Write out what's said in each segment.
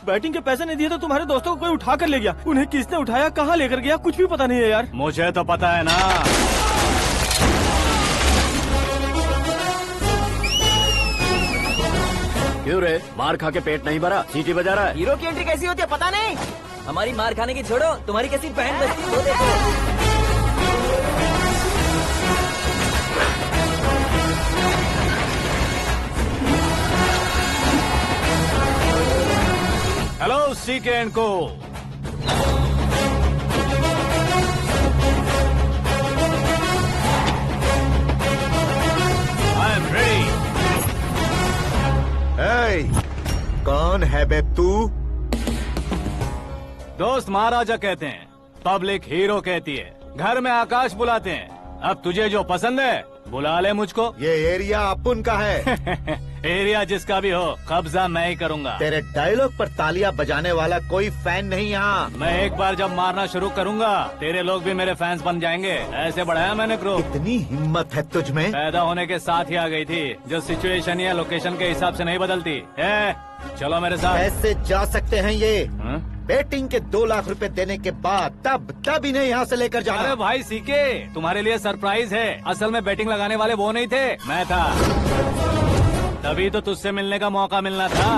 Batting के पैसे नहीं दिए तो तुम्हारे दोस्तों को कोई उठा कर ले गया। उन्हें किसने उठाया, कहाँ लेकर गया, कुछ भी पता नहीं है यार। मुझे तो पता है ना। क्यों रे, मार खा के पेट नहीं भरा, सीटी बजा रहा है? हीरो की एंट्री कैसी होती है पता नहीं। हमारी मार खाने की छोड़ो, तुम्हारी कैसी बहन बजती है वो देखो। हेलो सीके एंड को। I am ready. कौन है बे तू? दोस्त महाराजा कहते हैं, पब्लिक हीरो कहती है, घर में आकाश बुलाते हैं। अब तुझे जो पसंद है बुला ले मुझको। ये एरिया अपुन का है। एरिया जिसका भी हो, कब्जा मैं ही करूंगा। तेरे डायलॉग पर तालियां बजाने वाला कोई फैन नहीं यहाँ। मैं एक बार जब मारना शुरू करूंगा, तेरे लोग भी मेरे फैंस बन जाएंगे। ऐसे बढ़ाया मैंने ग्रुप। इतनी हिम्मत है तुझ में? पैदा होने के साथ ही आ गई थी, जो सिचुएशन या लोकेशन के हिसाब से नहीं बदलती है। चलो मेरे साथ। ऐसे जा सकते हैं ये? हाँ? बेटिंग के 2 लाख रुपए देने के बाद तब इन्हें यहाँ से लेकर जाना। अरे भाई सीके, तुम्हारे लिए सरप्राइज है। असल में बैटिंग लगाने वाले वो नहीं थे, मैं था। तभी तो तुझसे मिलने का मौका मिलना था।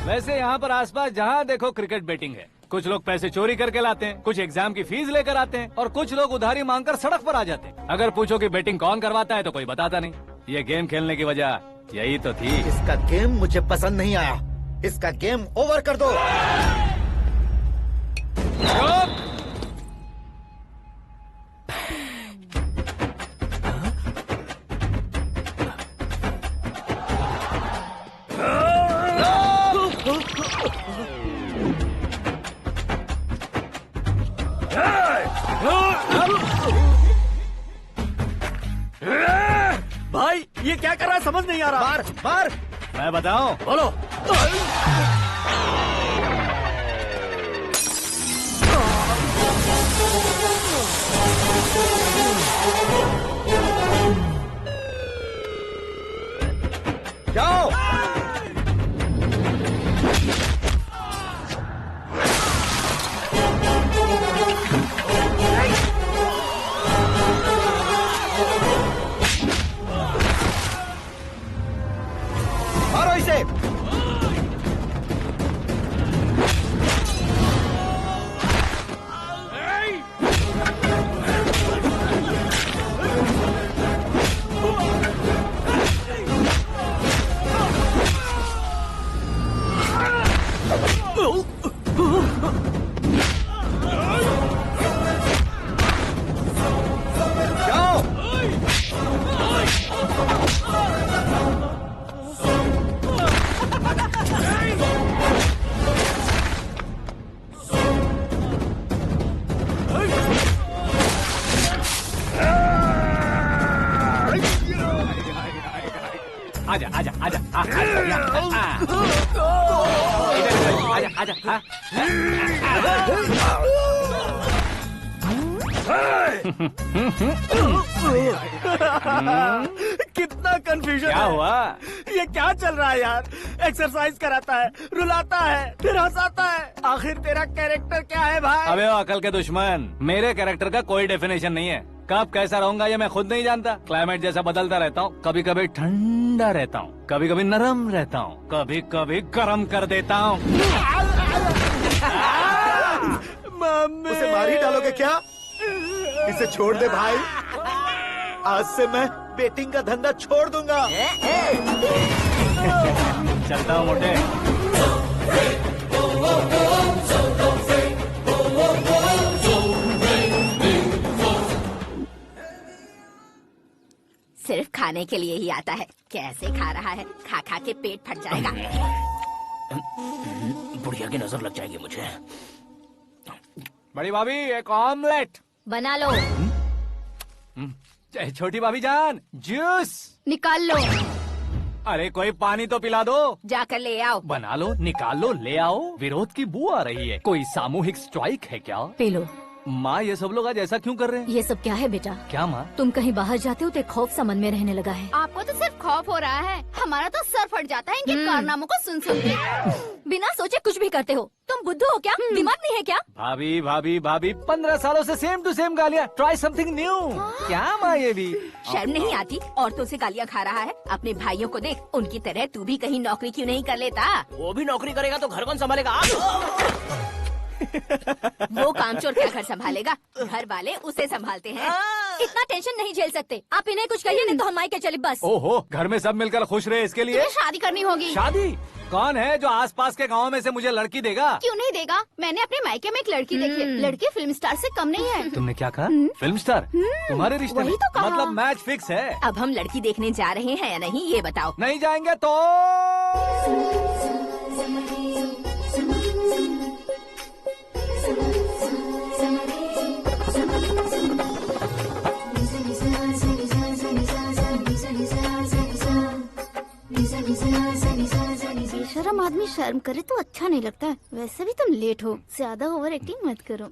वैसे यहाँ पर आसपास जहाँ देखो क्रिकेट बैटिंग है। कुछ लोग पैसे चोरी करके लाते हैं, कुछ एग्जाम की फीस लेकर आते हैं, और कुछ लोग उधारी मांगकर सड़क पर आ जाते हैं। अगर पूछो कि बैटिंग कौन करवाता है तो कोई बताता नहीं। ये गेम खेलने की वजह यही तो थी। इसका गेम मुझे पसंद नहीं आया। इसका गेम ओवर कर दो। भाई ये क्या कर रहा है, समझ नहीं आ रहा। मार मार। मैं बताऊं? बोलो। जाओ। मारो इसे। जाओ। आजा आजा आजा आजा आजा आजा। कितना कंफ्यूजन क्या है। हुआ? ये क्या चल रहा है यार? एक्सरसाइज कराता है, रुलाता है, फिर हंसाता है। आखिर तेरा कैरेक्टर क्या है भाई? अबे ओ अकल के दुश्मन, मेरे कैरेक्टर का कोई डेफिनेशन नहीं है। कब कैसा रहूंगा ये मैं खुद नहीं जानता। क्लाइमेट जैसा बदलता रहता हूँ। कभी कभी ठंडा रहता हूँ, कभी कभी नरम रहता हूँ, कभी कभी गर्म कर देता हूँ। मम्मी। उसे मार ही डालोगे क्या? इसे छोड़ दे भाई। आज से मैं बेटिंग का धंधा छोड़ दूंगा। चलता हूँ मोटे। सिर्फ खाने के लिए ही आता है। कैसे खा रहा है, खा खा के पेट फट जाएगा। बुढ़िया की नजर लग जाएगी मुझे। बड़ी भाभी एक ऑमलेट। बना लो। छोटी भाभी जान जूस निकाल लो। अरे कोई पानी तो पिला दो। जाकर ले आओ। बना लो, निकाल लो, ले आओ। विरोध की बू आ रही है। कोई सामूहिक स्ट्राइक है क्या? P low. माँ ये सब लोग आज ऐसा क्यों कर रहे हैं? ये सब क्या है बेटा? क्या माँ? तुम कहीं बाहर जाते हो तो एक खौफ सा मन में रहने लगा है। आपको तो सिर्फ खौफ हो रहा है, हमारा तो सर फट जाता है इनके कारनामों को सुन सुन के। बिना सोचे कुछ भी करते हो। तुम बुद्धू हो क्या? दिमाग नहीं है क्या? भाभी भाभी भाभी 15 सालों से सेम टू सेम गालियाँ। Try something new. क्या माँ ये भी? शर्म नहीं आती? औरतों से गालियाँ खा रहा है। अपने भाइयों को देख, उनकी तरह तू भी कहीं नौकरी क्यों नहीं कर लेता? वो भी नौकरी करेगा तो घर कौन संभालेगा? वो कामचोर क्या घर संभालेगा? घर वाले उसे संभालते हैं। इतना टेंशन नहीं झेल सकते। आप इन्हें कुछ कहिए नहीं तो हम मायके चले बस। ओहो, घर में सब मिलकर खुश रहे इसके लिए। तुम्हें शादी करनी होगी। शादी? कौन है जो आसपास के गांव में से मुझे लड़की देगा? क्यों नहीं देगा? मैंने अपने मायके में एक लड़की देखी है। लड़की फिल्म स्टार से कम नहीं है। तुमने क्या कहा? Film star? तुम्हारे रिश्ते वही में? तो कहा। मतलब मैच फिक्स है? अब हम लड़की देखने जा रहे हैं या नहीं, ये बताओ। नहीं जाएंगे तो? बेशरम आदमी शर्म करे तो अच्छा नहीं लगता है। वैसे भी तुम लेट हो, ज्यादा ओवर एक्टिंग मत करो।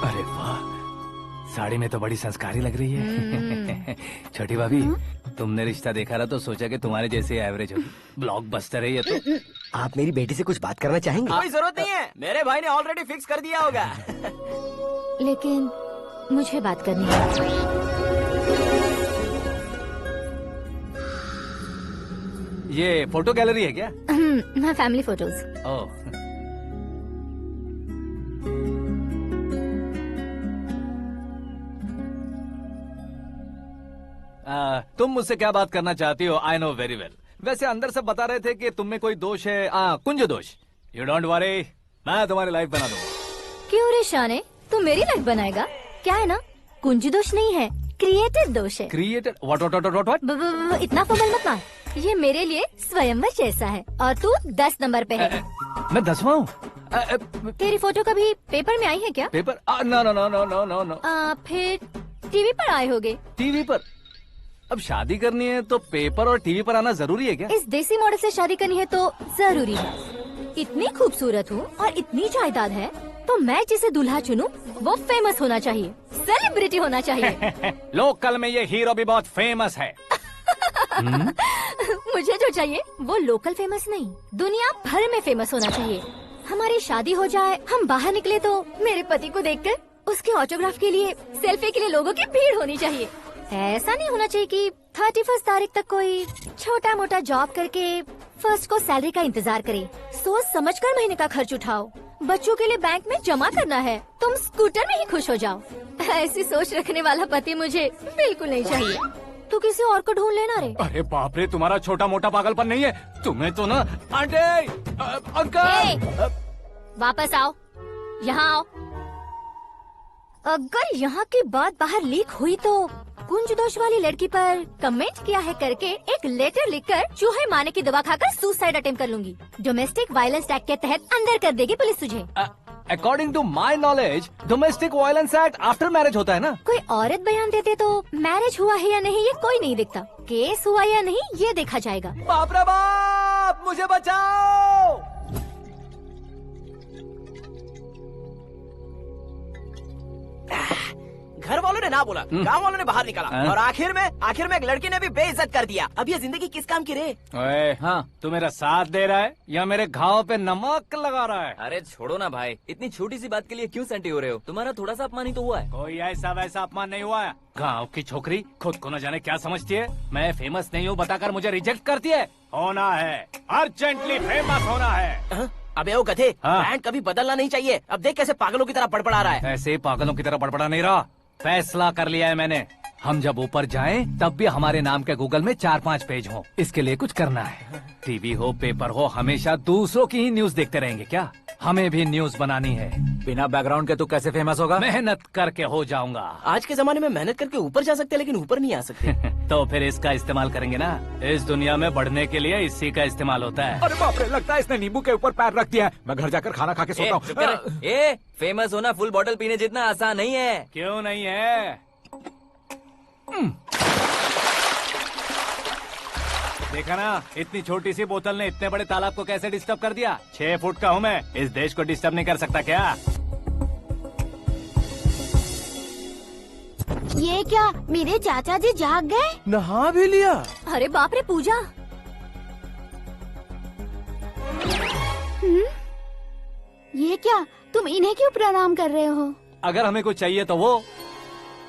अरे वाह, साड़ी में तो बड़ी संस्कारी लग रही है। छोटी भाभी, तुमने रिश्ता देखा ना तो सोचा कि तुम्हारे जैसे एवरेज होगी। ब्लॉकबस्टर है ये तो। आप मेरी बेटी से कुछ बात करना चाहेंगे? कोई जरूरत नहीं है, मेरे भाई ने ऑलरेडी फिक्स कर दिया होगा। लेकिन मुझे बात करनी है। ये फोटो गैलरी है क्या? मैं फैमिली फोटोज। ओह, तुम मुझसे क्या बात करना चाहती हो? I know very well. वैसे अंदर से बता रहे थे कि तुम में कोई दोष है, कुंज दोष। यू डोंट वरी, मैं तुम्हारी लाइफ बना दूंगा। क्यों रे शाने, तू मेरी लाइफ बनाएगा? क्या है ना, कुंज दोष नहीं है, क्रिएटेड दोष है। क्रिएटेड? व्हाट? इतना फॉर्मल मत मार। ये मेरे लिए स्वयंवर जैसा है और तू 10 नंबर पे है। मैं 10वां हूँ? तेरी फोटो कभी पेपर में आई है क्या? Paper? No no no no no no no. फिर टीवी पर आए होगे। टीवी पर? अब शादी करनी है तो पेपर और टीवी पर आना जरूरी है क्या? इस देसी मॉडल से शादी करनी है तो जरूरी है। इतनी खूबसूरत हूँ और इतनी जायदाद है तो मैं जिसे दूल्हा चुनूं वो फेमस होना चाहिए, सेलिब्रिटी होना चाहिए। लोकल में ये हीरो भी बहुत फेमस है। मुझे जो चाहिए वो लोकल फेमस नहीं, दुनिया भर में फेमस होना चाहिए। हमारी शादी हो जाए, हम बाहर निकले तो मेरे पति को देखकर उसके ऑटोग्राफ के लिए, सेल्फी के लिए लोगों की भीड़ होनी चाहिए। ऐसा नहीं होना चाहिए कि 31 तारीख तक कोई छोटा मोटा जॉब करके फर्स्ट को सैलरी का इंतजार करे। सोच समझकर महीने का खर्च उठाओ। बच्चों के लिए बैंक में जमा करना है, तुम स्कूटर में ही खुश हो जाओ। ऐसी सोच रखने वाला पति मुझे बिल्कुल नहीं चाहिए। तू किसी और को ढूंढ लेना रे। अरे बाप रे, तुम्हारा छोटा मोटा पागलपन नहीं है? तुम्हें तो ना आंटी, अंकल। वापस आओ, यहाँ आओ। अगर यहाँ की बात बाहर लीक हुई तो कुंज दोष वाली लड़की पर कमेंट किया है करके एक लेटर लिखकर चूहे मारने की दवा खाकर सुसाइड अटेम्प्ट कर लूंगी। डोमेस्टिक वायलेंस एक्ट के तहत अंदर कर देगी पुलिस तुझे। According to my knowledge domestic violence act after marriage होता है ना? कोई औरत बयान देते तो मैरिज हुआ है या नहीं ये कोई नहीं देखता, केस हुआ या नहीं ये देखा जाएगा। बाप रे बाप, मुझे बचाओ। घर वालों ने ना बोला, गांव वालों ने बाहर निकाला और आखिर में एक लड़की ने भी बेइज्जत कर दिया। अब ये जिंदगी किस काम की रे? ओए, हाँ, तू मेरा साथ दे रहा है या मेरे घाव पे नमक लगा रहा है? अरे छोड़ो ना भाई, इतनी छोटी सी बात के लिए क्यों सैंटी हो रहे हो? तुम्हारा थोड़ा सा अपमान ही तो हुआ है। कोई ऐसा वैसा अपमान नहीं हुआ है। गाँव की छोकरी खुद को न जाने क्या समझती है। मैं फेमस नहीं हूँ बताकर मुझे रिजेक्ट करती है। होना है, अर्जेंटली फेमस होना है। अबे ओ गधे, हाँ। ब्रांड कभी बदलना नहीं चाहिए। अब देख कैसे पागलों की तरह बड़बड़ा रहा है। ऐसे पागलों की तरह बड़बड़ा नहीं रहा, फैसला कर लिया है मैंने। हम जब ऊपर जाएं तब भी हमारे नाम के गूगल में 4-5 पेज हो। इसके लिए कुछ करना है। टीवी हो, पेपर हो, हमेशा दूसरों की ही न्यूज देखते रहेंगे क्या? हमें भी न्यूज बनानी है। बिना बैकग्राउंड के तू कैसे फेमस होगा? मेहनत करके हो जाऊंगा। आज के जमाने में मेहनत करके ऊपर जा सकते हैं लेकिन ऊपर नहीं आ सकते। तो फिर इसका इस्तेमाल करेंगे ना। इस दुनिया में बढ़ने के लिए इसी का इस्तेमाल होता है। अरे बाप रे, लगता है इसने नींबू के ऊपर पैर रख दिया है। मैं घर जाकर खाना खा के सोता चुप कर। हूँ। फेमस होना फुल बॉटल पीने जितना आसान नहीं है। क्यों नहीं है? देखा ना, इतनी छोटी सी बोतल ने इतने बड़े तालाब को कैसे डिस्टर्ब कर दिया। 6 फुट का हूँ मैं, इस देश को डिस्टर्ब नहीं कर सकता क्या? ये क्या, मेरे चाचा जी जाग गए? नहा भी लिया। अरे बाप रे पूजा, ये क्या, तुम इन्हें क्यों प्रणाम कर रहे हो? अगर हमें कुछ चाहिए तो वो,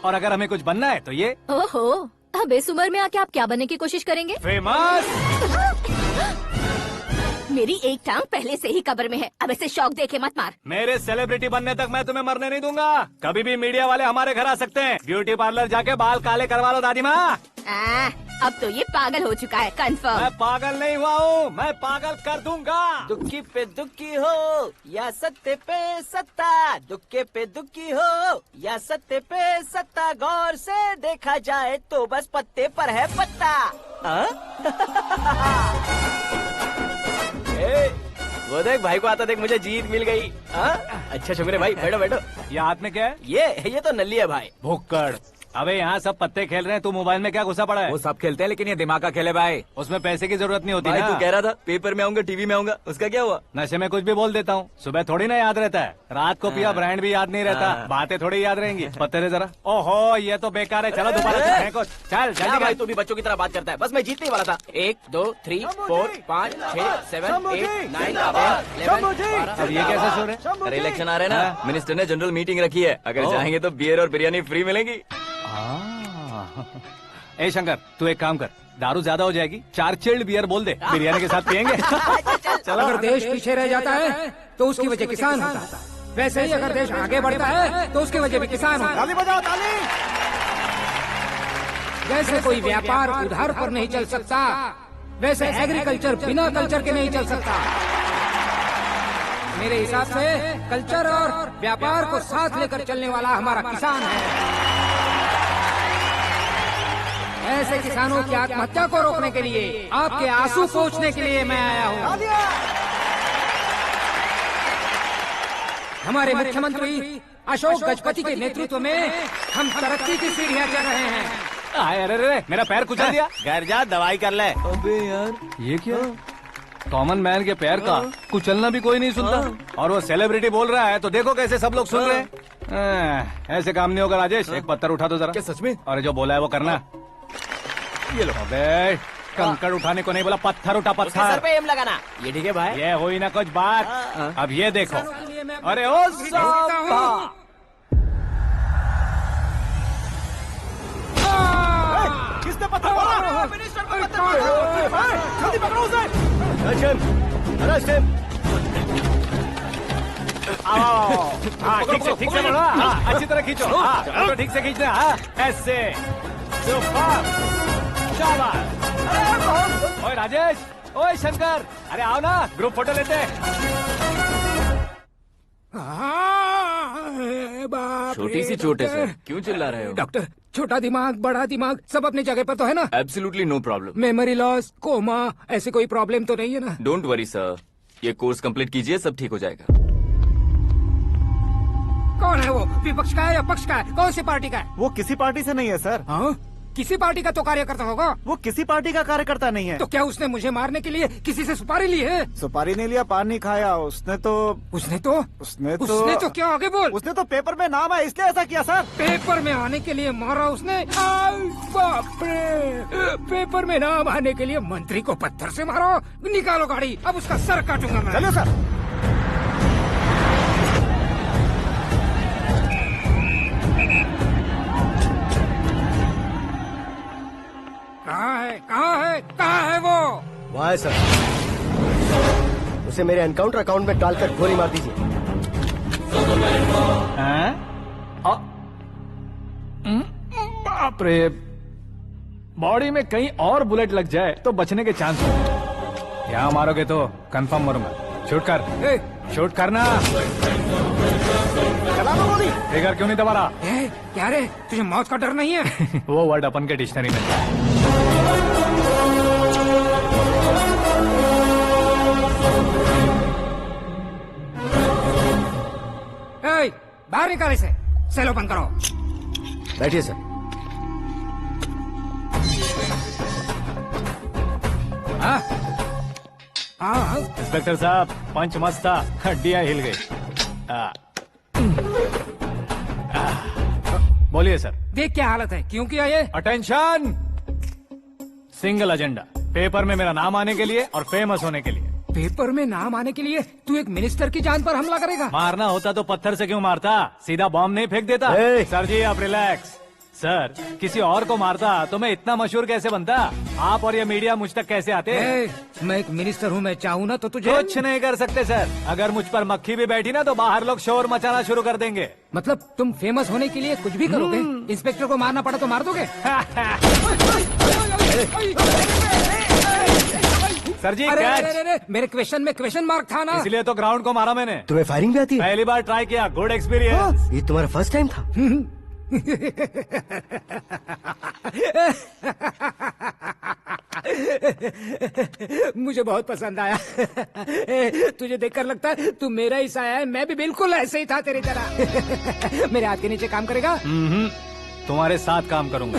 और अगर हमें कुछ बनना है तो ये। ओहो, अब इस उम्र में आके आप क्या बनने की कोशिश करेंगे? फेमस। मेरी एक टांग पहले से ही कब्र में है, अब ऐसे शौक देके मत मार। मेरे सेलिब्रिटी बनने तक मैं तुम्हें मरने नहीं दूंगा। कभी भी मीडिया वाले हमारे घर आ सकते हैं। ब्यूटी पार्लर जाके बाल काले करवा लो दादी माँ। अब तो ये पागल हो चुका है, कंफर्म। मैं पागल नहीं हुआ हूँ, मैं पागल कर दूंगा। दुखी पे दुखी हो या सत्य पे सत्ता, दुखे पे दुखी हो या सत्य पे सत्ता, गौर से देखा जाए तो बस पत्ते पर है पत्ता। वो देख भाई को आता देख, मुझे जीत मिल गई। अच्छा शुक्र है भाई, बैठो बैठो। ये हाथ में क्या है? ये तो नल्ली है भाई। भुक्कड़। अबे यहाँ सब पत्ते खेल रहे हैं, तू मोबाइल में क्या घुसा पड़ा है? वो सब खेलते हैं लेकिन ये दिमाग का खेल है भाई। उसमें पैसे की जरूरत नहीं होती भाई ना। तू कह रहा था पेपर में आऊंगा, टीवी में आऊंगा, उसका क्या हुआ? नशे में कुछ भी बोल देता हूँ, सुबह थोड़ी ना याद रहता है। रात को पिया ब्रांड भी याद नहीं रहता, बातें थोड़ी याद रहेंगी। पत्ते दे जरा। ओहो ये तो बेकार है, चलो दोबारा से फेंको। चल क्या जल्दी भाई, कर। तू भी बच्चों की तरह बात करता है। बस मैं जीतने ही वाला था। 1 2 3 4 5 6 7 8 9 10 अब ये कैसे सो रहे? अरे इलेक्शन आ रहे हैं ना, मिनिस्टर ने जनरल मीटिंग रखी है, अगर जाएंगे तो बियर और बिरयानी फ्री मिलेगी। ए शंकर, तू एक काम कर, दारू ज्यादा हो जाएगी, 4 चिल्ड बियर बोल दे, बिरयानी के साथ पियेंगे। चलो। अगर देश पीछे रह जाता है तो उसकी वजह किसान होता है, वैसे ही अगर देश आगे बढ़ता है तो उसकी वजह भी किसान होता है। ताली बजाओ, ताली। जैसे कोई व्यापार उधार पर नहीं चल सकता, वैसे एग्रीकल्चर बिना कल्चर के नहीं चल सकता। मेरे हिसाब से कल्चर और व्यापार को साथ लेकर चलने वाला हमारा किसान है। ऐसे किसानों की आत्महत्या को रोकने के लिए, आपके आंसू पोंछने के लिए मैं आया हूँ। हमारे मुख्यमंत्री अशोक गजपति के नेतृत्व में हम तरक्की की सीढ़ियाँ चढ़ रहे हैं। अरे मेरा पैर कुचल दिया। घर जा, दवाई कर ले। अबे यार ये क्या? कॉमन मैन के पैर का कुचलना भी कोई नहीं सुनता, और वो सेलिब्रिटी बोल रहा है तो देखो कैसे सब लोग सुन रहे हैं। ऐसे काम नहीं होगा राजेश, एक पत्थर उठा दो जरा। क्या सच में? और जो बोला है वो करना। ये लो। अबे कंकड़ उठाने को नहीं बोला, पत्थर उठा, उसके सर पत्थर। पे एम लगाना। ये ठीक है भाई। ये हुई ना कुछ बात। अब ये देखो। अरे ओ साहब, किसने पत्थर मारा? जल्दी पकड़ो उसे। हाँ ठीक से बढ़ो। हाँ अच्छी तरह खींचो। हाँ तो ठीक से खींचना। हाँ ऐसे। शाबाश। ओए राजेश, ओए शंकर, अरे आओ ना, ग्रुप फोटो लेते हैं। छोटी सी चोट है सर, क्यों चिल्ला रहे हो? डॉक्टर, छोटा दिमाग बड़ा दिमाग सब अपनी जगह पर तो है ना? Absolutely no problem. Memory loss, coma, ऐसी कोई प्रॉब्लम तो नहीं है ना? डोंट वरी सर, ये कोर्स कंप्लीट कीजिए, सब ठीक हो जाएगा। कौन है वो? विपक्ष का है या पक्ष का है? कौन सी पार्टी का है? वो किसी पार्टी से नहीं है सर। हाँ? किसी पार्टी का तो कार्यकर्ता होगा। वो किसी पार्टी का कार्यकर्ता नहीं है। तो क्या उसने मुझे मारने के लिए किसी से सुपारी ली है? सुपारी नहीं लिया, पान नहीं खाया। उसने तो क्या आगे बोल? उसने तो पेपर में नाम है इसलिए ऐसा किया सर। पेपर में आने के लिए मारा उसने? बाप रे! पेपर में नाम आने के लिए मंत्री को पत्थर से मारो? निकालो गाड़ी, अब उसका सर काटूंगा मैं। चलो सर। कहाँ है वो? वहाँ है सर, उसे मेरे एनकाउंटर अकाउंट में डालकर गोली मार दीजिए। बाप रे, बॉडी में कहीं और बुलेट लग जाए तो बचने के चांस हो। यहाँ मारोगे तो कंफर्म मरूंगा। शूट कर, शूट करना। चला दो गोली। ट्रिगर क्यों नहीं दबा रहा? क्या रे, तुझे मौत का डर नहीं है? वो वर्ड अपन के डिक्शनरी में है। बाहर निकाल इसे, सेलो बंद करो। बैठिए सर। हाँ इंस्पेक्टर साहब पंच मस्त था, हड्डियां हिल गई। बोलिए सर। देख क्या हालत है, क्यों किया ये? अटेंशन, सिंगल एजेंडा, पेपर में मेरा नाम आने के लिए और फेमस होने के लिए। पेपर में नाम आने के लिए तू एक मिनिस्टर की जान पर हमला करेगा? मारना होता तो पत्थर से क्यों मारता, सीधा बॉम्ब नहीं फेंक देता। सर जी आप रिलैक्स। सर किसी और को मारता तो मैं इतना मशहूर कैसे बनता, आप और ये मीडिया मुझ तक कैसे आते? मैं एक मिनिस्टर हूँ, मैं चाहूँ ना तो तुझे कुछ नहीं कर सकते सर। अगर मुझ पर मक्खी भी बैठी ना तो बाहर लोग शोर मचाना शुरू कर देंगे। मतलब तुम फेमस होने के लिए कुछ भी करोगे? इंस्पेक्टर को मारना पड़ा तो मार दोगे? सर जी अरे, मेरे क्वेश्चन में क्वेश्चन मार्क था ना, इसलिए तो ग्राउंड को मारा मैंने। तुम्हें फायरिंग भी आती है? पहली बार ट्राई किया, गुड एक्सपीरियंस। ये तुम्हारा फर्स्ट टाइम था? मुझे बहुत पसंद आया। तुझे देखकर लगता है तू मेरा ही साया है, मैं भी बिल्कुल ऐसे ही था तेरी तरह। मेरे हाथ के नीचे काम करेगा? तुम्हारे साथ काम करूंगा।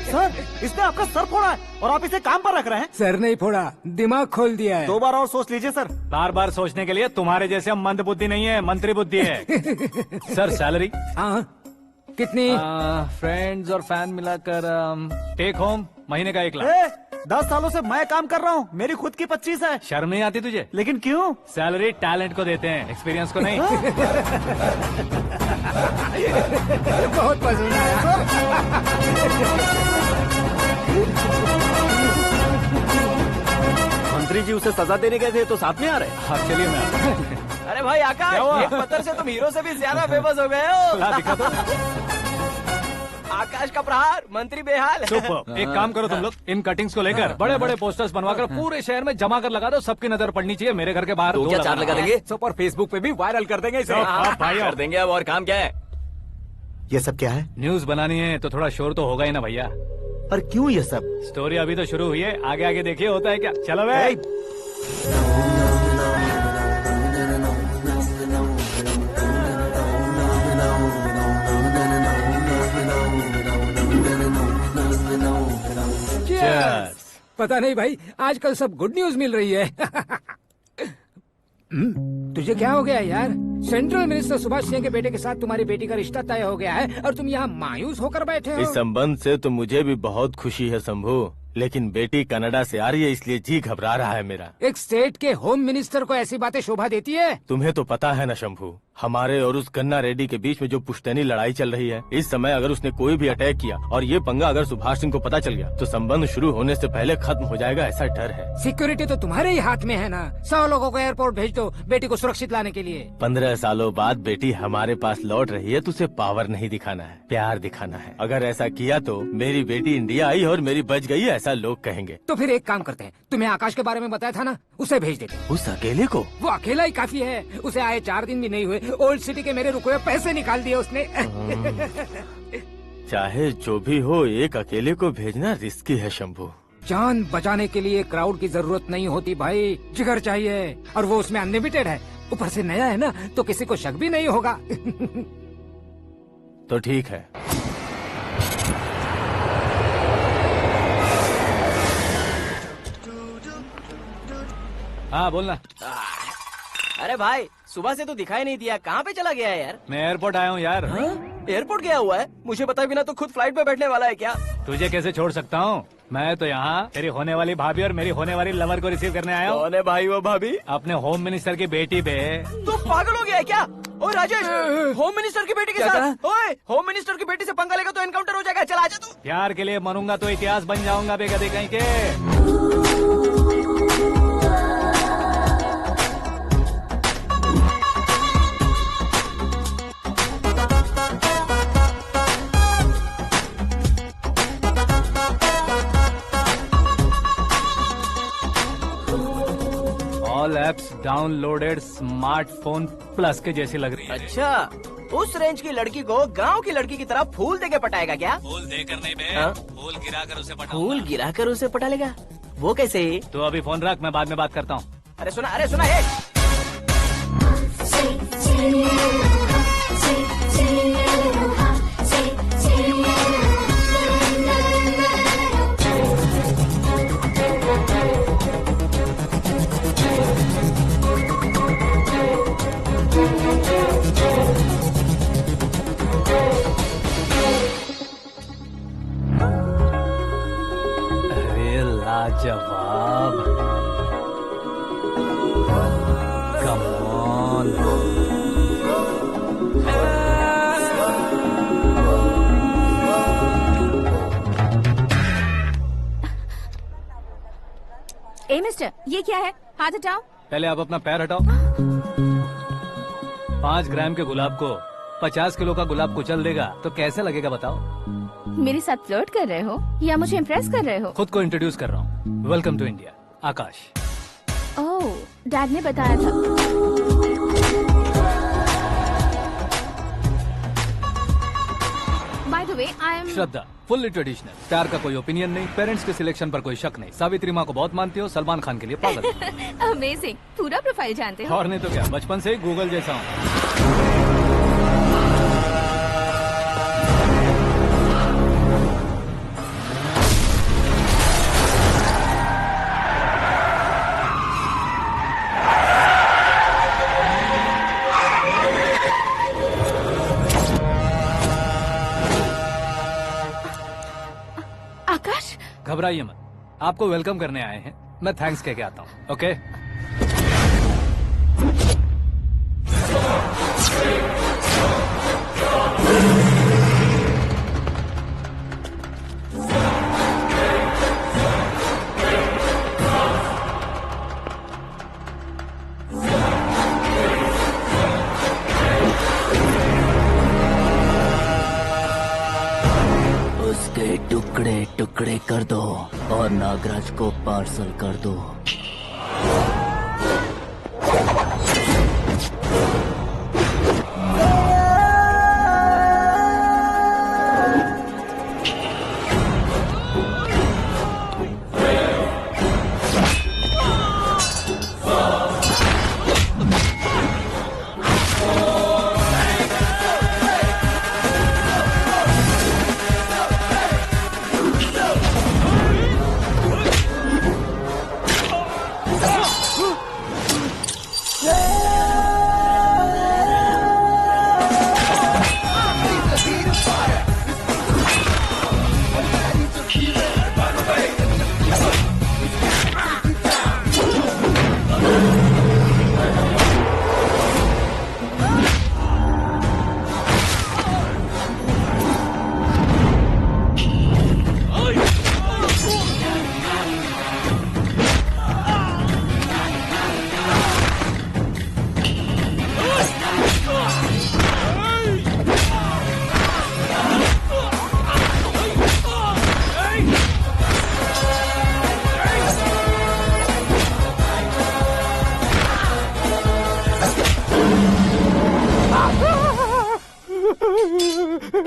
सर इसने आपका सर फोड़ा है और आप इसे काम पर रख रहे हैं। सर नहीं फोड़ा, दिमाग खोल दिया है। 2 बार और सोच लीजिए सर। बार बार सोचने के लिए तुम्हारे जैसे मंद बुद्धि नहीं है, मंत्री बुद्धि है। Sir salary? हाँ कितनी? फ्रेंड्स और फैन मिलाकर टेक होम महीने का 1 लाख। 10 सालों से मैं काम कर रहा हूँ, मेरी खुद की 25 है। शर्म नहीं आती तुझे? लेकिन क्यों? सैलरी टैलेंट को देते हैं, एक्सपीरियंस को नहीं। बहुत पसंद आया। मंत्री जी उसे सजा देने गए थे तो साथ में आ रहे। हाँ चलिए मैं आता हूं। अरे भाई आकाश, एक पत्थर से तुम हीरो से भी ज्यादा फेमस हो गए हो। दिखा दो। आकाश का प्रहार, मंत्री बेहाल। सुपर। एक काम करो तुम लोग, इन कटिंग्स को लेकर बड़े बड़े पोस्टर्स बनवाकर पूरे शहर में जमा कर लगा दो, सबकी नजर पड़नी चाहिए। मेरे घर के बाहर तो क्या 4 लगा देंगे? सुपर, फेसबुक पे भी वायरल कर देंगे इसे। भाई कर देंगे अब, और काम क्या है? ये सब क्या है? न्यूज बनानी है तो थोड़ा शोर तो होगा ही ना भैया। पर क्यों ये सब? स्टोरी अभी तो शुरू हुई है, आगे आगे देखिए होता है क्या। चलो भाई। पता नहीं भाई, आजकल सब गुड न्यूज मिल रही है। तुझे क्या हो गया यार? सेंट्रल मिनिस्टर सुभाष सिंह के बेटे के साथ तुम्हारी बेटी का रिश्ता तय हो गया है और तुम यहाँ मायूस होकर बैठे हो। इस संबंध से तो मुझे भी बहुत खुशी है शंभू, लेकिन बेटी कनाडा से आ रही है इसलिए जी घबरा रहा है मेरा। एक स्टेट के होम मिनिस्टर को ऐसी बातें शोभा देती है? तुम्हें तो पता है ना शंभू, हमारे और उस गन्ना रेड्डी के बीच में जो पुश्तैनी लड़ाई चल रही है, इस समय अगर उसने कोई भी अटैक किया और ये पंगा अगर सुभाष सिंह को पता चल गया तो संबंध शुरू होने से पहले खत्म हो जाएगा, ऐसा डर है। सिक्योरिटी तो तुम्हारे ही हाथ में है ना। 100 लोगों को एयरपोर्ट भेज दो बेटी को सुरक्षित लाने के लिए। 15 सालों बाद बेटी हमारे पास लौट रही है तो उसे पावर नहीं दिखाना है, प्यार दिखाना है। अगर ऐसा किया तो मेरी बेटी इंडिया आई और मेरी बच गई, ऐसा लोग कहेंगे। तो फिर एक काम करते हैं, तुम्हें आकाश के बारे में बताया था ना, उसे भेज देते हैं। उस अकेले को? वो अकेला ही काफी है, उसे आए 4 दिन भी नहीं हुए, ओल्ड सिटी के मेरे रुके हुए पैसे निकाल दिए उसने। चाहे जो भी हो, एक अकेले को भेजना रिस्की है शंभू। जान बचाने के लिए क्राउड की जरूरत नहीं होती भाई, जिगर चाहिए, और वो उसमें अनलिमिटेड है। ऊपर से नया है ना तो किसी को शक भी नहीं होगा। तो ठीक है। हाँ बोलना। अरे भाई सुबह से तो दिखाई नहीं दिया, कहाँ पे चला गया है यार? मैं एयरपोर्ट आया हूँ यार। एयरपोर्ट गया हुआ है? मुझे बताए बिना तो खुद फ्लाइट पे बैठने वाला है क्या? तुझे कैसे छोड़ सकता हूँ? मैं तो यहाँ तेरी होने वाली भाभी और मेरी होने वाली लवर को रिसीव करने आया हूँ। कौन है भाई वो भाभी? अपने होम मिनिस्टर की बेटी पे। तो पागल हो गया है क्या? ओ राजेश, होम मिनिस्टर की बेटी के साथ? ओए, होम मिनिस्टर की बेटी से पंगा लेगा तो एनकाउंटर हो जाएगा। चल आजा तू। प्यार के लिए मरूंगा तो इतिहास बन जाऊंगा बेगदी कहीं के। All apps downloaded smartphone plus के जैसी लग रही है। अच्छा, उस रेंज की लड़की को गांव की लड़की की तरह फूल देके पटाएगा क्या? फूल देकर नहीं बे, हाँ? फूल गिराकर उसे पटा। फूल गिराकर उसे पटा लेगा? वो कैसे? तो अभी फोन रख, मैं बाद में बात करता हूँ। अरे सुना है। लाजवाब। Come on. ए मिस्टर, ये क्या है? हाथ हटाओ। पहले आप अपना पैर हटाओ। 5 ग्राम के गुलाब को 50 किलो का गुलाब कुचल देगा तो कैसे लगेगा बताओ? मेरे साथ फ्लर्ट कर रहे हो या मुझे इम्प्रेस कर रहे हो? खुद को इंट्रोड्यूस कर रहा हूँ। Welcome to India, Aakash. Oh, dad ने बताया था। By the way, I am Shraddha, fully traditional. प्यार का कोई ओपिनियन नहीं, पेरेंट्स के सिलेक्शन पर कोई शक नहीं। सावित्री माँ को बहुत मानती हो, सलमान खान के लिए पागल। अमेजिंग, पूरा प्रोफाइल जानते हो। और नहीं तो क्या, बचपन से ही गूगल जैसा हूँ। आकाश, घबराइए मत, आपको वेलकम करने आए हैं। मैं थैंक्स कह के आता हूँ। ओके? उसके टुकड़े टुकड़े कर दो और नागराज को पार्सल कर दो।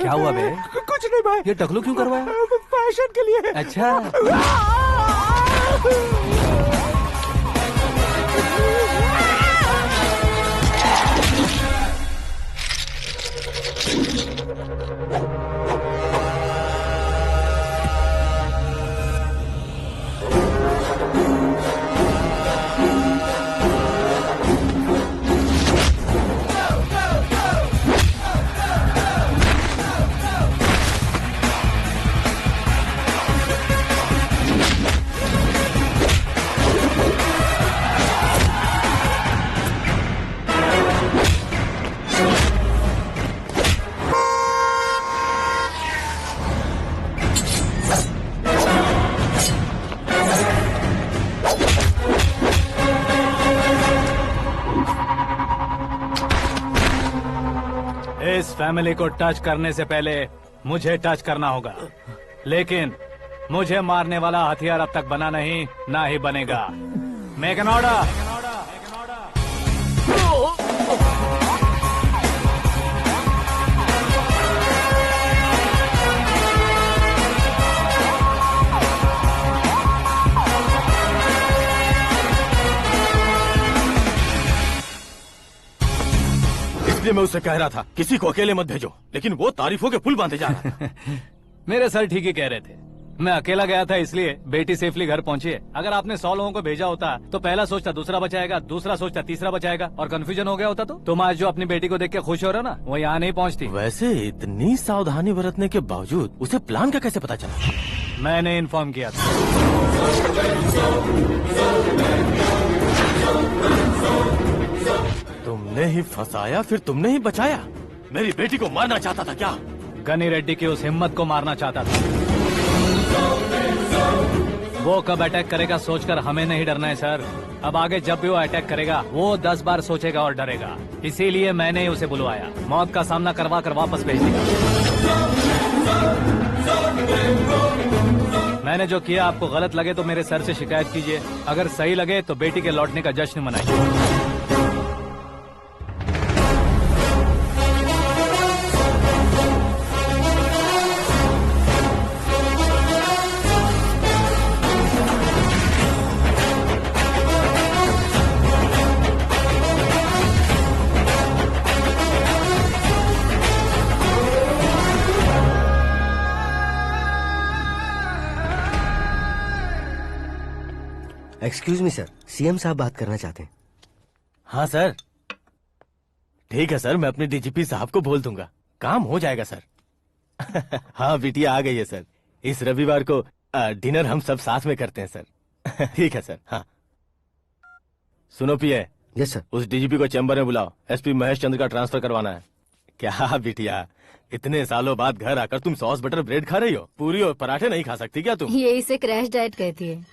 क्या हुआ बे? कुछ नहीं भाई। ये टकलू क्यों करवाया? फैशन के लिए। अच्छा। इस फैमिली को टच करने से पहले मुझे टच करना होगा, लेकिन मुझे मारने वाला हथियार अब तक बना नहीं, ना ही बनेगा। Make an order. इसलिए मैं उससे कह रहा था किसी को अकेले मत भेजो, लेकिन वो तारीफों के पुल बांधे जा रहा था। मेरे सर ठीक ही कह रहे थे। मैं अकेला गया था इसलिए बेटी सेफली घर पहुंची है। अगर आपने 100 लोगों को भेजा होता तो पहला सोचता दूसरा बचाएगा, दूसरा सोचता तीसरा बचाएगा, और कंफ्यूजन हो गया होता तो तुम आज जो अपनी बेटी को देख के खुश हो रहे हो ना, वो यहाँ नहीं पहुँचती। वैसे इतनी सावधानी बरतने के बावजूद उसे प्लान का कैसे पता चला? मैंने इन्फॉर्म किया था। तुमने ही फंसाया, फिर तुमने ही बचाया। मेरी बेटी को मारना चाहता था क्या? गनी रेड्डी की उस हिम्मत को मारना चाहता था। वो कब अटैक करेगा सोचकर हमें नहीं डरना है सर। अब आगे जब भी वो अटैक करेगा वो 10 बार सोचेगा और डरेगा। इसीलिए मैंने ही उसे बुलवाया। मौत का सामना करवा कर वापस भेज दिया। मैंने जो किया आपको गलत लगे तो मेरे सर से शिकायत कीजिए, अगर सही लगे तो बेटी के लौटने का जश्न मनाइए। एक्सक्यूज मी सर, सीएम साहब बात करना चाहते हैं। हाँ सर। ठीक है सर, मैं अपने डीजीपी साहब को बोल दूंगा, काम हो जाएगा सर। हाँ बिटिया आ गई है सर। इस रविवार को डिनर हम सब साथ में करते हैं सर। ठीक है सर। हाँ सुनो पिए। Yes sir. उस डीजीपी को चैम्बर में बुलाओ, एसपी महेश चंद्र का ट्रांसफर करवाना है। क्या बिटिया, इतने सालों बाद घर आकर तुम सॉस बटर ब्रेड खा रही हो? पूरी और पराठे नहीं खा सकती क्या तुम? ये इसे क्रैश डाइट कहती है।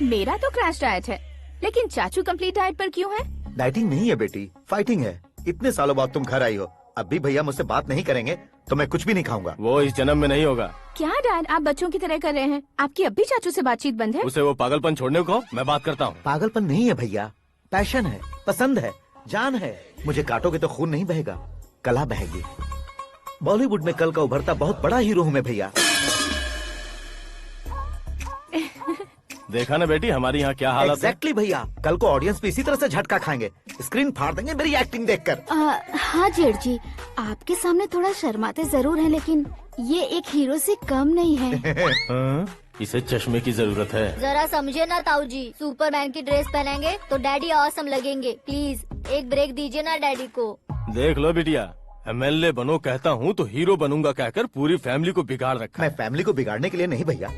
मेरा तो क्रैश डाइट है, लेकिन चाचू कंप्लीट डाइट पर क्यों है? डाइटिंग नहीं है बेटी, फाइटिंग है। इतने सालों बाद तुम घर आई हो, अब भी भैया मुझसे बात नहीं करेंगे तो मैं कुछ भी नहीं खाऊंगा। वो इस जन्म में नहीं होगा। क्या डैड, आप बच्चों की तरह कर रहे हैं? आपकी अब भी चाचू से बातचीत बंद है? उसे वो पागलपन छोड़ने को मैं बात करता हूँ। पागलपन नहीं है भैया, पैशन है, पसंद है, जान है। मुझे काटोगे तो खून नहीं बहेगा, कला बहेगी। बॉलीवुड में कल का उभरता बहुत बड़ा हीरो हूँ मैं भैया। देखा ना बेटी हमारी यहाँ क्या हालत है। एग्जैक्टली भैया, कल को ऑडियंस भी इसी तरह से झटका खाएंगे, स्क्रीन फाड़ देंगे मेरी एक्टिंग देखकर। हाँ जेठ जी, आपके सामने थोड़ा शर्माते जरूर हैं, लेकिन ये एक हीरो से कम नहीं है। इसे चश्मे की जरूरत है। जरा समझे ना ताऊ जी, सुपरमैन की ड्रेस पहनेंगे तो डैडी ऑसम लगेंगे। प्लीज एक ब्रेक दीजिए ना डैडी को। देख लो बिटिया, एमएलए बनो कहता हूँ तो हीरो बनूंगा कहकर पूरी फैमिली को बिगाड़ रखा। मैं फैमिली को बिगाड़ने के लिए नहीं भैया,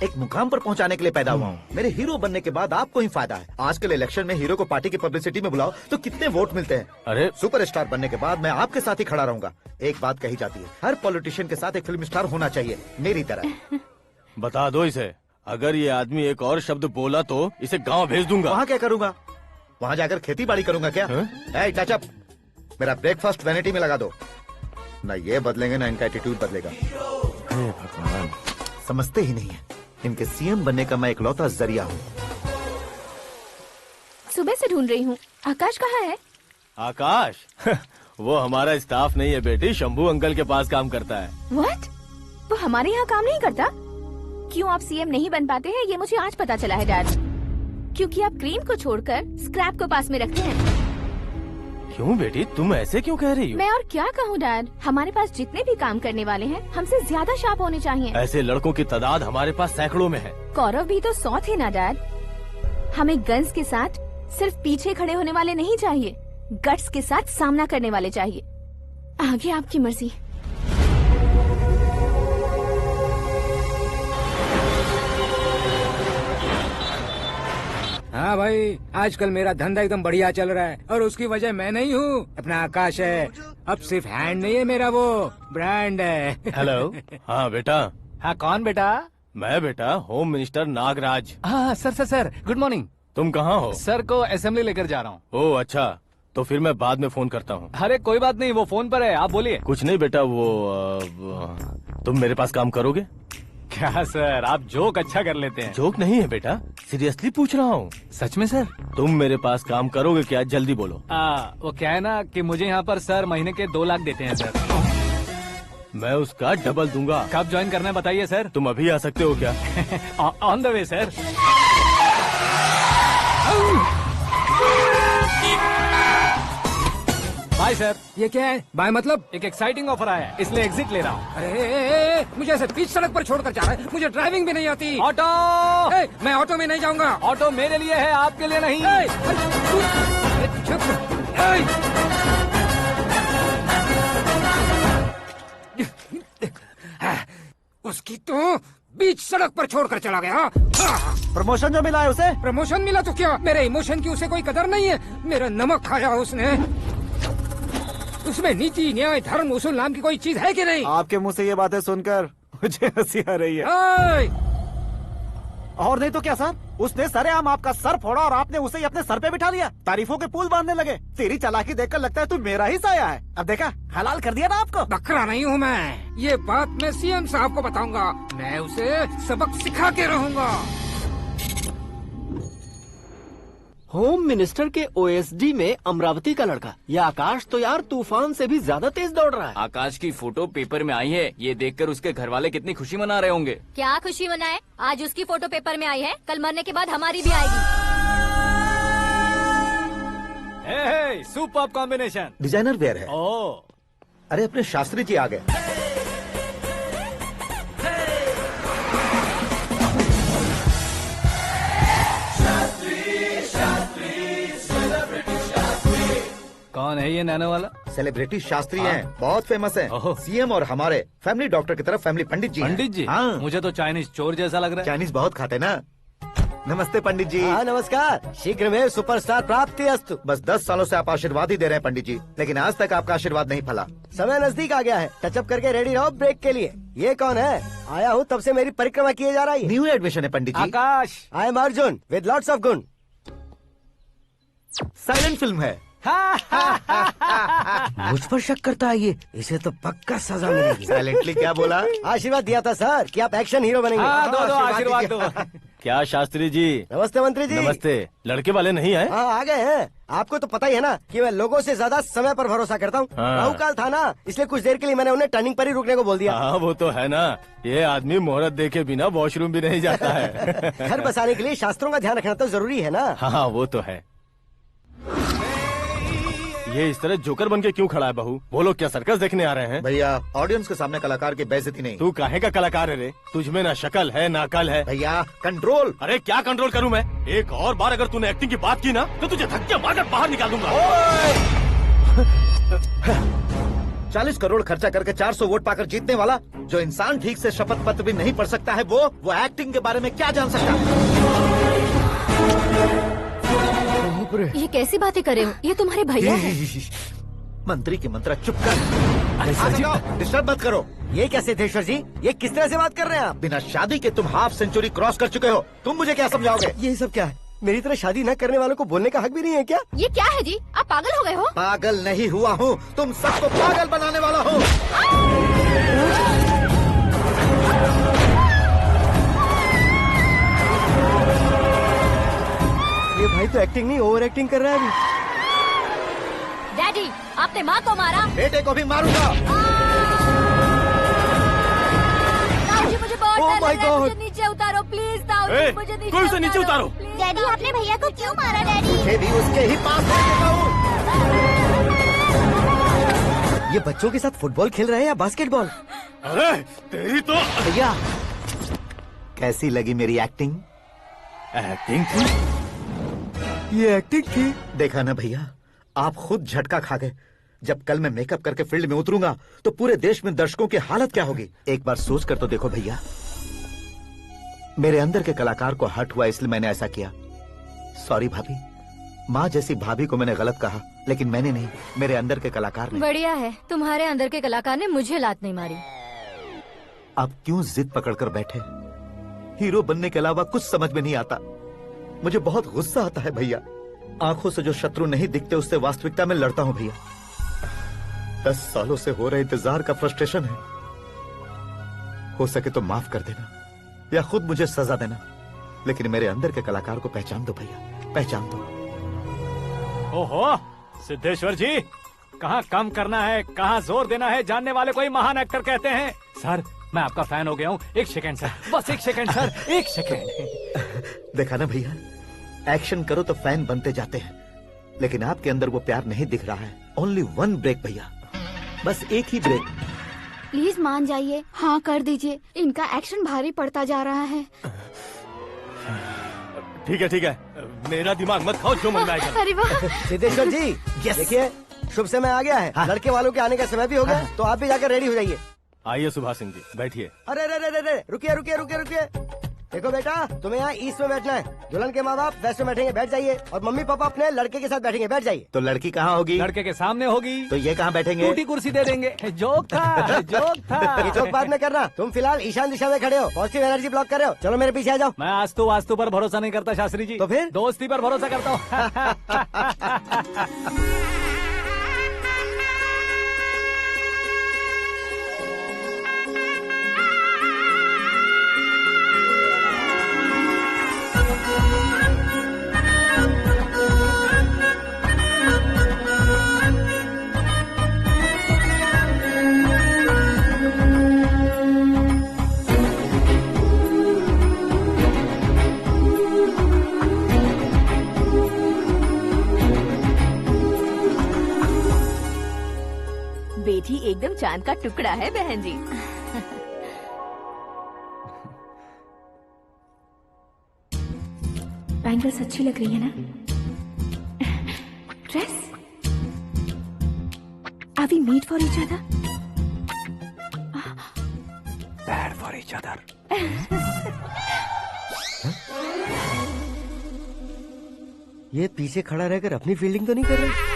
एक मुकाम पर पहुंचाने के लिए पैदा हुआ हूँ। मेरे हीरो बनने के बाद आपको ही फायदा है। आजकल इलेक्शन में हीरो को पार्टी की पब्लिसिटी में बुलाओ तो कितने वोट मिलते हैं। अरे सुपरस्टार बनने के बाद मैं आपके साथ ही खड़ा रहूंगा। एक बात कही जाती है, हर पॉलिटिशियन के साथ एक फिल्म स्टार होना चाहिए, मेरी तरह। बता दो इसे, अगर ये आदमी एक और शब्द बोला तो इसे गाँव भेज दूंगा। वहाँ क्या करूँगा? वहाँ जाकर खेती बाड़ी करूँगा क्या? टच अप, मेरा ब्रेकफास्ट वैनिटी में लगा दो। न ये बदलेंगे ना इनका एटीट्यूड बदलेगा। भगवान, समझते ही नहीं है, इनके सीएम बनने का मैं इकलौता जरिया हूँ। सुबह से ढूंढ रही हूँ, आकाश कहाँ है? आकाश? वो हमारा स्टाफ नहीं है बेटी, शंभू अंकल के पास काम करता है। व्हाट? वो हमारे यहाँ काम नहीं करता? क्यों आप सीएम नहीं बन पाते हैं ये मुझे आज पता चला है डैड। क्योंकि आप क्रीम को छोड़कर स्क्रैप को पास में रखते हैं। क्यों बेटी, तुम ऐसे क्यों कह रही हो? मैं और क्या कहूँ डैड, हमारे पास जितने भी काम करने वाले हैं हमसे ज्यादा शार्प होने चाहिए। ऐसे लड़कों की तादाद हमारे पास सैकड़ों में है। गौरव भी तो 100 थे ना डैड। हमें गन्स के साथ सिर्फ पीछे खड़े होने वाले नहीं चाहिए, गट्स के साथ सामना करने वाले चाहिए। आगे आपकी मर्जी। हाँ भाई, आजकल मेरा धंधा एकदम बढ़िया चल रहा है और उसकी वजह मैं नहीं हूँ, अपना आकाश है। अब सिर्फ हैंड नहीं है मेरा, वो ब्रांड है। हेलो। हाँ बेटा। हाँ कौन बेटा? मैं बेटा होम मिनिस्टर नागराज। हाँ सर गुड मॉर्निंग। तुम कहाँ हो? सर को असेंबली लेकर जा रहा हूँ। ओह अच्छा, तो फिर मैं बाद में फोन करता हूँ। अरे कोई बात नहीं, वो फोन पर है, आप बोलिए। कुछ नहीं बेटा, तुम मेरे पास काम करोगे? क्या सर, आप जोक अच्छा कर लेते हैं। जोक नहीं है बेटा, सीरियसली पूछ रहा हूँ। सच में सर? तुम मेरे पास काम करोगे क्या? जल्दी बोलो। वो क्या है ना कि मुझे यहाँ पर सर महीने के 2 लाख देते हैं सर। मैं उसका डबल दूंगा। कब ज्वाइन करना है बताइए सर। तुम अभी आ सकते हो क्या? On the way sir. Bye sir. ये क्या है? बाय मतलब? एक एक्साइटिंग ऑफर आया है, इसलिए एग्जिट ले रहा हूँ। अरे मुझे ऐसे बीच सड़क पर छोड़कर जा रहा है, मुझे ड्राइविंग भी नहीं आती। ऑटो! मैं ऑटो में नहीं जाऊंगा। ऑटो मेरे लिए है, आपके लिए नहीं। उसकी तो बीच सड़क पर छोड़कर चला गया। प्रमोशन जो मिला है उसे? प्रमोशन मिला तो क्या, मेरे इमोशन की उसे कोई कदर नहीं है। मेरा नमक खाया उसने। उसमें नीति न्याय धर्म उसूल नाम की कोई चीज है कि नहीं? आपके मुंह से ये बातें सुनकर मुझे हंसी आ रही है। और नहीं तो क्या सर, उसने सरेआम आपका सर फोड़ा और आपने उसे ही अपने सर पे बिठा लिया। तारीफों के पुल बांधने लगे। तेरी चालाकी देखकर लगता है तू मेरा ही साया है। अब देखा, हलाल कर दिया ना आपको। बकरा नहीं हूँ मैं। ये बात मैं सीएम साहब को बताऊंगा। मैं उसे सबक सिखा के रहूंगा। होम मिनिस्टर के ओएसडी में अमरावती का लड़का, ये आकाश तो यार तूफान से भी ज्यादा तेज दौड़ रहा है। आकाश की फोटो पेपर में आई है, ये देखकर उसके घर वाले कितनी खुशी मना रहे होंगे। क्या खुशी मनाए? आज उसकी फोटो पेपर में आई है, कल मरने के बाद हमारी भी आएगी। Superb combination. डिजाइनर वेयर है। ओह, अरे अपने शास्त्री जी आ गए। कौन है ये नैनो वाला? सेलिब्रिटी शास्त्री हैं, बहुत फेमस हैं। सीएम और हमारे फैमिली डॉक्टर की तरफ फैमिली पंडित जी हैं। पंडित जी? हाँ। मुझे तो चाइनीज चोर जैसा लग रहा है। चाइनीज बहुत खाते ना। नमस्ते पंडित जी। हाँ नमस्कार। शीघ्र में सुपरस्टार प्राप्ति अस्तु। बस 10 सालों से आप आशीर्वाद ही दे रहे हैं पंडित जी, लेकिन आज तक आपका आशीर्वाद नहीं फला। समय नजदीक आ गया है, टचअप करके रेडी रहो ब्रेक के लिए। ये कौन है? आया हूँ तब से मेरी परिक्रमा किए जा रही है। न्यू एडमिशन है Pandit ji. Akash. I am Arjun with lots of गुण। साइलेंट फिल्म है। मुझ पर शक करता है ये, इसे तो पक्का सजा मिलेगी। साइलेंटली क्या बोला? आशीर्वाद दिया था सर कि आप एक्शन हीरो बनेंगे। हाँ, दो आशीर्वाद दो। क्या शास्त्री जी? नमस्ते मंत्री जी। नमस्ते। लड़के वाले नहीं आए? हाँ आ गए हैं। आपको तो पता ही है ना कि मैं लोगों से ज्यादा समय पर भरोसा करता हूँ। हाँ। राहु काल था ना, इसलिए कुछ देर के लिए मैंने उन्हें टर्निंग पर ही रुकने को बोल दिया। हाँ वो तो है ना, ये आदमी मुहूर्त देखे बिना वॉशरूम भी नहीं जाता है। घर बसाने के लिए शास्त्रों का ध्यान रखना तो जरूरी है ना। हाँ वो तो है। ये इस तरह जोकर बन के क्यों खड़ा है बहू? वो लोग क्या सर्कस देखने आ रहे हैं? भैया ऑडियंस के सामने कलाकार की बेइज्जती नहीं। तू काहे का कलाकार है रे? तुझमें ना शक्ल है ना अकल है। भैया कंट्रोल। अरे क्या कंट्रोल करूं मैं? एक और बार अगर तूने एक्टिंग की बात की ना तो तुझे धक्के मारकर बाहर निकाल दूंगा। 40 करोड़ खर्चा करके 400 वोट पाकर जीतने वाला जो इंसान ठीक से शपथ पत्र भी नहीं पढ़ सकता है, वो एक्टिंग के बारे में क्या जान सकता है? ये कैसी बातें करे हो? ये तुम्हारे भैया हैं। मंत्री की मंत्रा चुप कर। डिस्टर्ब मत करो। ये क्या सिद्धेश्वर जी, ये किस तरह से बात कर रहे हैं आप? बिना शादी के तुम हाफ सेंचुरी क्रॉस कर चुके हो, तुम मुझे क्या समझाओगे? ये सब क्या है? मेरी तरह शादी न करने वालों को बोलने का हक भी नहीं है क्या? ये क्या है जी? आप पागल हो गए हो? पागल नहीं हुआ हूँ, तुम सबको पागल बनाने वाला हूँ। ये भाई तो एक्टिंग नहीं ओवर एक्टिंग कर रहा है अभी। डैडी, आपने माँ को मारा। बेटे को भी मारूंगा। ताऊ जी मुझे बहुत Oh डर my लग रहा है, God. मुझे नीचे उतारो प्लीज। ताऊ जी मुझे नीचे कोई उसे नीचे उतारो। डैडी आपने भैया को क्यों मारा डैडी? मुझे भी उसके ही पास लेके जाऊं। ये बच्चों के साथ फुटबॉल खेल रहे हैं या बास्केटबॉल? अरे तेरी तो भैया कैसी लगी मेरी एक्टिंग? एक्टिंग थी। ये एक्टिंग थी। देखा ना भैया, आप खुद झटका खा गए। जब कल मैं मेकअप करके फील्ड में उतरूंगा तो पूरे देश में दर्शकों की हालत क्या होगी? एक बार सोच कर तो देखो भैया। मेरे अंदर के कलाकार को हर्ट हुआ इसलिए मैंने ऐसा किया। सॉरी भाभी। माँ जैसी भाभी को मैंने गलत कहा, लेकिन मैंने नहीं, मेरे अंदर के कलाकार ने। बढ़िया है, तुम्हारे अंदर के कलाकार ने मुझे लात नहीं मारी। आप क्यों जिद पकड़कर बैठे? हीरो बनने के अलावा कुछ समझ में नहीं आता। मुझे बहुत गुस्सा आता है भैया। आंखों से जो शत्रु नहीं दिखते उससे वास्तविकता में लड़ता हूँ भैया। 10 सालों से हो रहे इंतजार का फ्रस्ट्रेशन है। हो सके तो माफ कर देना या खुद मुझे सजा देना, लेकिन मेरे अंदर के कलाकार को पहचान दो भैया, पहचान दो। ओहो सिद्धेश्वर जी, कहाँ कम करना है कहाँ जोर देना है जानने वाले को ही महान एक्टर कहते हैं। सर मैं आपका फैन हो गया हूँ। एक सेकंड सर, बस एक सेकंड सर, एक सेकंड। देखा ना भैया, एक्शन करो तो फैन बनते जाते हैं, लेकिन आपके अंदर वो प्यार नहीं दिख रहा है। ओनली 1 ब्रेक भैया, बस एक ही ब्रेक। प्लीज मान जाइए, हाँ कर दीजिए। इनका एक्शन भारी पड़ता जा रहा है। ठीक है, मेरा दिमाग मत खाओ, जो मन में आएगा। अरे वाह। सिद्धेश्वर जी देखिए, शुभ समय आ गया है। लड़के वालों के आने का समय भी हो गया, तो आप भी जाकर रेडी हो जाइए। आइए सुभाष सिंह जी, बैठिए। अरे अरे अरे अरे, रुकिए रुकिए रुकिए रुकिए। देखो बेटा, तुम्हें यहाँ ईस्ट में बैठना है। दुल्हन के माँ बाप वेस्ट में बैठेंगे, बैठ जाइए। और मम्मी पापा अपने लड़के के साथ बैठेंगे, बैठ जाइए। तो लड़की कहाँ होगी? लड़के के सामने होगी। तो ये कहाँ बैठेंगे? टूटी कुर्सी दे देंगे। जोक था, जोक था। ये जोक बाद में करना। तुम फिलहाल ईशान दिशा में खड़े हो, पॉजिटिव एनर्जी ब्लॉक कर रहे हो। चलो मेरे पीछे आ जाओ। मैं वास्तु पर भरोसा नहीं करता शास्त्री जी। तो फिर? दोस्ती पर भरोसा करता हूँ। बेटी एकदम चांद का टुकड़ा है बहन जी। बैंगल्स अच्छी लग रही है ना? Dress? Are we made for each other? Bad for each other. ये पीछे खड़ा रहकर अपनी फील्डिंग तो नहीं कर रहा?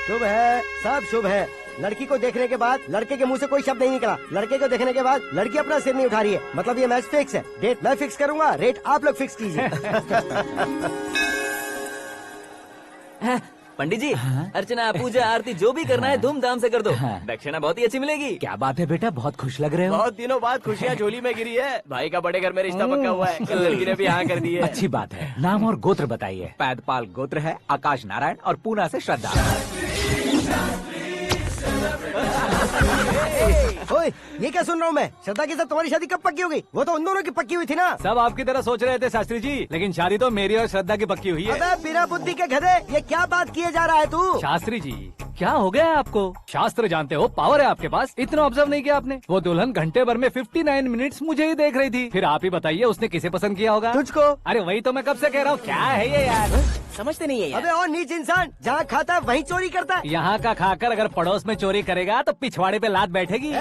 शुभ है, सब शुभ है। लड़की को देखने के बाद लड़के के मुंह से कोई शब्द नहीं निकला। लड़के को देखने के बाद लड़की अपना सिर नहीं उठा रही है। मतलब ये मैच फिक्स है। डेट मैं फिक्स करूंगा, रेट आप लोग फिक्स कीजिए। पंडित जी, अर्चना पूजा आरती जो भी करना है धूमधाम से कर दो। दक्षिणा बहुत ही अच्छी मिलेगी। क्या बात है बेटा, बहुत खुश लग रहे हो। बहुत दिनों बाद खुशियाँ झोली में गिरी है। भाई का बड़े घर में रिश्ता पक्का हुआ है। कल लड़की ने भी हाँ कर दी है। अच्छी बात है। नाम और गोत्र बताइए। पैदपाल गोत्र है, आकाश नारायण, और पूना से श्रद्धा। ओए, ये क्या सुन रहा हूँ मैं? श्रद्धा के साथ तुम्हारी शादी कब पक्की होगी? वो तो उन दोनों की पक्की हुई थी ना। सब आपकी तरह सोच रहे थे शास्त्री जी, लेकिन शादी तो मेरी और श्रद्धा की पक्की हुई है। अबे बिना बुद्धि के गधे, ये क्या बात किए जा रहा है तू? शास्त्री जी, क्या हो गया है आपको? शास्त्र जानते हो, पावर है आपके पास। इतना ऑब्जर्व नहीं किया आपने? वो दुल्हन घंटे भर में 59 मिनट्स मुझे ही देख रही थी। फिर आप ही बताइए उसने किसे पसंद किया होगा? तुझको। अरे वही तो मैं कब से कह रहा हूँ। क्या है ये यार, समझते नहीं है यार। अबे और नीच इंसान, जहाँ खाता है वहीं चोरी करता है। यहाँ का खाकर अगर पड़ोस में चोरी करेगा तो पिछवाड़े पे लात बैठेगी।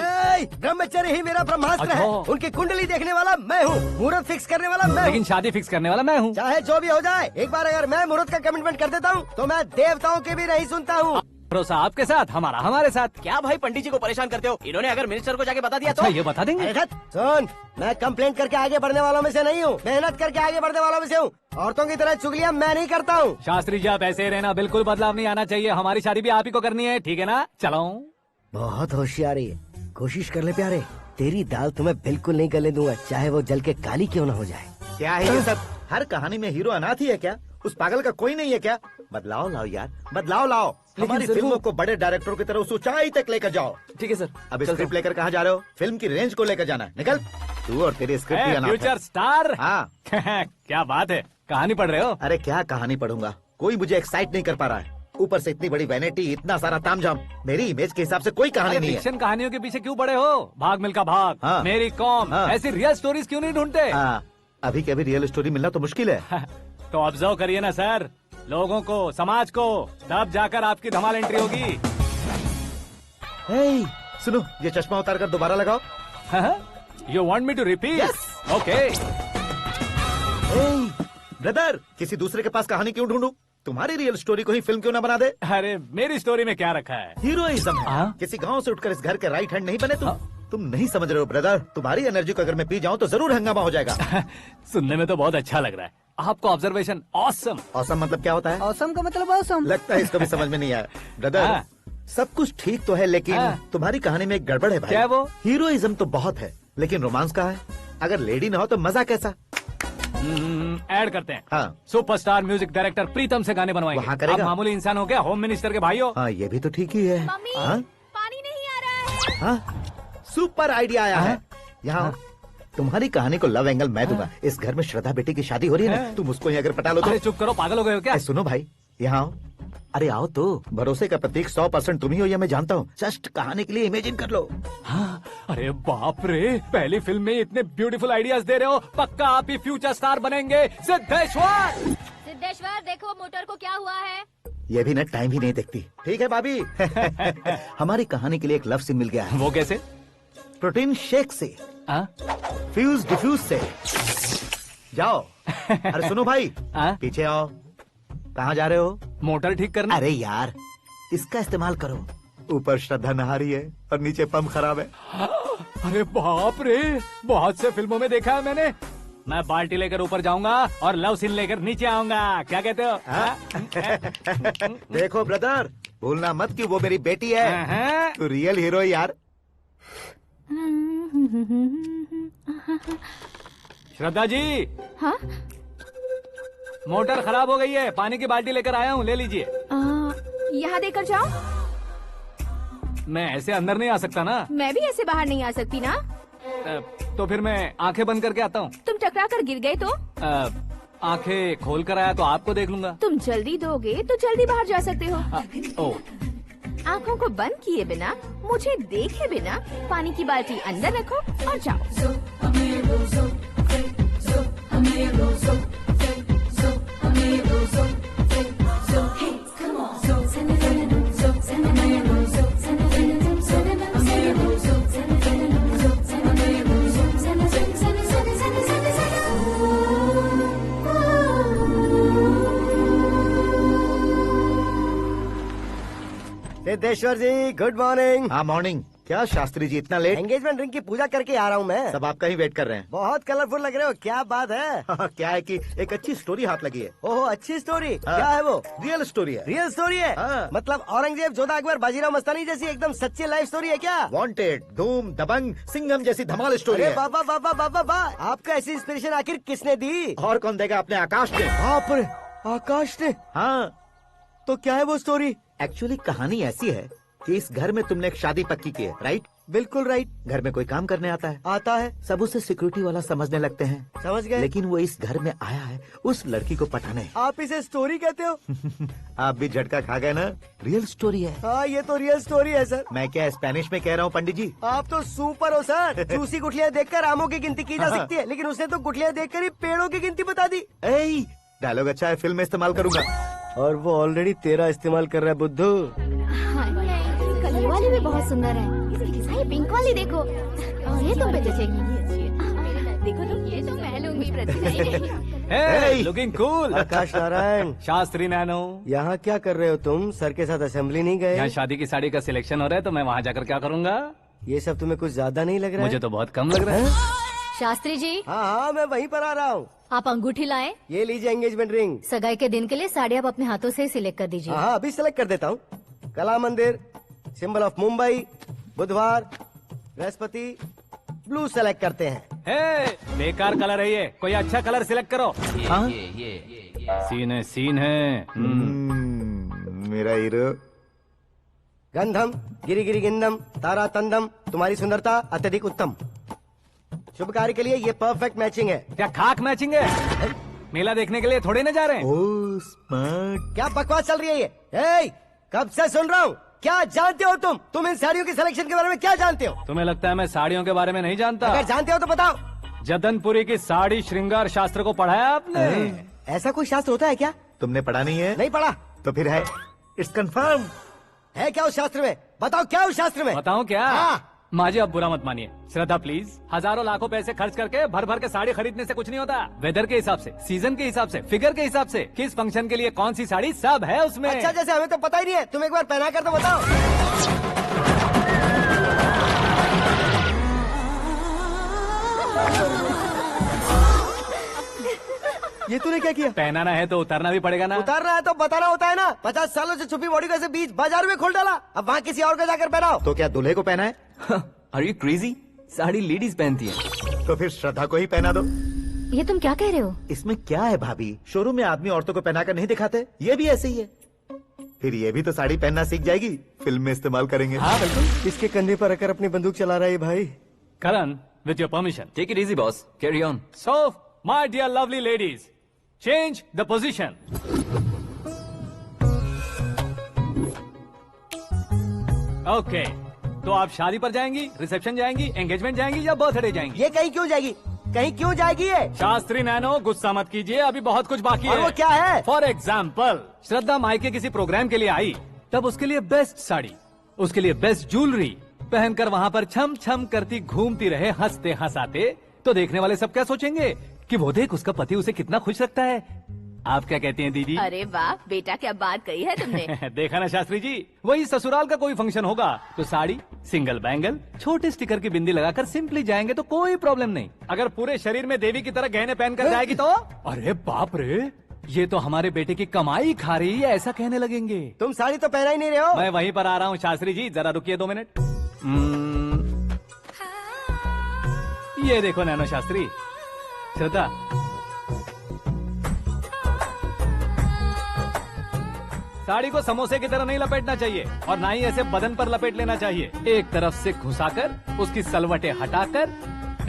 ब्रह्मचर्य ही मेरा ब्रह्मास्त्र है। अच्छा। उनकी कुंडली देखने वाला मैं हूँ, मुहूर्त फिक्स करने वाला मैं लेकिन हूँ। शादी फिक्स करने वाला मैं हूँ। चाहे जो भी हो जाए, एक बार अगर मैं मुहूर्त का कमिटमेंट कर देता हूँ तो मैं देवताओं के भी नहीं सुनता हूँ। भरोसा आपके साथ, हमारा हमारे साथ। क्या भाई पंडित जी को परेशान करते हो? इन्होंने अगर मिनिस्टर को जाके बता दिया अच्छा, तो ये बता देंगे। अरे सुन, मैं कंप्लेंट करके आगे बढ़ने वालों में से नहीं हूँ, मेहनत करके आगे बढ़ने वालों में से हूँ। औरतों की तरह चुगलियाँ मैं नहीं करता हूँ। शास्त्री जी आप ऐसे ही रहना, बिल्कुल बदलाव नहीं आना चाहिए। हमारी शादी भी आप ही को करनी है, ठीक है ना? चलो। बहुत होशियारी है, कोशिश कर ले प्यारे। तेरी दाल तुम्हें बिल्कुल नहीं गले दूंगा, चाहे वो जल के काली क्यों न हो जाए। क्या है ये सब? हर कहानी में हीरो अनाथ ही है क्या? उस पागल का कोई नहीं है क्या? बदलाव लाओ यार, बदलाव लाओ। हमारी फिल्मों को बड़े डायरेक्टरों की तरह उस ऊंचाई तक लेकर जाओ। ठीक है सर। अब स्क्रिप्ट लेकर कहाँ जा रहे हो? फिल्म की रेंज को लेकर जाना है। निकल तू और तेरी स्क्रिप्ट ही अनाथ है। Future star. हाँ। क्या बात है, कहानी पढ़ रहे हो? अरे क्या कहानी पढ़ूंगा, कोई मुझे एक्साइट नहीं कर पा रहा है। ऊपर से इतनी बड़ी वैनिटी, इतना सारा तामझाम। मेरी इमेज के हिसाब से कोई कहानी नहीं है। फिक्शन कहानियों के पीछे क्यों पड़े हो? भाग मिल्खा भाग, हाँ। मेरी कॉम, हाँ। ऐसी रियल स्टोरीज क्यों नहीं ढूंढते? हाँ, अभी के अभी रियल स्टोरी मिलना तो मुश्किल है। तो ऑब्जर्व करिए ना सर, लोगों को, समाज को, तब जाकर आपकी धमाल एंट्री होगी। सुनो, ये चश्मा उतार कर दोबारा लगाओ। You want me to repeat? Okay. Brother, किसी दूसरे के पास कहानी क्यों ढूंढूं? तुम्हारी रियल स्टोरी को ही फिल्म क्यों ना बना दे? अरे मेरी स्टोरी में क्या रखा है? हीरोइज्म है। किसी गांव से उठकर इस घर के राइट हैंड नहीं बने तुम। तुम नहीं समझ रहे हो ब्रदर, तुम्हारी एनर्जी को अगर मैं पी जाऊं तो जरूर हंगामा हो जाएगा। सुनने में तो बहुत अच्छा लग रहा है। आपको ऑब्जर्वेशन ऑसम। ऑसम मतलब क्या होता है? औसम का मतलब औसम। लगता है इसको भी समझ में नहीं आया। ब्रदर, सब कुछ ठीक तो है, लेकिन तुम्हारी कहानी में एक गड़बड़ है भाई। क्या वो? हीरोइज्म तो बहुत है, लेकिन रोमांस कहाँ है? अगर लेडी ना हो तो मजा कैसा? ऐड करते हैं। हाँ। सुपरस्टार म्यूजिक डायरेक्टर प्रीतम से गाने बनवाएंगे। वहाँ करेगा? आप मामूली इंसान हो क्या, होम मिनिस्टर के भाई हो? हाँ, ये भी तो ठीक ही है। मम्मी, हाँ? पानी नहीं आ रहा है। हाँ? सुपर आइडिया आया है। यहाँ तुम्हारी कहानी को लव एंगल मैं दूंगा। इस घर में श्रद्धा बेटी की शादी हो रही है ना, तुम उसको ही अगर पटा लो तो। अरे चुप करो, पागल हो गए हो क्या? सुनो भाई, यहाँ आओ। अरे आओ तो, भरोसे का प्रतीक 100% तुम ही हो, ये मैं जानता हूँ। जस्ट कहानी के लिए इमेजिन कर लो। हाँ, अरे बाप रे, पहली फिल्म में इतने ब्यूटीफुल आइडियाज दे रहे हो। पक्का आप ही फ्यूचर स्टार बनेंगे। सिद्धेश्वर, सिद्धेश्वर देखो मोटर को क्या हुआ है। ये भी ना टाइम ही नहीं देखती। ठीक है भाभी। हमारी कहानी के लिए एक लव सीन मिल गया है। वो कैसे? प्रोटीन शेक से, फ्यूज डिफ्यूज से। जाओ। अरे सुनो भाई, पीछे आओ। कहाँ जा रहे हो? मोटर ठीक करना। अरे यार, इसका इस्तेमाल करो। ऊपर श्रद्धा नहा रही है और नीचे पंप खराब है। अरे बाप रे, बहुत से फिल्मों में देखा है मैंने। मैं बाल्टी लेकर ऊपर जाऊंगा और लव सीन लेकर नीचे आऊंगा। क्या कहते हो? देखो ब्रदर, भूलना मत कि वो मेरी बेटी है। तू रियल हीरो है यार। श्रद्धा जी। हाँ? मोटर खराब हो गई है, पानी की बाल्टी लेकर आया हूँ, ले लीजिए। यहाँ देकर जाओ। मैं ऐसे अंदर नहीं आ सकता ना। मैं भी ऐसे बाहर नहीं आ सकती ना। तो फिर मैं आंखें बंद करके आता हूँ। तुम टकरा कर गिर गए तो? आंखें खोल कर आया तो आपको देख लूंगा। तुम जल्दी दोगे तो जल्दी बाहर जा सकते हो। आंखों को बंद किए बिना, मुझे देखे बिना पानी की बाल्टी अंदर रखो और जाओ। सिद्धेश्वर जी, गुड मॉर्निंग। हाँ मॉर्निंग। क्या शास्त्री जी इतना लेट? एंगेजमेंट रिंग की पूजा करके आ रहा हूँ मैं। सब आपका ही वेट कर रहे हैं। बहुत कलरफुल लग रहे हो, क्या बात है? क्या है कि एक अच्छी स्टोरी हाथ लगी है। ओहो, अच्छी स्टोरी। क्या है वो? रियल स्टोरी है। रियल स्टोरी है? मतलब औरंगजेब, जोधा अकबर, बाजीराव मस्तानी जैसी एकदम सच्ची लाइफ स्टोरी है क्या? वांटेड, धूम, दबंग, सिंघम जैसी धमाल स्टोरी है। बाबा बाबा बाबा बा, आपको ऐसी इंस्पिरेशन आखिर किसने दी? और कौन देगा? अपने आकाश ने। बाप रे, आकाश ने? हाँ। तो क्या है वो स्टोरी? एक्चुअली कहानी ऐसी है कि इस घर में तुमने एक शादी पक्की की है, राइट? बिल्कुल राइट। घर में कोई काम करने आता है? आता है। सब उसे सिक्योरिटी वाला समझने लगते हैं। समझ गए। लेकिन वो इस घर में आया है उस लड़की को पटाने। आप इसे स्टोरी कहते हो? आप भी झटका खा गए ना। रियल स्टोरी है। हाँ, ये तो रियल स्टोरी है सर। मैं क्या स्पेनिश में कह रहा हूँ पंडित जी? आप तो सुपर हो सर। चूसी गुठलियाँ देखकर आमों की गिनती की जा सकती है, लेकिन उसने तो गुठलियाँ देखकर ही पेड़ों की गिनती बता दी। डायलॉग अच्छा है, फिल्म में इस्तेमाल करूंगा। और वो ऑलरेडी तेरा इस्तेमाल कर रहा है बुद्धू। ये वाली भी बहुत सुंदर है। ये पिंक वाली देखो, ये तुम पे जचेगी। देखो तुम, ये तो मैं लूंगी। Looking cool. Akash Narayan. Shastri nano. यहाँ क्या कर रहे हो तुम? सर के साथ असेंबली नहीं गए? यहाँ शादी की साड़ी का सिलेक्शन हो रहा है, तो मैं वहाँ जाकर क्या करूँगा? ये सब तुम्हें कुछ ज्यादा नहीं लग रहा है? मुझे तो बहुत कम लग रहा है। शास्त्री जी। हाँ, मैं वहीं पर आ रहा हूँ। आप अंगूठी लाएं। ये लीजिए एंगेजमेंट रिंग। सगाई के दिन के लिए साड़ी आप अपने हाथों से सिलेक्ट कर दीजिए। हाँ, अभी सिलेक्ट कर देता हूँ। कला मंदिर, सिंबल ऑफ मुंबई, बुधवार, बृहस्पति, ब्लू सेलेक्ट करते हैं। बेकार कलर है ये, कोई अच्छा कलर सिलेक्ट करो। सीन है। मेरा हीरो। गंधम, गिरी गिरी गिंदम, तारा तंदम, तुम्हारी सुंदरता अत्यधिक उत्तम। शुभ कार्य के लिए ये परफेक्ट मैचिंग है। क्या खाक मैचिंग है? मेला देखने के लिए थोड़े न जा रहे हैं। Oh smart. क्या बकवास चल रही है ये? ए, कब से सुन रहा हूँ। क्या जानते हो तुम? तुम इन साड़ियों के सिलेक्शन के बारे में क्या जानते हो? तुम्हें लगता है मैं साड़ियों के बारे में नहीं जानता? अगर जानते हो तो बताओ। जदनपुरी की साड़ी श्रृंगार शास्त्र को पढ़ाया आपने? ऐसा कोई शास्त्र होता है क्या? तुमने पढ़ा नहीं है? नहीं पढ़ा। तो फिर है, इट्स कंफर्म। है क्या उस शास्त्र में? बताओ क्या उस शास्त्र में? बताऊं क्या? हाँ। माजी अब बुरा मत मानिए। श्रद्धा प्लीज, हजारों लाखों पैसे खर्च करके भर भर के साड़ी खरीदने से कुछ नहीं होता। वेदर के हिसाब से, सीजन के हिसाब से, फिगर के हिसाब से, किस फंक्शन के लिए कौन सी साड़ी, सब है उसमें। अच्छा, जैसे हमें तो पता ही नहीं है। तुम एक बार पहना कर तो बताओ। ये तूने क्या किया? पहनाना है तो उतारना भी पड़ेगा ना। उतारना है तो बताना होता है ना। 50 सालों से छुपी बॉडी को ऐसे बीच बाजार में खोल डाला, अब वहाँ किसी और को जाकर पहनाओ। तो क्या दूल्हे को पहना है? Are you crazy? Sari ladies पहनती है। तो फिर श्रद्धा को ही पहना दो। ये तुम क्या कह रहे हो? इसमें क्या है भाभी? शोरूम में आदमी औरतों को पहनाकर नहीं दिखाते? ये भी ऐसे ही है। फिर ये भी तो साड़ी पहनना सीख जाएगी, फिल्म में इस्तेमाल करेंगे। हाँ बिल्कुल। इसके कंधे पर रखकर अपनी बंदूक चला रहा है भाई। Karan, with your permission. Take it easy boss, carry on. So my dear lovely ladies, change the position. Okay, तो आप शादी पर जाएंगी, रिसेप्शन जाएंगी, एंगेजमेंट जाएंगी या बर्थडे जाएंगी? ये कहीं क्यों जाएगी? कहीं क्यों जाएगी ये? शास्त्री नैनो गुस्सा मत कीजिए, अभी बहुत कुछ बाकी और है। वो क्या है? फॉर एग्जाम्पल, श्रद्धा मायके किसी प्रोग्राम के लिए आई, तब उसके लिए बेस्ट साड़ी, उसके लिए बेस्ट ज्वेलरी पहनकर वहाँ पर छम छम करती घूमती रहे हंसते हंसाते, तो देखने वाले सब क्या सोचेंगे कि वो देख उसका पति उसे कितना खुश रखता है। आप क्या कहती हैं दीदी? अरे वाह बेटा, क्या बात कही है तुमने। देखा ना शास्त्री जी, वही ससुराल का कोई फंक्शन होगा तो साड़ी, सिंगल बैंगल, छोटे स्टिकर की बिंदी लगाकर सिंपली जाएंगे तो कोई प्रॉब्लम नहीं। अगर पूरे शरीर में देवी की तरह गहने पहनकर जाएगी तो अरे बाप रे, ये तो हमारे बेटे की कमाई खा रही है, ऐसा कहने लगेंगे। तुम साड़ी तो पहना ही नहीं रहे हो। मैं वहीं पर आ रहा हूँ शास्त्री जी, जरा रुकिए 2 मिनट। ये देखो नैनो शास्त्री, श्रद्धा साड़ी को समोसे की तरह नहीं लपेटना चाहिए और ना ही ऐसे बदन पर लपेट लेना चाहिए। एक तरफ से घुसाकर उसकी सलवटें हटाकर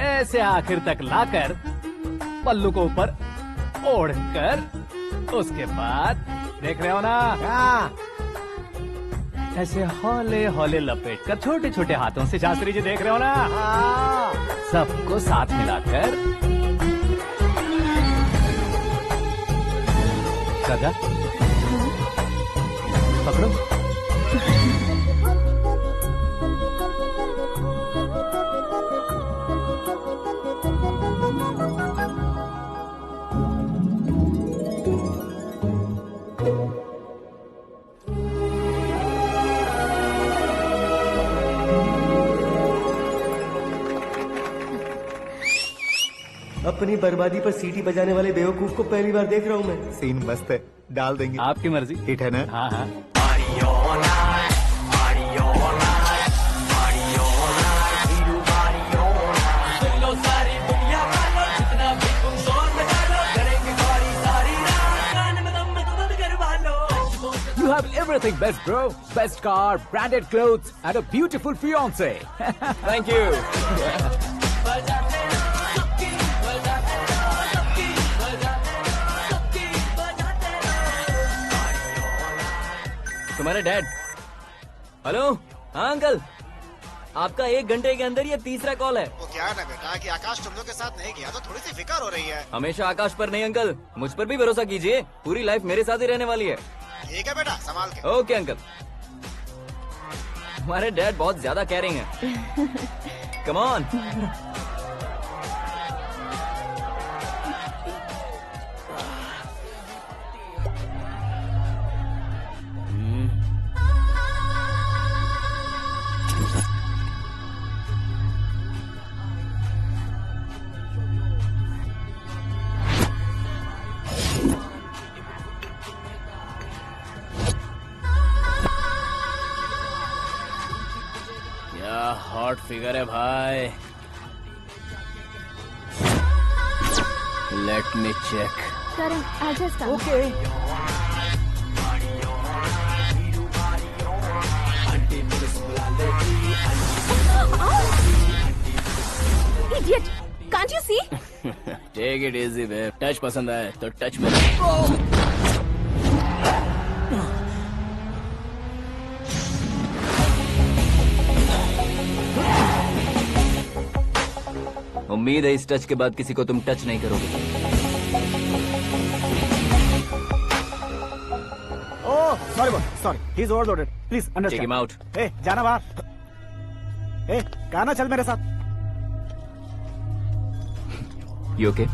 ऐसे आखिर तक लाकर पल्लू को ऊपर ओढ़कर उसके बाद देख रहे हो ना, ऐसे हौले हौले लपेट कर छोटे छोटे हाथों से, शास्त्री जी देख रहे हो ना, सबको साथ मिलाकर श्रद्धा पकड़ो। अपनी बर्बादी पर सीटी बजाने वाले बेवकूफ को पहली बार देख रहा हूँ मैं। सीन मस्त है, डाल देंगे। आपकी मर्जी। हिट है ना? हाँ हाँ। You have everything best, bro. Best car, branded clothes, and a beautiful fiance. Thank you. तुम्हारे डैड। हेलो, हाँ अंकल, आपका 1 घंटे के अंदर ये तीसरा कॉल है। वो क्या है ना बेटा कि आकाश तुम लोग के साथ नहीं गया तो थोड़ी सी फिक्र हो रही है। हमेशा आकाश पर नहीं अंकल, मुझ पर भी भरोसा कीजिए, पूरी लाइफ मेरे साथ ही रहने वाली है। ठीक है बेटा, संभाल के। Okay uncle. हमारे डैड बहुत ज्यादा केयरिंग है। Come on. हॉट फिगर है भाई। Let me check. Karan, I'll just come. Okay. Idiot! Can't you see? Take it easy babe. Touch पसंद आए तो टच में। उम्मीद है इस टच के बाद किसी को तुम टच नहीं करोगे। Oh sorry sorry, he is overloaded, please take understand. Him out. ए जाना बाहर। ए गाना चल मेरे साथ। You okay?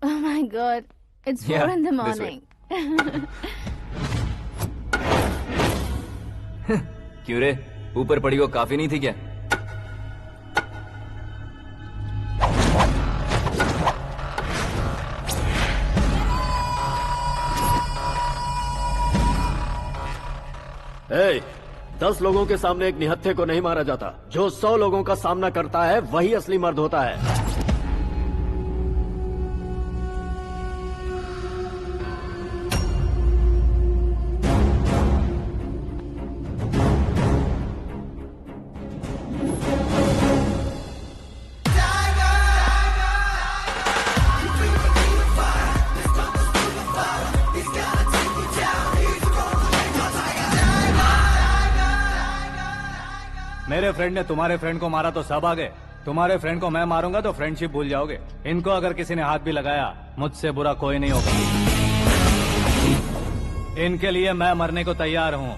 Oh my God, it's 4 in the this way. morning. क्यों रे, ऊपर पड़ी वो काफी नहीं थी क्या? ए, 10 लोगों के सामने एक निहत्थे को नहीं मारा जाता। जो 100 लोगों का सामना करता है वही असली मर्द होता है। मेरे फ्रेंड ने तुम्हारे फ्रेंड को मारा तो सब आ गए, तुम्हारे फ्रेंड को मैं मारूंगा तो फ्रेंडशिप भूल जाओगे। इनको अगर किसी ने हाथ भी लगाया, मुझसे बुरा कोई नहीं होगा। इनके लिए मैं मरने को तैयार हूँ,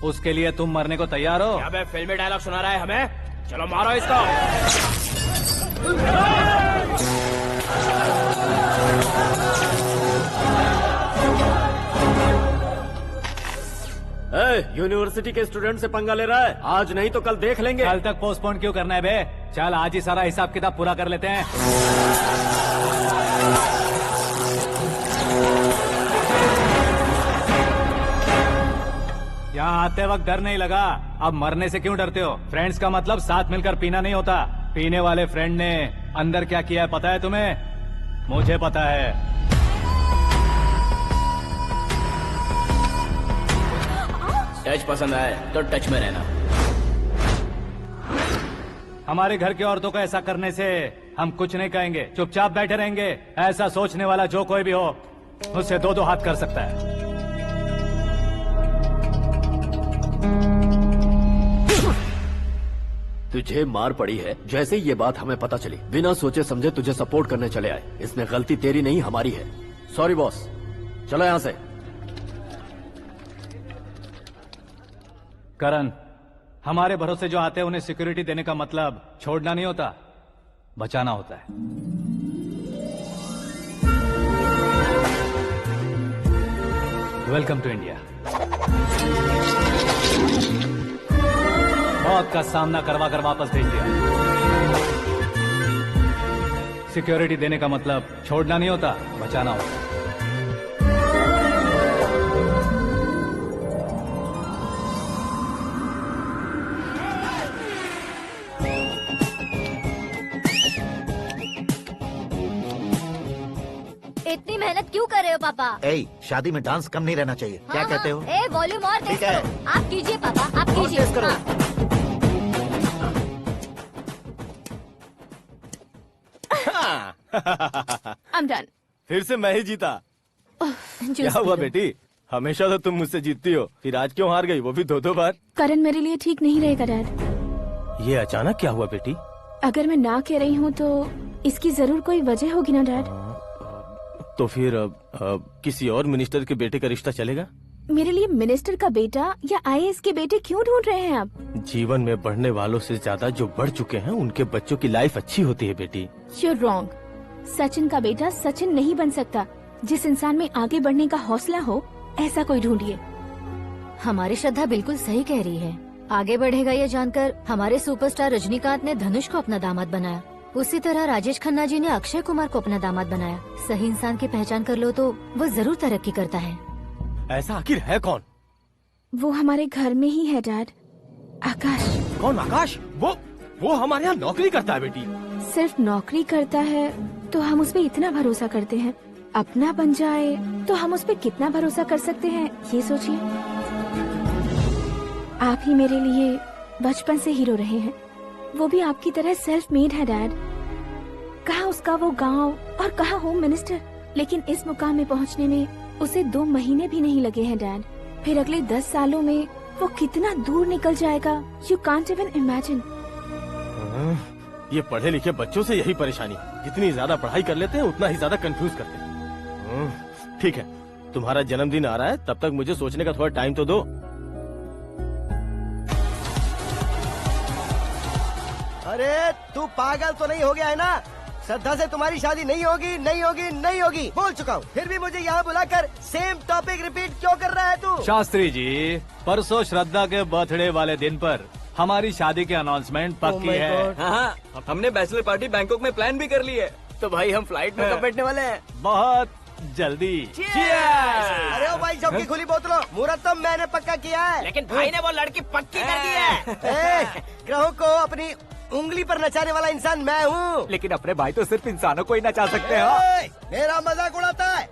उसके लिए तुम मरने को तैयार हो? अबे फिल्मी डायलॉग सुना रहा है हमें, चलो मारो इसको। यूनिवर्सिटी के स्टूडेंट से पंगा ले रहा है, आज नहीं तो कल देख लेंगे। कल तक पोस्टपोन क्यों करना है बे? चल आज ही सारा हिसाब किताब पूरा कर लेते हैं। यहाँ आते वक्त डर नहीं लगा, अब मरने से क्यों डरते हो? फ्रेंड्स का मतलब साथ मिलकर पीना नहीं होता। पीने वाले फ्रेंड ने अंदर क्या किया है पता है तुम्हें? मुझे पता है। टच पसंद आए तो टच में रहना। हमारे घर की औरतों को ऐसा करने से हम कुछ नहीं कहेंगे, चुपचाप बैठे रहेंगे। ऐसा सोचने वाला जो कोई भी हो, उससे दो हाथ कर सकता है। तुझे मार पड़ी है, जैसे ये बात हमें पता चली, बिना सोचे समझे तुझे सपोर्ट करने चले आए। इसमें गलती तेरी नहीं हमारी है। सॉरी बॉस, चलो यहाँ से। करण, हमारे भरोसे जो आते हैं उन्हें सिक्योरिटी देने का मतलब छोड़ना नहीं होता, बचाना होता है। Welcome to India. मौत का सामना करवा कर वापस भेज दिया। सिक्योरिटी देने का मतलब छोड़ना नहीं होता, बचाना होता है। इतनी मेहनत क्यों कर रहे हो पापा? ए, शादी में डांस कम नहीं रहना चाहिए। क्या कहते हो? ए वॉल्यूम और तेज ठीक है। करो। आप कीजिए पापा, आप कीजिए। I'm done. फिर से मैं ही जीता। क्या हुआ बेटी? हमेशा तो तुम मुझसे जीतती हो, फिर आज क्यों हार गई, वो भी दो बार? करण मेरे लिए ठीक नहीं रहेगा डैड। ये अचानक क्या हुआ बेटी? अगर मैं ना कह रही हूँ तो इसकी जरूर कोई वजह होगी ना डैड। तो फिर किसी और मिनिस्टर के बेटे का रिश्ता चलेगा? मेरे लिए मिनिस्टर का बेटा या IAS के बेटे क्यों ढूंढ रहे हैं आप? जीवन में बढ़ने वालों से ज्यादा जो बढ़ चुके हैं उनके बच्चों की लाइफ अच्छी होती है बेटी। You're wrong. सचिन का बेटा सचिन नहीं बन सकता। जिस इंसान में आगे बढ़ने का हौसला हो, ऐसा कोई ढूंढिए। हमारी श्रद्धा बिल्कुल सही कह रही है। आगे बढ़ेगा ये जानकर हमारे सुपरस्टार रजनीकांत ने धनुष को अपना दामाद बनाया। उसी तरह राजेश खन्ना जी ने अक्षय कुमार को अपना दामाद बनाया। सही इंसान की पहचान कर लो तो वो जरूर तरक्की करता है। ऐसा आखिर है कौन? वो हमारे घर में ही है डैड, आकाश। कौन आकाश? वो हमारे यहाँ नौकरी करता है बेटी। सिर्फ नौकरी करता है तो हम उस पे इतना भरोसा करते हैं, अपना बन जाए तो हम उस पे कितना भरोसा कर सकते हैं, ये सोचिए। आप ही मेरे लिए बचपन से हीरो रहे हैं, वो भी आपकी तरह सेल्फ मेड है डैड। कहाँ उसका वो गांव और कहाँ होम मिनिस्टर, लेकिन इस मुकाम में पहुँचने में उसे 2 महीने भी नहीं लगे हैं डैड। फिर अगले 10 सालों में वो कितना दूर निकल जाएगा, यू कांट इवन इमेजिन। ये पढ़े लिखे बच्चों से यही परेशानी, जितनी ज्यादा पढ़ाई कर लेते हैं उतना ही ज्यादा कंफ्यूज करते हैं। ठीक है, तुम्हारा जन्मदिन आ रहा है, तब तक मुझे सोचने का थोड़ा टाइम तो दो। अरे तू पागल तो नहीं हो गया है ना? श्रद्धा से तुम्हारी शादी नहीं होगी, नहीं होगी, नहीं होगी, बोल चुका हूँ। फिर भी मुझे यहाँ बुलाकर सेम टॉपिक रिपीट क्यों कर रहा है तू? शास्त्री जी, परसों श्रद्धा के बर्थडे वाले दिन पर हमारी शादी की अनाउंसमेंट पक्की है। हाँ, हमने बैचलर पार्टी बैंकॉक में प्लान भी कर ली है। तो भाई हम फ्लाइट में कब बैठने वाले हैं? बहुत जल्दी। अरे ओ भाई, सबकी खुली बोतलों, मुहूर्त तो मैंने पक्का किया है। लेकिन भाई ने वो लड़की पक्की कर दी है। ग्रहों को अपनी उंगली पर नचाने वाला इंसान मैं हूँ। लेकिन अपने भाई तो सिर्फ इंसानों को ही नचा सकते हैं। मेरा मजाक उड़ाता है?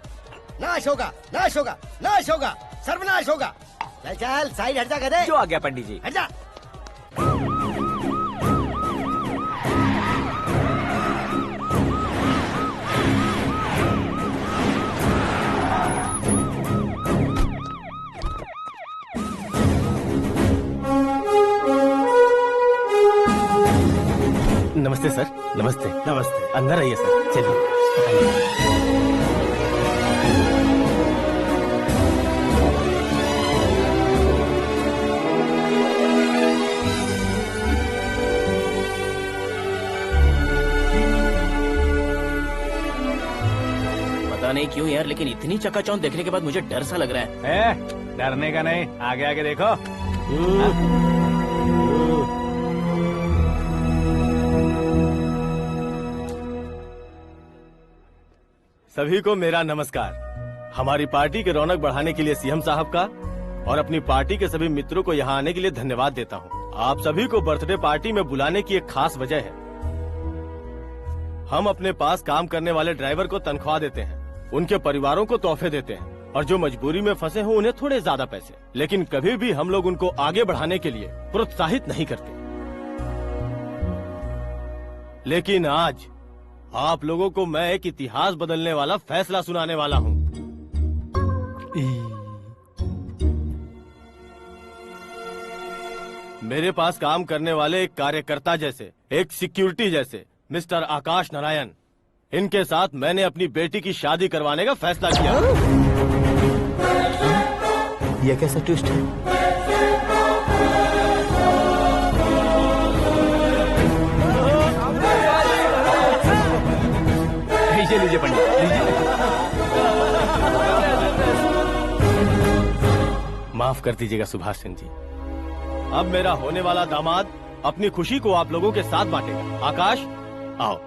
नाश होगा, नाश होगा, नाश होगा, सर्वनाश होगा। चल चल साइड हट जा गधे। जो आ गया पंडित जी। हट जा। सर। नमस्ते। नमस्ते। अंदर आइए सर, चलिए। पता नहीं क्यों यार, लेकिन इतनी चकाचौंध देखने के बाद मुझे डर सा लग रहा है। डरने का नहीं, आगे आगे देखो। सभी को मेरा नमस्कार। हमारी पार्टी की रौनक बढ़ाने के लिए सीएम साहब का और अपनी पार्टी के सभी मित्रों को यहाँ आने के लिए धन्यवाद देता हूँ। आप सभी को बर्थडे पार्टी में बुलाने की एक खास वजह है। हम अपने पास काम करने वाले ड्राइवर को तनख्वाह देते हैं, उनके परिवारों को तोहफे देते हैं और जो मजबूरी में फंसे हो उन्हें थोड़े ज्यादा पैसे। लेकिन कभी भी हम लोग उनको आगे बढ़ाने के लिए प्रोत्साहित नहीं करते। लेकिन आज आप लोगों को मैं एक इतिहास बदलने वाला फैसला सुनाने वाला हूँ। मेरे पास काम करने वाले एक कार्यकर्ता जैसे, एक सिक्योरिटी जैसे मिस्टर आकाश नारायण, इनके साथ मैंने अपनी बेटी की शादी करवाने का फैसला किया। यह कैसा ट्विस्ट है? लीजिए पंडित, लीजिए। माफ कर दीजिएगा सुभाष सिंह जी। अब मेरा होने वाला दामाद अपनी खुशी को आप लोगों के साथ बांटेगा। आकाश, आओ।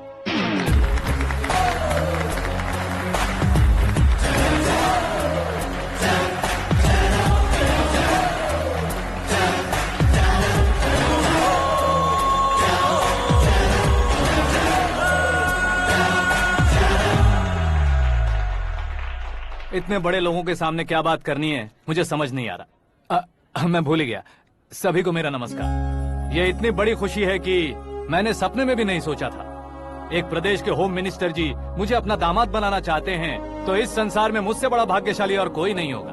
इतने बड़े लोगों के सामने क्या बात करनी है मुझे समझ नहीं आ रहा। मैं भूल ही गया। सभी को मेरा नमस्कार। ये इतनी बड़ी खुशी है कि मैंने सपने में भी नहीं सोचा था। एक प्रदेश के होम मिनिस्टर जी मुझे अपना दामाद बनाना चाहते हैं तो इस संसार में मुझसे बड़ा भाग्यशाली और कोई नहीं होगा।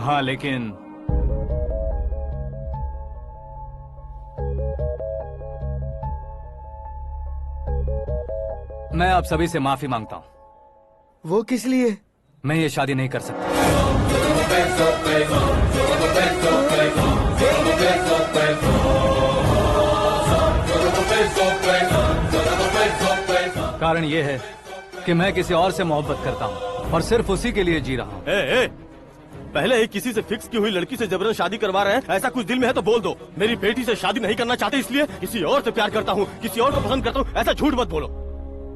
हाँ, लेकिन मैं आप सभी से माफी मांगता हूँ। वो किस लिए? मैं ये शादी नहीं कर सकता। कारण ये है कि मैं किसी और से मोहब्बत करता हूँ और सिर्फ उसी के लिए जी रहा हूँ। पहले ही किसी से फिक्स की हुई लड़की से जबरन शादी करवा रहे हैं। ऐसा कुछ दिल में है तो बोल दो। मेरी बेटी से शादी नहीं करना चाहते इसलिए किसी और से प्यार करता हूँ, किसी और को पसंद करता हूँ, ऐसा झूठ मत बोलो।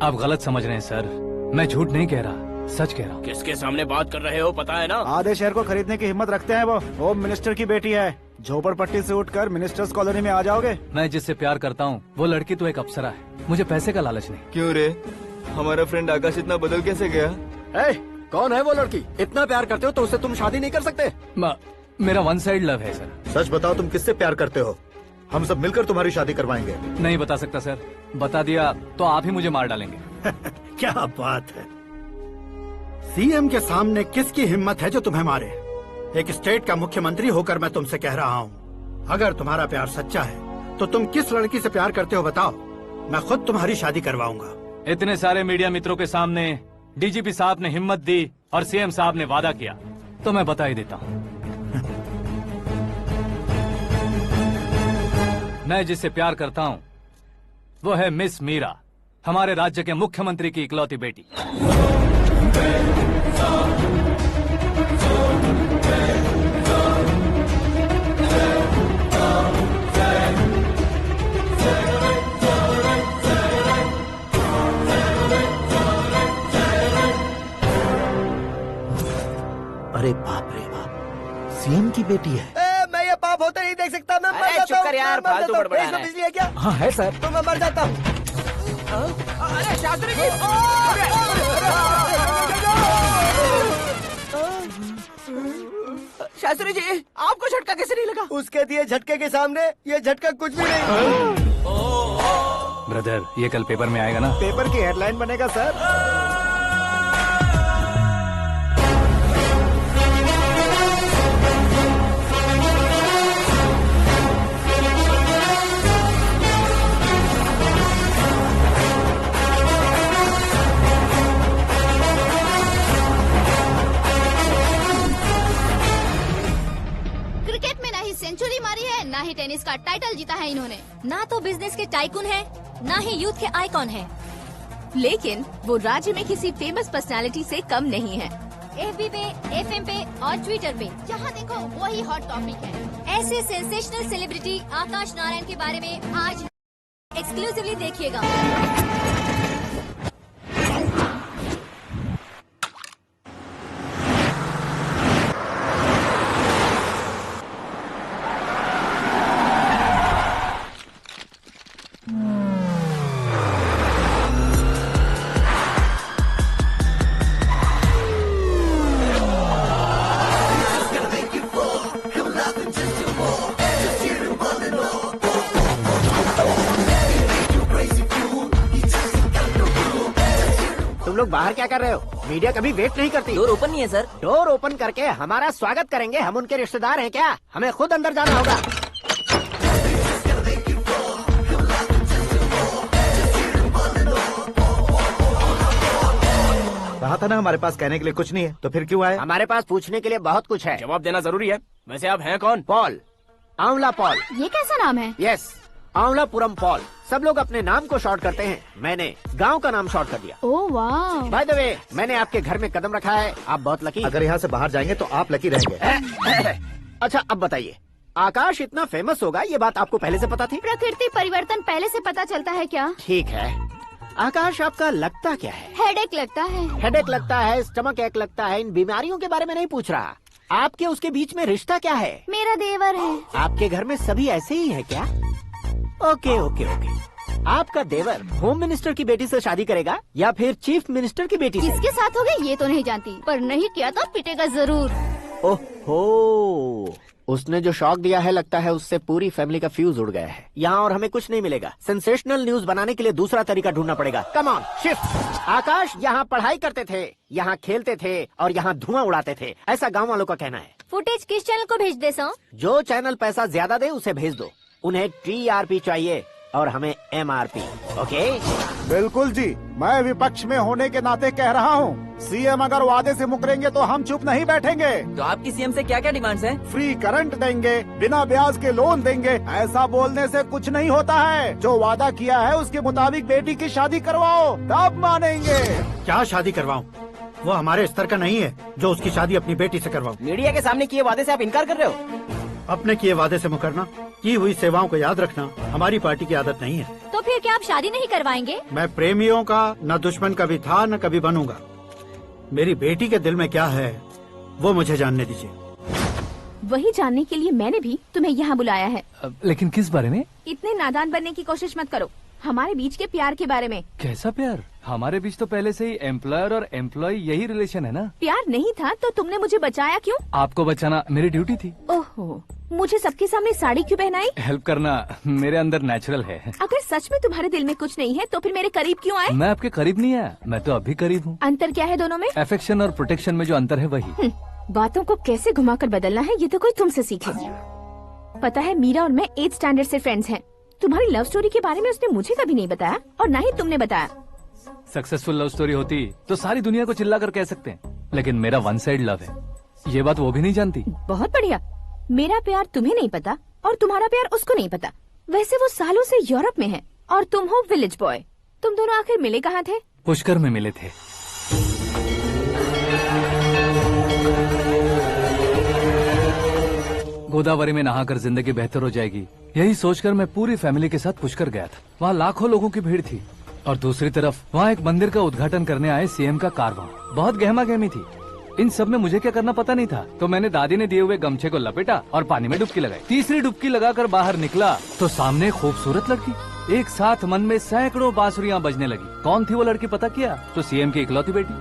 आप गलत समझ रहे हैं सर। मैं झूठ नहीं कह रहा, सच कह रहा हूँ। किसके सामने बात कर रहे हो पता है ना? आधे शहर को खरीदने की हिम्मत रखते हैं वो। होम मिनिस्टर की बेटी है। झोपड़पट्टी से उठकर मिनिस्टर्स कॉलोनी में आ जाओगे। मैं जिससे प्यार करता हूँ वो लड़की तो एक अप्सरा है। मुझे पैसे का लालच नहीं। क्यों रे, हमारा फ्रेंड आकाश इतना बदल कैसे गया? कौन है वो लड़की? इतना प्यार करते हो तो उससे तुम शादी नहीं कर सकते? मेरा वन साइड लव है सर। सच बताओ, तुम किससे प्यार करते हो? हम सब मिलकर तुम्हारी शादी करवाएंगे। नहीं बता सकता सर। बता दिया तो आप ही मुझे मार डालेंगे। क्या बात है। सीएम के सामने किसकी हिम्मत है जो तुम्हें मारे? एक स्टेट का मुख्यमंत्री होकर मैं तुमसे कह रहा हूँ, अगर तुम्हारा प्यार सच्चा है तो तुम किस लड़की से प्यार करते हो बताओ। मैं खुद तुम्हारी शादी करवाऊंगा। इतने सारे मीडिया मित्रों के सामने डीजीपी साहब ने हिम्मत दी और सीएम साहब ने वादा किया तो मैं बता ही देता हूँ। मैं जिससे प्यार करता हूँ वो है मिस मीरा, हमारे राज्य के मुख्यमंत्री की इकलौती बेटी। अरे बाप रे बाप, सीएम की बेटी है। मैं ये पाप होते नहीं देख सकता। मैं मर अरे जाता चुप कर यार, मैं मर फालतू जाता हूँ। बड़बड़ा इसमें रहा है। बिजली है क्या? हाँ है सर। तो मैं मर जाता हूँ। अरे शास्त्री जी! शास्त्री जी, आपको झटका कैसे नहीं लगा? उसके दिए झटके के सामने ये झटका कुछ भी नहीं। ब्रदर, ये कल पेपर में आएगा ना? पेपर की हेडलाइन बनेगा सर। ही टेनिस का टाइटल जीता है इन्होंने। ना तो बिजनेस के टाइकून है, ना ही यूथ के आइकॉन है। लेकिन वो राज्य में किसी फेमस पर्सनालिटी से कम नहीं है। FB पे, FM पे और ट्विटर पे जहाँ देखो वही हॉट टॉपिक है। ऐसे सेंसेशनल सेलिब्रिटी आकाश नारायण के बारे में आज एक्सक्लूसिवली देखिएगा। तुम लोग बाहर क्या कर रहे हो? मीडिया कभी वेट नहीं करती। डोर ओपन नहीं है सर। डोर ओपन करके हमारा स्वागत करेंगे? हम उनके रिश्तेदार हैं क्या? हमें खुद अंदर जाना होगा। कहा था ना हमारे पास कहने के लिए कुछ नहीं है, तो फिर क्यों आए? हमारे पास पूछने के लिए बहुत कुछ है। जवाब देना जरूरी है। वैसे आप हैं कौन? पॉल, आंवला पॉल। ये कैसा नाम है? Yes, Aanvlapuram Paul. सब लोग अपने नाम को शॉर्ट करते हैं, मैंने गांव का नाम शॉर्ट कर दिया। ओह वाह। बाय द वे, मैंने आपके घर में कदम रखा है, आप बहुत लकी। अगर यहाँ से बाहर जाएंगे तो आप लकी रहेंगे। अच्छा अब बताइए, आकाश इतना फेमस होगा ये बात आपको पहले से पता थी? प्रकृति परिवर्तन पहले से पता चलता है क्या? ठीक है, आकाश आपका लगता क्या है? हेडेक लगता है। हेडेक लगता है, स्टमक एक लगता है, इन बीमारियों के बारे में नहीं पूछ रहा। आपके उसके बीच में रिश्ता क्या है? मेरा देवर है। आपके घर में सभी ऐसे ही है क्या? Okay okay okay. आपका देवर होम मिनिस्टर की बेटी से शादी करेगा या फिर चीफ मिनिस्टर की बेटी से? किसके साथ हो गई ये तो नहीं जानती, पर नहीं किया तो पिटेगा जरूर। ओहो, उसने जो शॉक दिया है लगता है उससे पूरी फैमिली का फ्यूज उड़ गया है। यहाँ और हमें कुछ नहीं मिलेगा। सेंसेशनल न्यूज बनाने के लिए दूसरा तरीका ढूंढना पड़ेगा। Come on shift. आकाश यहाँ पढ़ाई करते थे, यहाँ खेलते थे और यहाँ धुआं उड़ाते थे, ऐसा गाँव वालों का कहना है। फुटेज किस चैनल को भेज दे सो? जो चैनल पैसा ज्यादा दे उसे भेज दो। उन्हें TRP चाहिए और हमें MRP। ओके? बिल्कुल जी, मैं विपक्ष में होने के नाते कह रहा हूँ, सीएम अगर वादे से मुकरेंगे तो हम चुप नहीं बैठेंगे। तो आपकी सीएम से क्या क्या डिमांड्स हैं? फ्री करंट देंगे, बिना ब्याज के लोन देंगे। ऐसा बोलने से कुछ नहीं होता है। जो वादा किया है उसके मुताबिक बेटी की शादी करवाओ, तब मानेंगे। क्या शादी करवाऊं? वो हमारे स्तर का नहीं है जो उसकी शादी अपनी बेटी से करवाऊं। मीडिया के सामने किए वादे से आप इनकार कर रहे हो? अपने किए वादे से मुकरना, की हुई सेवाओं को याद रखना हमारी पार्टी की आदत नहीं है। तो फिर क्या आप शादी नहीं करवाएंगे? मैं प्रेमियों का न दुश्मन कभी था न कभी बनूंगा। मेरी बेटी के दिल में क्या है वो मुझे जानने दीजिए। वही जानने के लिए मैंने भी तुम्हें यहाँ बुलाया है। लेकिन किस बारे में? इतने नादान बनने की कोशिश मत करो। हमारे बीच के प्यार के बारे में। कैसा प्यार? हमारे बीच तो पहले से ही एम्प्लॉयर और एम्प्लॉय यही रिलेशन है ना। प्यार नहीं था तो तुमने मुझे बचाया क्यों? आपको बचाना मेरी ड्यूटी थी। ओहो, मुझे सबके सामने साड़ी क्यों पहनाई? हेल्प करना मेरे अंदर नेचुरल है। अगर सच में तुम्हारे दिल में कुछ नहीं है तो फिर मेरे करीब क्यों आए? मैं आपके करीब नहीं आया, मैं तो अभी करीब हूँ। अंतर क्या है दोनों में? अफेक्शन और प्रोटेक्शन में जो अंतर है वही। बातों को कैसे घुमाकर बदलना है ये तो कोई तुमसे सीखे। पता है, मीरा और मैं 8th स्टैंडर्ड से फ्रेंड्स हैं। तुम्हारी लव स्टोरी के बारे में उसने मुझे कभी नहीं बताया और न ही तुमने बताया। सक्सेसफुल लव स्टोरी होती तो सारी दुनिया को चिल्ला कर कह सकते हैं, लेकिन मेरा वन साइड लव है, ये बात वो भी नहीं जानती। बहुत बढ़िया। मेरा प्यार तुम्हें नहीं पता और तुम्हारा प्यार उसको नहीं पता। वैसे वो सालों से यूरोप में है और तुम हो विलेज बॉय। तुम दोनों आखिर मिले कहाँ थे? पुष्कर में मिले थे। गोदावरी में नहाकर जिंदगी बेहतर हो जाएगी, यही सोचकर मैं पूरी फैमिली के साथ पुष्कर गया था। वहाँ लाखों लोगों की भीड़ थी और दूसरी तरफ वहाँ एक मंदिर का उद्घाटन करने आए सीएम का कारवां। बहुत गहमा गहमी थी। इन सब में मुझे क्या करना पता नहीं था, तो मैंने दादी ने दिए हुए गमछे को लपेटा और पानी में डुबकी लगाई। तीसरी डुबकी लगाकर बाहर निकला तो सामने एक खूबसूरत लड़की। एक साथ मन में सैकड़ों बांसुरियां बजने लगी। कौन थी वो लड़की पता किया? तो सीएम की इकलौती बेटी।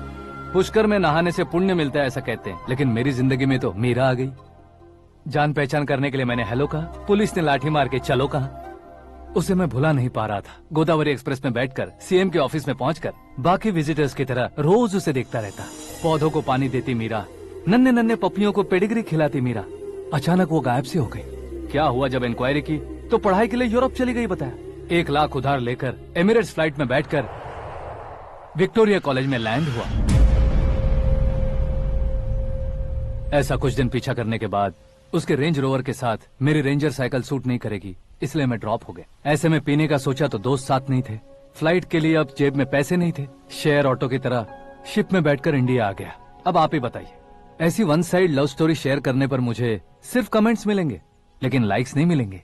पुष्कर में नहाने से पुण्य मिलता है ऐसा कहते हैं, लेकिन मेरी जिंदगी में तो मीरा आ गई। जान पहचान करने के लिए मैंने हेलो कहा, पुलिस ने लाठी मार के चलो कहा। उसे मैं भुला नहीं पा रहा था। गोदावरी एक्सप्रेस में बैठकर सीएम के ऑफिस में पहुंचकर बाकी विजिटर्स की तरह रोज उसे देखता रहता। पौधों को पानी देती मीरा, नन्हे नन्हे पपियों को पेडिग्री खिलाती मीरा। अचानक वो गायब सी हो गई। क्या हुआ? जब इंक्वायरी की तो पढ़ाई के लिए यूरोप चली गई बताया। 1 लाख उधार लेकर एमिरेट्स फ्लाइट में बैठकर विक्टोरिया कॉलेज में लैंड हुआ। ऐसा कुछ दिन पीछा करने के बाद उसके रेंज रोवर के साथ मेरी रेंजर साइकिल सूट नहीं करेगी, इसलिए मैं ड्रॉप हो गया। ऐसे में पीने का सोचा तो दोस्त साथ नहीं थे, फ्लाइट के लिए अब जेब में पैसे नहीं थे, शेयर ऑटो की तरह शिप में बैठकर इंडिया आ गया। अब आप ही बताइए, ऐसी one side love story share करने पर मुझे सिर्फ कमेंट्स मिलेंगे लेकिन लाइक्स नहीं मिलेंगे।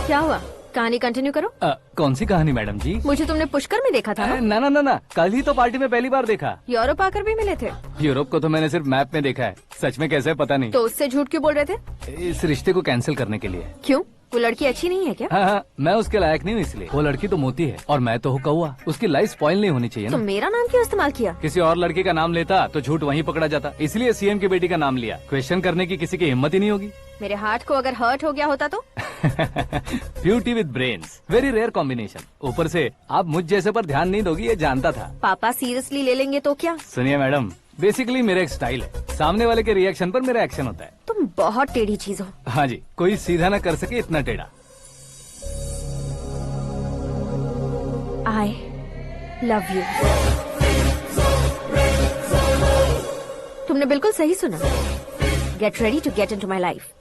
क्या हुआ, कहानी कंटिन्यू करो। कौन सी कहानी मैडम जी? मुझे तुमने पुष्कर में देखा था ना? ना, कल ही तो पार्टी में पहली बार देखा। यूरोप आकर भी मिले थे? यूरोप को तो मैंने सिर्फ मैप में देखा है, सच में कैसे है पता नहीं। तो उससे झूठ क्यों बोल रहे थे? इस रिश्ते को कैंसिल करने के लिए। क्यों, वो लड़की अच्छी नहीं है क्या? हाँ, मैं उसके लायक नहीं हूँ इसलिए। वो लड़की तो मोती है और मैं तो हूँ कौवा, उसकी लाइफ स्पॉइल नहीं होनी चाहिए तो ना। मेरा नाम क्यों इस्तेमाल किया? किसी और लड़की का नाम लेता तो झूठ वहीं पकड़ा जाता, इसलिए सीएम की बेटी का नाम लिया। क्वेश्चन करने की किसी की हिम्मत ही नहीं होगी। मेरे हार्ट को अगर हर्ट हो गया होता तो? Beauty with brains, very rare combination. ऊपर से आप मुझ जैसे पर ध्यान नहीं दोगी ये जानता था। पापा सीरियसली ले लेंगे तो क्या? सुनिए मैडम, बेसिकली मेरा एक स्टाइल है, सामने वाले के रिएक्शन पर मेरा एक्शन होता है। तुम बहुत टेढ़ी चीज हो। हाँ जी, कोई सीधा न कर सके इतना टेढ़ा। I love you। तुमने बिल्कुल सही सुना। Get ready to get into my life।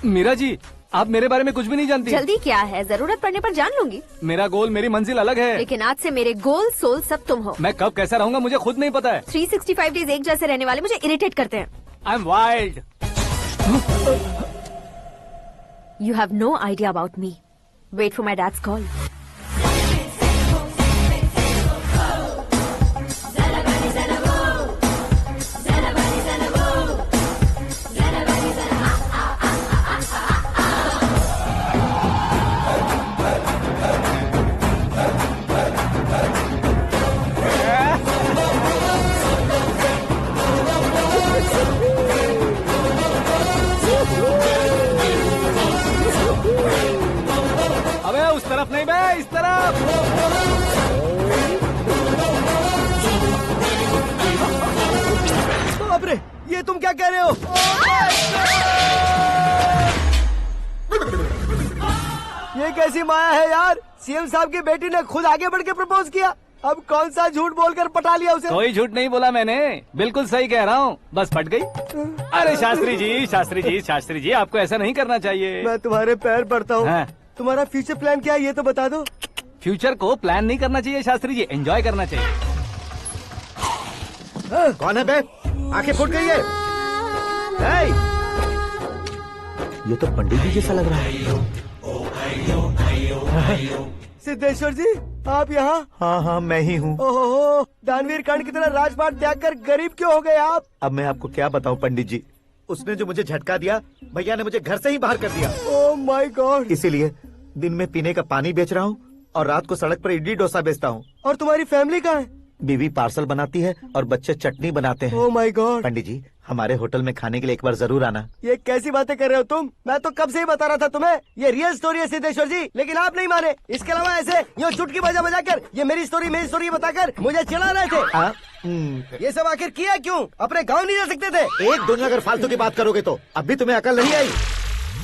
Meera ji, आप मेरे बारे में कुछ भी नहीं जानती। जल्दी क्या है, जरूरत पड़ने पर जान लूंगी। मेरा गोल, मेरी मंजिल अलग है। लेकिन आज से मेरे गोल सोल सब तुम हो। मैं कब कैसा रहूंगा मुझे खुद नहीं पता है। 365 डेज एक जैसे रहने वाले मुझे इरिटेट करते हैं। I am wild. You have no idea about me। Wait for my dad's call। अबे उस तरफ नहीं बे, इस तरफ। बाप रे, ये तुम क्या कह रहे हो? ये कैसी माया है यार? सीएम साहब की बेटी ने खुद आगे बढ़ के प्रपोज किया, अब कौन सा झूठ बोलकर पटा लिया उसे? कोई झूठ नहीं बोला मैंने, बिल्कुल सही कह रहा हूँ, बस पट गई। अरे शास्त्री जी, शास्त्री जी, शास्त्री जी, आपको ऐसा नहीं करना चाहिए। मैं तुम्हारे पैर पड़ता हूँ। हाँ। तुम्हारा फ्यूचर प्लान क्या है ये तो बता दो। फ्यूचर को प्लान नहीं करना चाहिए शास्त्री जी, एंजॉय करना चाहिए। कौन है बे? आंखें फूट गई है। हे! ये तो पंडित जी जैसा लग रहा है। सिद्धेश्वर जी, आप यहाँ? हाँ, मैं ही हूँ। ओहो, दानवीर कर्ण की तरह राजपाट त्याग कर गरीब क्यों हो गए आप? अब मैं आपको क्या बताऊँ पंडित जी, उसने जो मुझे झटका दिया, भैया ने मुझे घर से ही बाहर कर दिया। Oh my God. इसीलिए दिन में पीने का पानी बेच रहा हूँ और रात को सड़क पर इडली डोसा बेचता हूँ। और तुम्हारी फैमिली कहाँ है? बीवी पार्सल बनाती है और बच्चे चटनी बनाते हैं। Oh my God. पंडित जी, हमारे होटल में खाने के लिए एक बार जरूर आना। ये कैसी बातें कर रहे हो तुम? मैं तो कब से ही बता रहा था तुम्हें, ये रियल स्टोरी है सिद्धेश्वर जी, लेकिन आप नहीं माने। इसके अलावा ऐसे यूँ चुटकी बजा बजा कर ये मेरी स्टोरी बताकर मुझे चिढ़ा रहे थे। ये सब आखिर किया क्यों? अपने गाँव नहीं जा सकते थे? एक दुनिया अगर फालतू की बात करोगे तो अब भी तुम्हें अकल नहीं आई।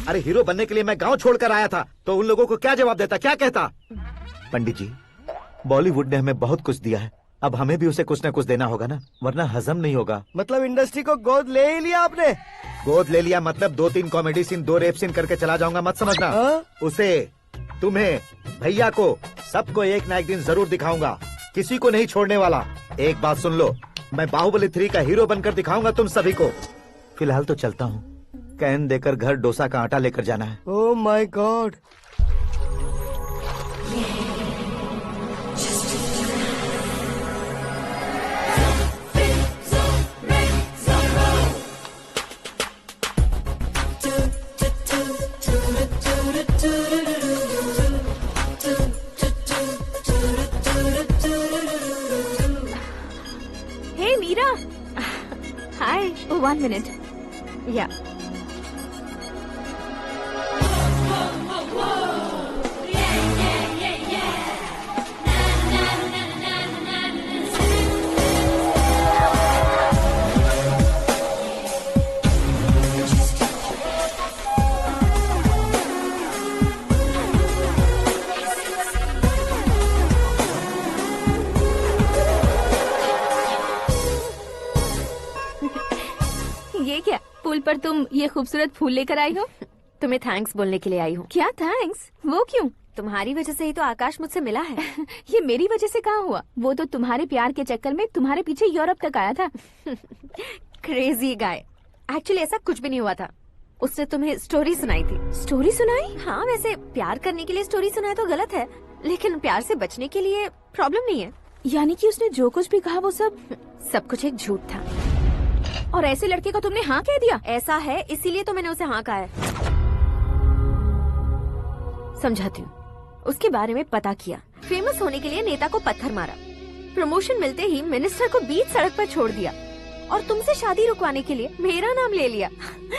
अरे हीरो बनने के लिए मैं गाँव छोड़कर आया था तो उन लोगों को क्या जवाब देता, क्या कहता? पंडित जी, बॉलीवुड ने हमें बहुत कुछ दिया है, अब हमें भी उसे कुछ न कुछ देना होगा ना, वरना हजम नहीं होगा। मतलब इंडस्ट्री को गोद ले ही लिया आपने? गोद ले लिया मतलब 2-3 कॉमेडी सीन, 2 रेप सीन करके चला जाऊंगा मत समझना। उसे, तुम्हें, भैया को, सबको एक ना एक दिन जरूर दिखाऊंगा, किसी को नहीं छोड़ने वाला। एक बात सुन लो, मैं बाहुबली 3 का हीरो बनकर दिखाऊंगा तुम सभी को। फिलहाल तो चलता हूँ, कैन देकर घर डोसा का आटा लेकर जाना है। Oh my God. Hey Meera. Hi. Oh, 1 minute. Yeah. पर तुम ये खूबसूरत फूल लेकर आई हो? तुम्हें थैंक्स बोलने के लिए आई हूँ। क्या थैंक्स? वो क्यों? तुम्हारी वजह से ही तो आकाश मुझसे मिला है। ये मेरी वजह से कहाँ हुआ? वो तो तुम्हारे प्यार के चक्कर में तुम्हारे पीछे यूरोप तक आया था। Crazy guy. एक्चुअली ऐसा कुछ भी नहीं हुआ था। उसने तुम्हें स्टोरी सुनाई थी। स्टोरी सुनाई? हाँ, वैसे प्यार करने के लिए स्टोरी सुनाए तो गलत है, लेकिन प्यार से बचने के लिए प्रॉब्लम नहीं है। यानी कि उसने जो कुछ भी कहा वो सब कुछ एक झूठ था। और ऐसे लड़के को तुमने हाँ कह दिया? ऐसा है, इसीलिए तो मैंने उसे हाँ कहा है। समझाती हूँ। उसके बारे में पता किया। फेमस होने के लिए नेता को पत्थर मारा। प्रमोशन मिलते ही मिनिस्टर को बीच सड़क पर छोड़ दिया और तुमसे शादी रुकवाने के लिए मेरा नाम ले लिया।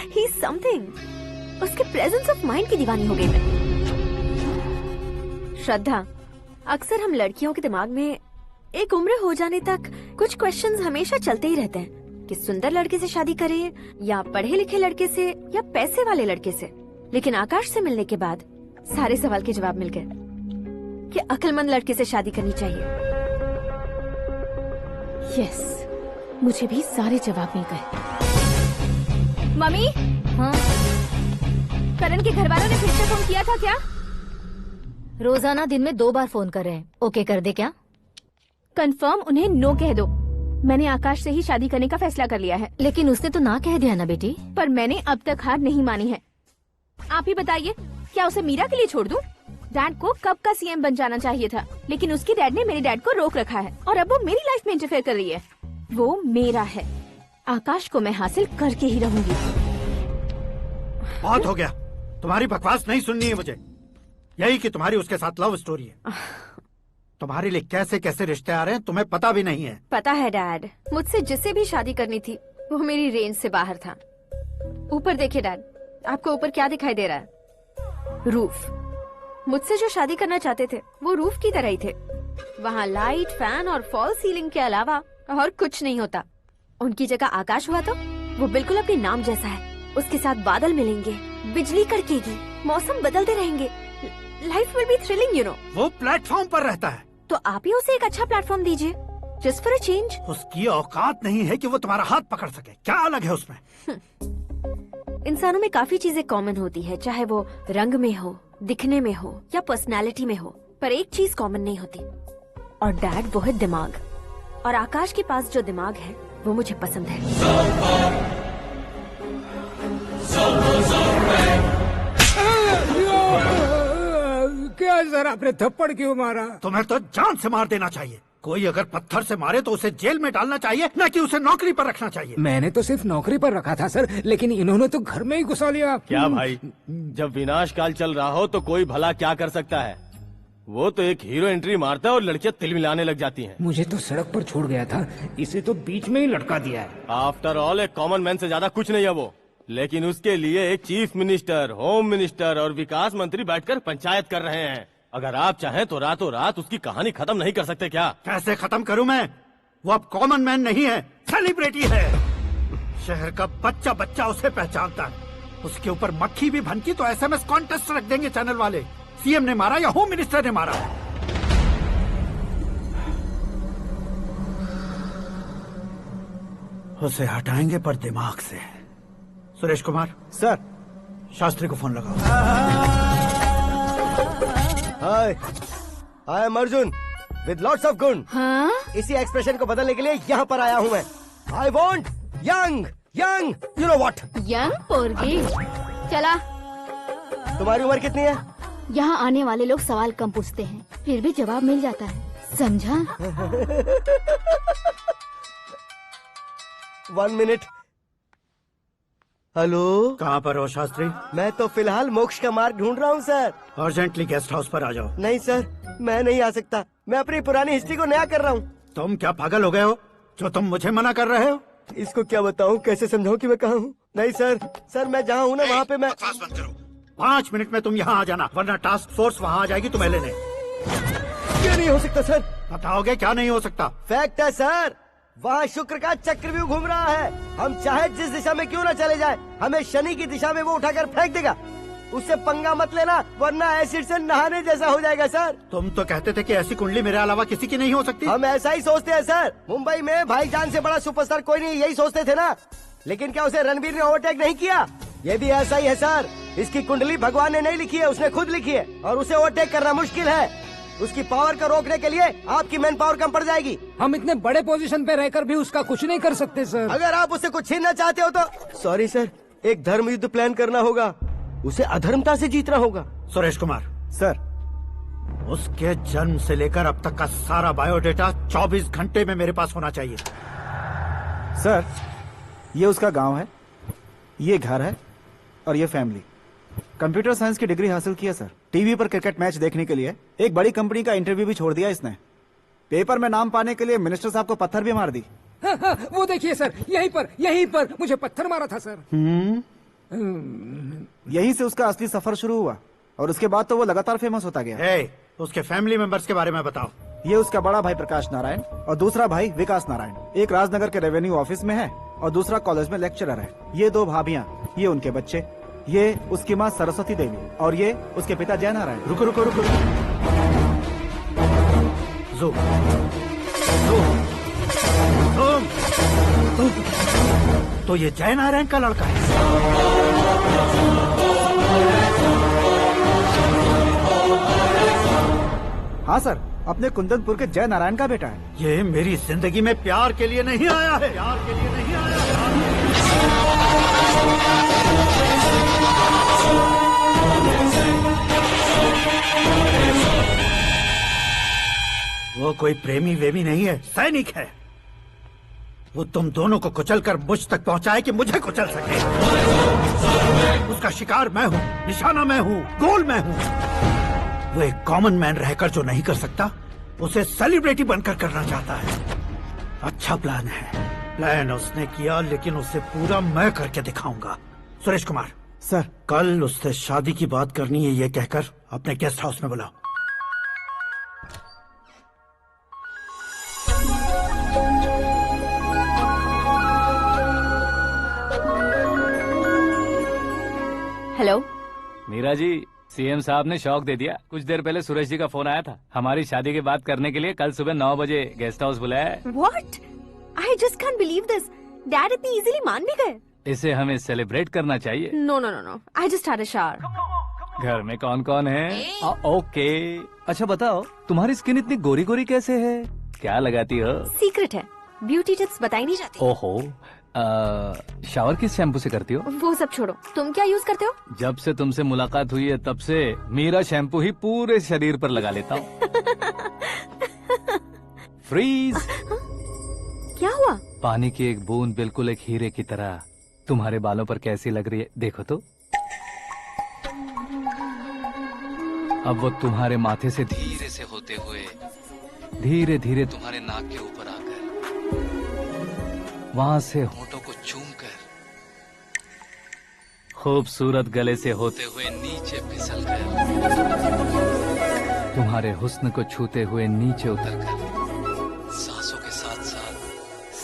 ही समथिंग। उसके प्रेजेंस ऑफ माइंड की दीवानी हो गई मैं। श्रद्धा, अक्सर हम लड़कियों के दिमाग में एक उम्र हो जाने तक कुछ क्वेश्चंस हमेशा चलते ही रहते हैं कि सुंदर लड़के से शादी करें या पढ़े लिखे लड़के से या पैसे वाले लड़के से। लेकिन आकाश से मिलने के बाद सारे सवाल के जवाब मिल गए कि अक्लमंद लड़के से शादी करनी चाहिए। यस, मुझे भी सारे जवाब मिल गए। मम्मी, हाँ? करण के घर वालों ने फिर से फोन किया था क्या? रोजाना दिन में 2 बार फोन कर रहे हैं। ओके कर दे क्या? कंफर्म उन्हें नो कह दो। मैंने आकाश से ही शादी करने का फैसला कर लिया है। लेकिन उसने तो ना कह दिया ना बेटी। पर मैंने अब तक हार नहीं मानी है। आप ही बताइए, क्या उसे मीरा के लिए छोड़ दूं? डैड को कब का सीएम बन जाना चाहिए था, लेकिन उसके डैड ने मेरे डैड को रोक रखा है और अब वो मेरी लाइफ में इंटरफेयर कर रही है। वो मेरा है। आकाश को मैं हासिल करके ही रहूंगी। बहुत हो गया, तुम्हारी बकवास नहीं सुननी है मुझे। यही कि तुम्हारी उसके साथ लव स्टोरी है। तुम्हारे लिए कैसे कैसे रिश्ते आ रहे हैं तुम्हें पता भी नहीं है। पता है डैड, मुझसे जिसे भी शादी करनी थी वो मेरी रेंज से बाहर था। ऊपर देखिए डैड, आपको ऊपर क्या दिखाई दे रहा है? रूफ। मुझसे जो शादी करना चाहते थे वो रूफ की तरह ही थे। वहाँ लाइट, फैन और फॉल सीलिंग के अलावा और कुछ नहीं होता। उनकी जगह आकाश हुआ तो वो बिल्कुल अपने नाम जैसा है। उसके साथ बादल मिलेंगे, बिजली कड़केगी, मौसम बदलते रहेंगे। Life will be thrilling, you know. वो प्लेटफॉर्म पर रहता है तो आप ही उसे एक अच्छा प्लेटफॉर्म दीजिए, जस्ट फॉर अ चेंज। उसकी औकात नहीं है कि वो तुम्हारा हाथ पकड़ सके। क्या अलग है उसमें? इंसानों में काफी चीजें कॉमन होती है, चाहे वो रंग में हो, दिखने में हो या पर्सनालिटी में हो, पर एक चीज कॉमन नहीं होती, और डैड वो है दिमाग। और आकाश के पास जो दिमाग है वो मुझे पसंद है। क्या सर, आपने थप्पड़ क्यों मारा? तुम्हें तो जान से मार देना चाहिए। कोई अगर पत्थर से मारे तो उसे जेल में डालना चाहिए, न कि उसे नौकरी पर रखना चाहिए। मैंने तो सिर्फ नौकरी पर रखा था सर, लेकिन इन्होंने तो घर में ही घुसा लिया। क्या भाई, जब विनाश काल चल रहा हो तो कोई भला क्या कर सकता है? वो तो एक हीरो एंट्री मारता है और लड़कियां तिलमिलाने लग जाती हैं। मुझे तो सड़क पर छोड़ गया था, इसे तो बीच में ही लटका दिया है। आफ्टर ऑल एक कॉमन मैन से ज्यादा कुछ नहीं है वो, लेकिन उसके लिए एक चीफ मिनिस्टर, होम मिनिस्टर और विकास मंत्री बैठकर पंचायत कर रहे हैं। अगर आप चाहें तो रातों रात उसकी कहानी खत्म नहीं कर सकते क्या? कैसे खत्म करूं मैं? वो अब कॉमन मैन नहीं है, सेलिब्रिटी है। शहर का बच्चा बच्चा उसे पहचानता है। उसके ऊपर मक्खी भी भनकी तो एसएमएस कॉन्टेस्ट रख देंगे चैनल वाले। सीएम ने मारा या होम मिनिस्टर ने मारा? उसे हटाएंगे पर दिमाग से। सुरेश कुमार सर, शास्त्री को फोन लगाओ। Hi, I am Arjun with lots of गुण। हाँ? इसी एक्सप्रेशन को बदलने के लिए यहाँ पर आया हूँ मैं। I want young young, you know what? Young पोरगी। चला। तुम्हारी उम्र कितनी है? यहाँ आने वाले लोग सवाल कम पूछते हैं, फिर भी जवाब मिल जाता है, समझा? 1 मिनट। हेलो, कहाँ पर हो शास्त्री? मैं तो फिलहाल मोक्ष का मार्ग ढूंढ रहा हूँ सर। अर्जेंटली गेस्ट हाउस पर आ जाओ। नहीं सर, मैं नहीं आ सकता। मैं अपनी पुरानी हिस्ट्री को नया कर रहा हूँ। तुम क्या पागल हो गए हो जो तुम मुझे मना कर रहे हो? इसको क्या बताऊँ, कैसे समझाऊँ कि मैं कहाँ हूँ? नहीं सर, मैं जहाँ हूँ ना वहाँ पे मैं। 5 मिनट में तुम यहाँ आ जाना, वरना टास्क फोर्स वहाँ आ जाएगी तुम्हें लेने। क्यों नहीं हो सकता सर? बताओगे क्या नहीं हो सकता? फैक्ट है सर, वहाँ शुक्र का चक्रव्यूह घूम रहा है। हम चाहे जिस दिशा में क्यों न चले जाए, हमें शनि की दिशा में वो उठाकर फेंक देगा। उससे पंगा मत लेना, वरना एसिड से नहाने जैसा हो जाएगा सर। तुम तो कहते थे कि ऐसी कुंडली मेरे अलावा किसी की नहीं हो सकती। हम ऐसा ही सोचते हैं सर। मुंबई में भाईजान से बड़ा सुपरस्टार कोई नहीं, यही सोचते थे ना। लेकिन क्या उसे रणवीर ने ओवरटेक नहीं किया? ये भी ऐसा ही है सर। इसकी कुंडली भगवान ने नहीं लिखी है, उसने खुद लिखी है, और उसे ओवरटेक करना मुश्किल है। उसकी पावर को रोकने के लिए आपकी मैन पावर कम पड़ जाएगी। हम इतने बड़े पोजीशन पे रहकर भी उसका कुछ नहीं कर सकते सर। अगर आप उससे कुछ छीनना चाहते हो तो सॉरी सर, एक धर्म युद्ध प्लान करना होगा। उसे अधर्मता से जीतना होगा। सुरेश कुमार सर, उसके जन्म से लेकर अब तक का सारा बायोडेटा 24 घंटे में मेरे पास होना चाहिए। सर, ये उसका गांव है, ये घर है और ये फैमिली। कंप्यूटर साइंस की डिग्री हासिल किया सर। टीवी पर क्रिकेट मैच देखने के लिए एक बड़ी कंपनी का इंटरव्यू भी छोड़ दिया इसने। पेपर में नाम पाने के लिए मिनिस्टर साहब को पत्थर भी मार दी। हाँ, वो देखिए सर, यहीं पर मुझे पत्थर मारा था सर। यहीं से उसका असली सफर शुरू हुआ और उसके बाद तो वो लगातार फेमस होता गया। उसके फैमिली मेंबर्स के बारे में बताओ। ये उसका बड़ा भाई प्रकाश नारायण और दूसरा भाई विकास नारायण। एक राजनगर के रेवेन्यू ऑफिस में है और दूसरा कॉलेज में लेक्चरर है। ये 2 भाभियां, ये उनके बच्चे, ये उसकी माँ सरस्वती देवी और ये उसके पिता जय नारायण। रुको रुको रुको, ज़ूम। तो ये जय नारायण का लड़का है। हाँ सर, अपने कुंदनपुर के जय नारायण का बेटा है। ये मेरी जिंदगी में प्यार के लिए नहीं आया है, प्यार के लिए नहीं आया है। वो कोई प्रेमी वेमी नहीं है, सैनिक है। वो तुम दोनों को कुचलकर मुझ तक पहुंचाए कि मुझे कुचल सके। उसका शिकार मैं हूँ, निशाना मैं हूँ, गोल मैं हूँ। वो एक कॉमन मैन रहकर जो नहीं कर सकता, उसे सेलिब्रिटी बनकर करना चाहता है। अच्छा प्लान है। प्लान उसने किया, लेकिन उसे पूरा मैं करके दिखाऊंगा। सुरेश कुमार सर, कल उससे शादी की बात करनी है, ये कहकर अपने गेस्ट हाउस में बुलाओ। हेलो मीरा जी, सीएम साहब ने शौक दे दिया। कुछ देर पहले सुरेश जी का फोन आया था, हमारी शादी की बात करने के लिए कल सुबह 9 बजे गेस्ट हाउस बुलाया है। What? I just can't believe this. Dad इतनी इजीली मान भी गए। इसे हमें सेलिब्रेट करना चाहिए। No. I just had a shower. घर में कौन कौन है? ओके। अच्छा बताओ, तुम्हारी स्किन इतनी गोरी गोरी कैसे है? क्या लगाती हो? सीक्रेट है, ब्यूटी टिप्स बताई नहीं जाती। ओहो, शावर किस शैम्पू से करती हो? वो सब छोड़ो, तुम क्या यूज करते हो? जब से तुमसे मुलाकात हुई है तब से मीरा शैम्पू ही पूरे शरीर पर लगा लेता हूँ। फ्रीज। क्या हुआ? पानी की एक बूंद बिल्कुल एक हीरे की तरह तुम्हारे बालों पर कैसी लग रही है, देखो तो। अब वो तुम्हारे माथे से धीरे से होते हुए धीरे धीरे तुम्हारे नाक के ऊपर आकर वहां से होठों को चूमकर खूबसूरत गले से होते हुए नीचे फिसल कर तुम्हारे हुस्न को छूते हुए नीचे उतरकर सांसों के साथ साथ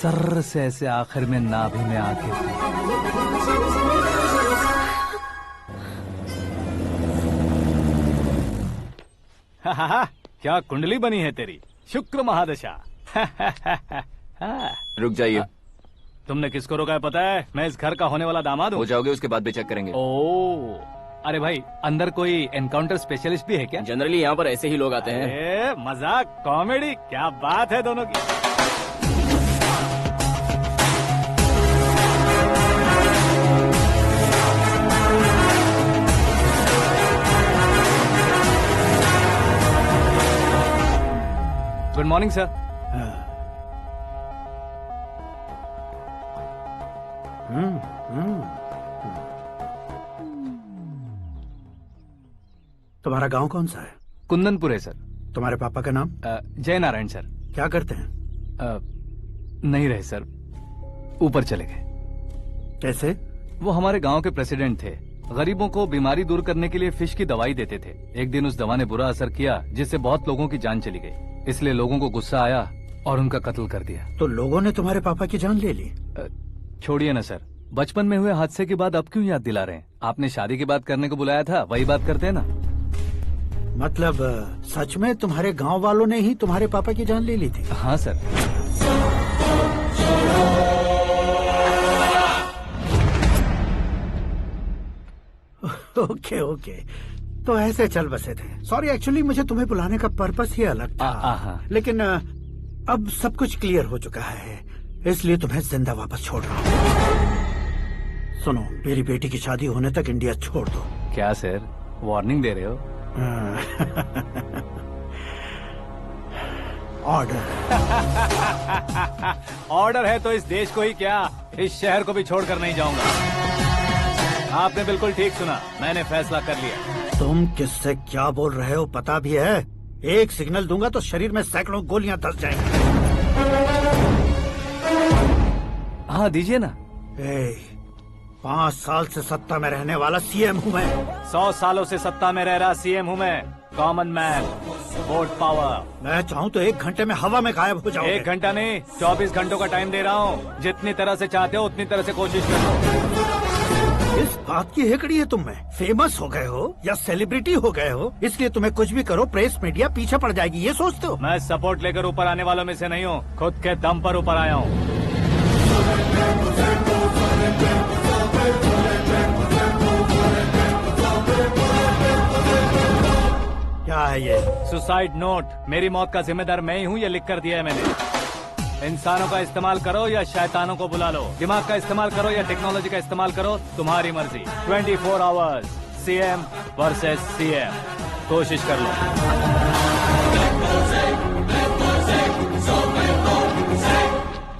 सर्र से ऐसे आखिर में नाभि में आके क्या कुंडली बनी है तेरी, शुक्र महादशा। रुक जाइए। तुमने किसको रोका है पता है? मैं इस घर का होने वाला दामाद हूँ। हो जाओगे उसके बाद भी चेक करेंगे। ओ, अरे भाई, अंदर कोई एनकाउंटर स्पेशलिस्ट भी है क्या? जनरली यहाँ पर ऐसे ही लोग आते हैं। मजाक, कॉमेडी, क्या बात है दोनों की। Good morning sir. तुम्हारा गांव कौन सा है? कुंदनपुर है सर। तुम्हारे पापा का नाम? जय नारायण सर। क्या करते हैं? नहीं रहे सर, ऊपर चले गए। कैसे? वो हमारे गांव के प्रेसिडेंट थे। गरीबों को बीमारी दूर करने के लिए फिश की दवाई देते थे। एक दिन उस दवा ने बुरा असर किया, जिससे बहुत लोगों की जान चली गई। इसलिए लोगों को गुस्सा आया और उनका कत्ल कर दिया। तो लोगों ने तुम्हारे पापा की जान ले ली? छोड़िए ना सर, बचपन में हुए हादसे के बाद अब क्यों याद दिला रहे हैं? आपने शादी की बात करने को बुलाया था, वही बात करते हैं ना। मतलब सच में तुम्हारे गांव वालों ने ही तुम्हारे पापा की जान ले ली थी? हाँ सर। ओके ओके, तो ऐसे चल बसे थे। सॉरी, एक्चुअली मुझे तुम्हें बुलाने का पर्पस ही अलग था, लेकिन अब सब कुछ क्लियर हो चुका है, इसलिए तुम्हें जिंदा वापस छोड़ रहा हूँ। सुनो, मेरी बेटी की शादी होने तक इंडिया छोड़ दो। क्या सर, वार्निंग दे रहे हो? ऑर्डर। ऑर्डर है तो इस देश को ही क्या, इस शहर को भी छोड़कर नहीं जाऊंगा। आपने बिल्कुल ठीक सुना, मैंने फैसला कर लिया। तुम किससे क्या बोल रहे हो पता भी है? एक सिग्नल दूंगा तो शरीर में सैकड़ों गोलियां धस जाएंगी। हाँ दीजिए ना। 5 साल से सत्ता में रहने वाला सीएम हूँ मैं। 100 सालों से सत्ता में रह रहा सीएम हूँ मैं। Common man, vote power. मैं चाहूँ तो 1 घंटे में हवा में गायब हो जाओगे। 1 घंटा नहीं, 24 घंटों का टाइम दे रहा हूँ। जितनी तरह से चाहते हो उतनी तरह से कोशिश करो। इस बात की हेकड़ी है तुम में। फेमस हो गए हो या सेलिब्रिटी हो गए हो, इसलिए तुम्हें कुछ भी करो प्रेस मीडिया पीछे पड़ जाएगी, ये सोचते हो? मैं सपोर्ट लेकर ऊपर आने वालों में से नहीं हूँ, खुद के दम पर ऊपर आया हूँ। क्या है ये? Suicide note. मेरी मौत का जिम्मेदार मैं ही हूँ, ये लिख कर दिया है मैंने। इंसानों का इस्तेमाल करो या शैतानों को बुला लो, दिमाग का इस्तेमाल करो या टेक्नोलॉजी का इस्तेमाल करो, तुम्हारी मर्जी। 24 आवर्स, सीएम वर्सेस सीएम, कोशिश कर लो।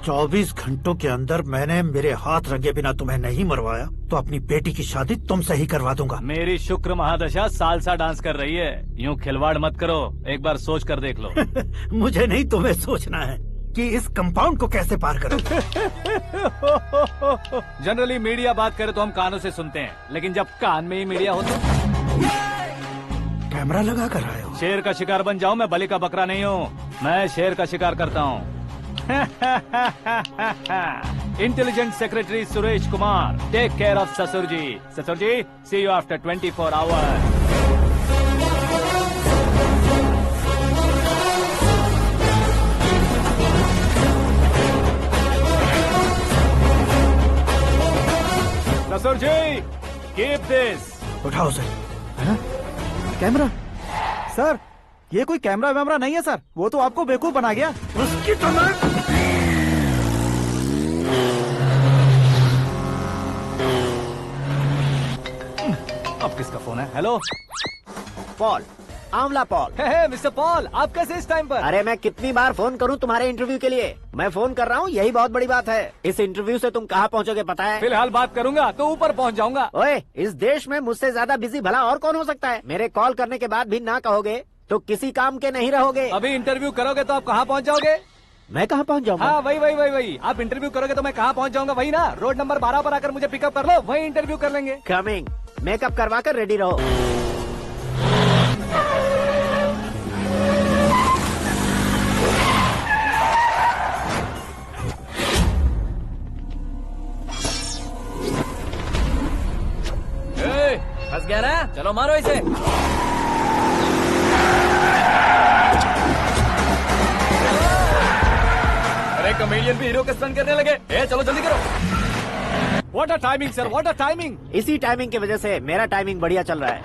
24 घंटों के अंदर मैंने मेरे हाथ रंगे बिना तुम्हें नहीं मरवाया तो अपनी बेटी की शादी तुमसे ही करवा दूंगा। मेरी शुक्र महादशा सालसा डांस कर रही है, यूँ खिलवाड़ मत करो, एक बार सोच कर देख लो। मुझे नहीं, तुम्हें सोचना है कि इस कंपाउंड को कैसे पार करो। जनरली मीडिया बात करे तो हम कानों से सुनते हैं, लेकिन जब कान में ही मीडिया हो तो कैमरा लगा कर आए हो। शेर का शिकार बन जाऊं, मैं बलि का बकरा नहीं हूँ, मैं शेर का शिकार करता हूँ। Intelligent secretary Suresh Kumar, take care of ससुर जी। ससुर जी, सी यू आफ्टर 24 आवर्स। ससुर जी, कीप दिस। उठाओ सर। कैमरा? सर, ये कोई कैमरा वैमरा नहीं है सर, वो तो आपको बेवकूफ बना गया। उसकी तो मैं... अब किसका फोन है? हेलो पॉल, आंवला पॉल। मिस्टर पॉल, आप कैसे इस टाइम पर? अरे मैं कितनी बार फोन करूं तुम्हारे इंटरव्यू के लिए? मैं फोन कर रहा हूं, यही बहुत बड़ी बात है। इस इंटरव्यू से तुम कहां पहुंचोगे पता है? फिलहाल बात करूंगा तो ऊपर पहुंच जाऊंगा। ओए, इस देश में मुझसे ज्यादा बिजी भला और कौन हो सकता है? मेरे कॉल करने के बाद भी ना कहोगे तो किसी काम के नहीं रहोगे। अभी इंटरव्यू करोगे तो आप कहाँ पहुँच जाओगे? मैं कहाँ पहुँच जाऊंगा? हाँ, वही। आप इंटरव्यू करोगे तो मैं कहाँ पहुँच जाऊंगा? वही ना, रोड नंबर 12 पर आकर मुझे पिकअप कर लो, वही इंटरव्यू कर लेंगे। कमिंग। मेकअप करवा कर रेडी रहो। फंस गया ना, चलो मारो इसे। अरे कॉमेडियन भी हीरो के स्टंट करने लगे। चलो जल्दी करो। What a timing sir, what a timing. इसी टाइमिंग की वजह से मेरा टाइमिंग बढ़िया चल रहा है।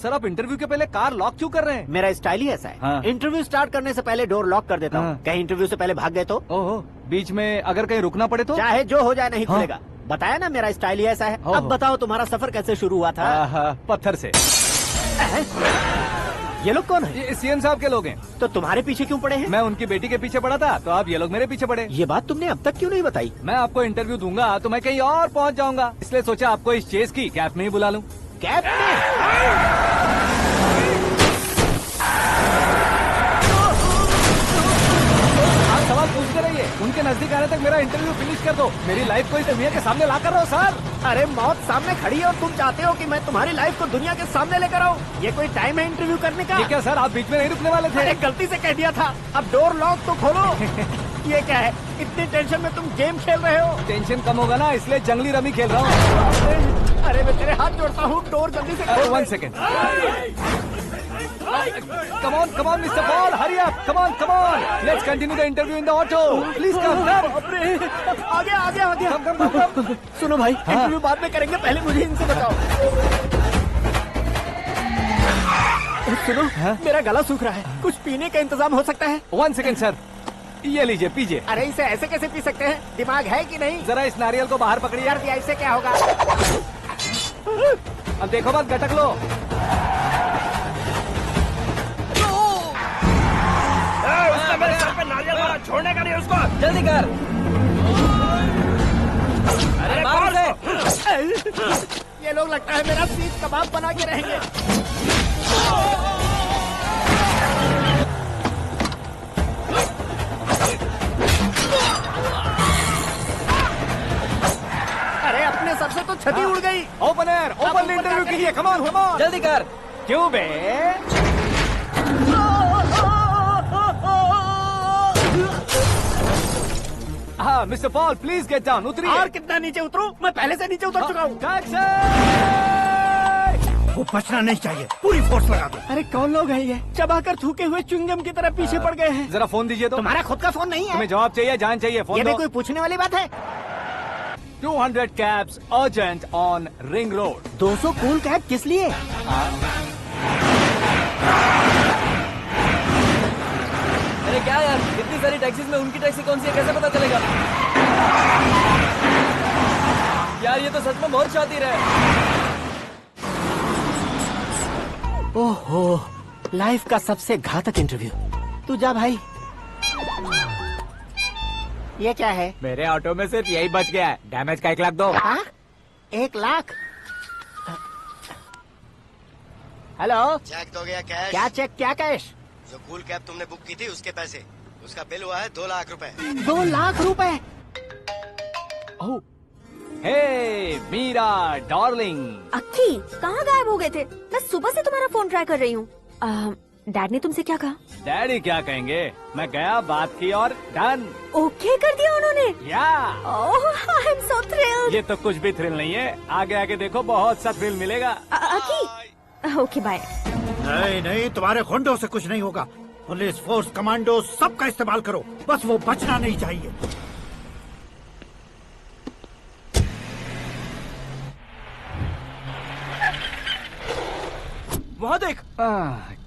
सर, आप इंटरव्यू के पहले कार लॉक क्यों कर रहे हैं? मेरा स्टाइल ही ऐसा है। हाँ। इंटरव्यू स्टार्ट करने से पहले डोर लॉक कर देता हूँ। कहीं इंटरव्यू से पहले भाग गए तो? ओहो, बीच में अगर कहीं रुकना पड़े तो? चाहे जो हो जाए नहीं खुलेगा। बताया ना, मेरा स्टाइल ही ऐसा है। अब बताओ तुम्हारा सफर कैसे शुरू हुआ था? पत्थर से। ये लोग कौन है? ये सीएम साहब के लोग हैं। तो तुम्हारे पीछे क्यों पड़े हैं? मैं उनकी बेटी के पीछे पड़ा था, तो आप ये लोग मेरे पीछे पड़े। ये बात तुमने अब तक क्यों नहीं बताई? मैं आपको इंटरव्यू दूंगा तो मैं कहीं और पहुंच जाऊंगा, इसलिए सोचा आपको इस चेस की कैप में ही बुला लूं। कैप में? आप सवाल पूछते रहिए, उनके नजदीक आने तक मेरा इंटरव्यू फिनिश कर दो। मेरी लाइफ को इस दुनिया के सामने ला कर रहो सर। अरे मौत सामने खड़ी है और तुम चाहते हो कि मैं तुम्हारी लाइफ को दुनिया के सामने लेकर आऊं? ये कोई टाइम है इंटरव्यू करने का? ये क्या सर, आप बीच में नहीं रुकने वाले थे? अरे गलती से कह दिया था। अब डोर लॉक तो खोलो। ये क्या है, इतनी टेंशन में तुम गेम खेल रहे हो? टेंशन कम होगा ना, इसलिए जंगली रमी खेल रहा हूँ। अरे मैं तेरे हाथ जोड़ता हूँ, डोर जल्दी से खोल। 1 second. Come on, Mr. Paul, hurry up! Come on! Let's continue the interview in the auto. Please come. आगे। Come. सुनो भाई, इंटरव्यू बाद में करेंगे, पहले मुझे इनसे बताओ। सुनो, मेरा गला सूख रहा है, कुछ पीने का इंतजाम हो सकता है? 1 सेकंड सर, ये लीजिए पीजिए। अरे इसे ऐसे कैसे पी सकते हैं? दिमाग है कि नहीं? जरा इस नारियल को बाहर पकड़िए। कर दिया, इससे क्या होगा? अब देखो मत, गटक लो। उसने मेरे सर पे नारियल मारा, छोड़ने का नहीं उसको। जल्दी कर। अरे मार उसे। ये लोग लगता है मेरा सीख कबाब बना के रहेंगे। अरे अपने सर से तो छती उड़ गई। ओपनर, ओपन इंटरव्यू कीजिए। कम ऑन, कम ऑन, जल्दी कर। क्यों बे? हाँ mister Paul, please get down. उतरिए। और कितना नीचे उतरूं? मैं पहले से नीचे उतर चुका हूँ। वो बचना नहीं चाहिए, पूरी फोर्स लगा दो। अरे कौन लोग हैं ये? चबाकर थूके हुए च्युइंगम की तरह पीछे पड़ गए हैं। जरा फोन दीजिए तो। तुम्हारा खुद का फोन नहीं है? तुम्हें जवाब चाहिए, जान चाहिए, फोन ये भी दो। कोई पूछने वाली बात है? 200 cabs urgent on Ring Road। 200 cool cab किस लिए? अरे क्या यार, इतनी सारी टैक्सीज में उनकी टैक्सी कौन सी है, कैसे पता चलेगा? यार ये तो सच में बहुत शातिर है। ओहो, लाइफ का सबसे घातक इंटरव्यू। तू जा भाई। ये क्या है? मेरे ऑटो में सिर्फ यही बच गया है। डैमेज का 1 लाख दो। हाँ? 1 लाख? हेलो, चेक तो गया कैश। क्या चेक, क्या कैश? जो कूल कैब तुमने बुक की थी उसके पैसे, उसका बिल हुआ है 2 लाख रुपए। 2 लाख रुपए? हे मीरा डार्लिंग। अक्की, कहाँ गायब हो गए थे? मैं सुबह से तुम्हारा फोन ट्राई कर रही हूँ। डैड ने तुमसे क्या कहा? डैडी क्या कहेंगे, मैं गया, बात की और डन। ओके कर दिया उन्होंने? या। ओह, आई एम सो थ्रिल्ड। ये तो कुछ भी थ्रिल नहीं है, आगे आगे देखो बहुत सा थ्रिल मिलेगा। अक्की, ओके बाय। नहीं नहीं, तुम्हारे गुंडों से कुछ नहीं होगा। पुलिस फोर्स, कमांडो, सबका इस्तेमाल करो, बस वो बचना नहीं चाहिए। वहाँ देख।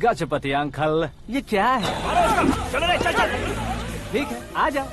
गजपति अंकल, ये क्या है? चलो रे, चल चल। ठीक है, आ जा।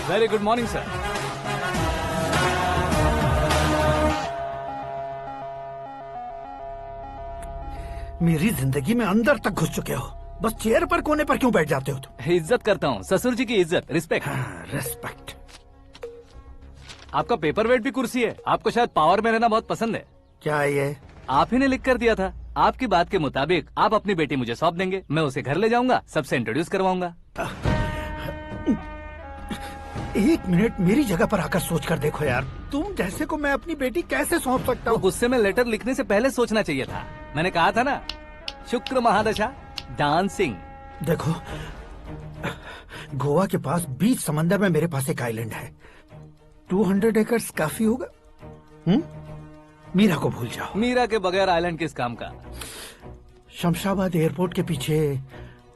Very good morning sir. मेरी जिंदगी में अंदर तक घुस चुके हो, बस चेयर पर कोने पर क्यों बैठ जाते हो तुम? इज्जत करता हूँ, ससुर जी की इज्जत, रिस्पेक्ट। रिस्पेक्ट। आपका पेपर वेट भी कुर्सी है। आपको शायद पावर में रहना बहुत पसंद है। क्या ये? आप ही ने लिख कर दिया था। आपकी बात के मुताबिक आप अपनी बेटी मुझे सौंप देंगे, मैं उसे घर ले जाऊंगा, सबसे इंट्रोड्यूस करवाऊंगा। 1 मिनट मेरी जगह पर आकर सोच कर देखो यार, तुम जैसे को मैं अपनी बेटी कैसे सौंप सकता हूँ? गुस्से में लेटर लिखने से पहले सोचना चाहिए था। मैंने कहा था ना, शुक्र महादशा डांसिंग। देखो, गोवा के पास बीच समंदर में मेरे पास एक आइलैंड है, 200 एकर्स काफी होगा। मीरा को भूल जाओ। मीरा के बगैर आइलैंड किस काम का? शमशाबाद एयरपोर्ट के पीछे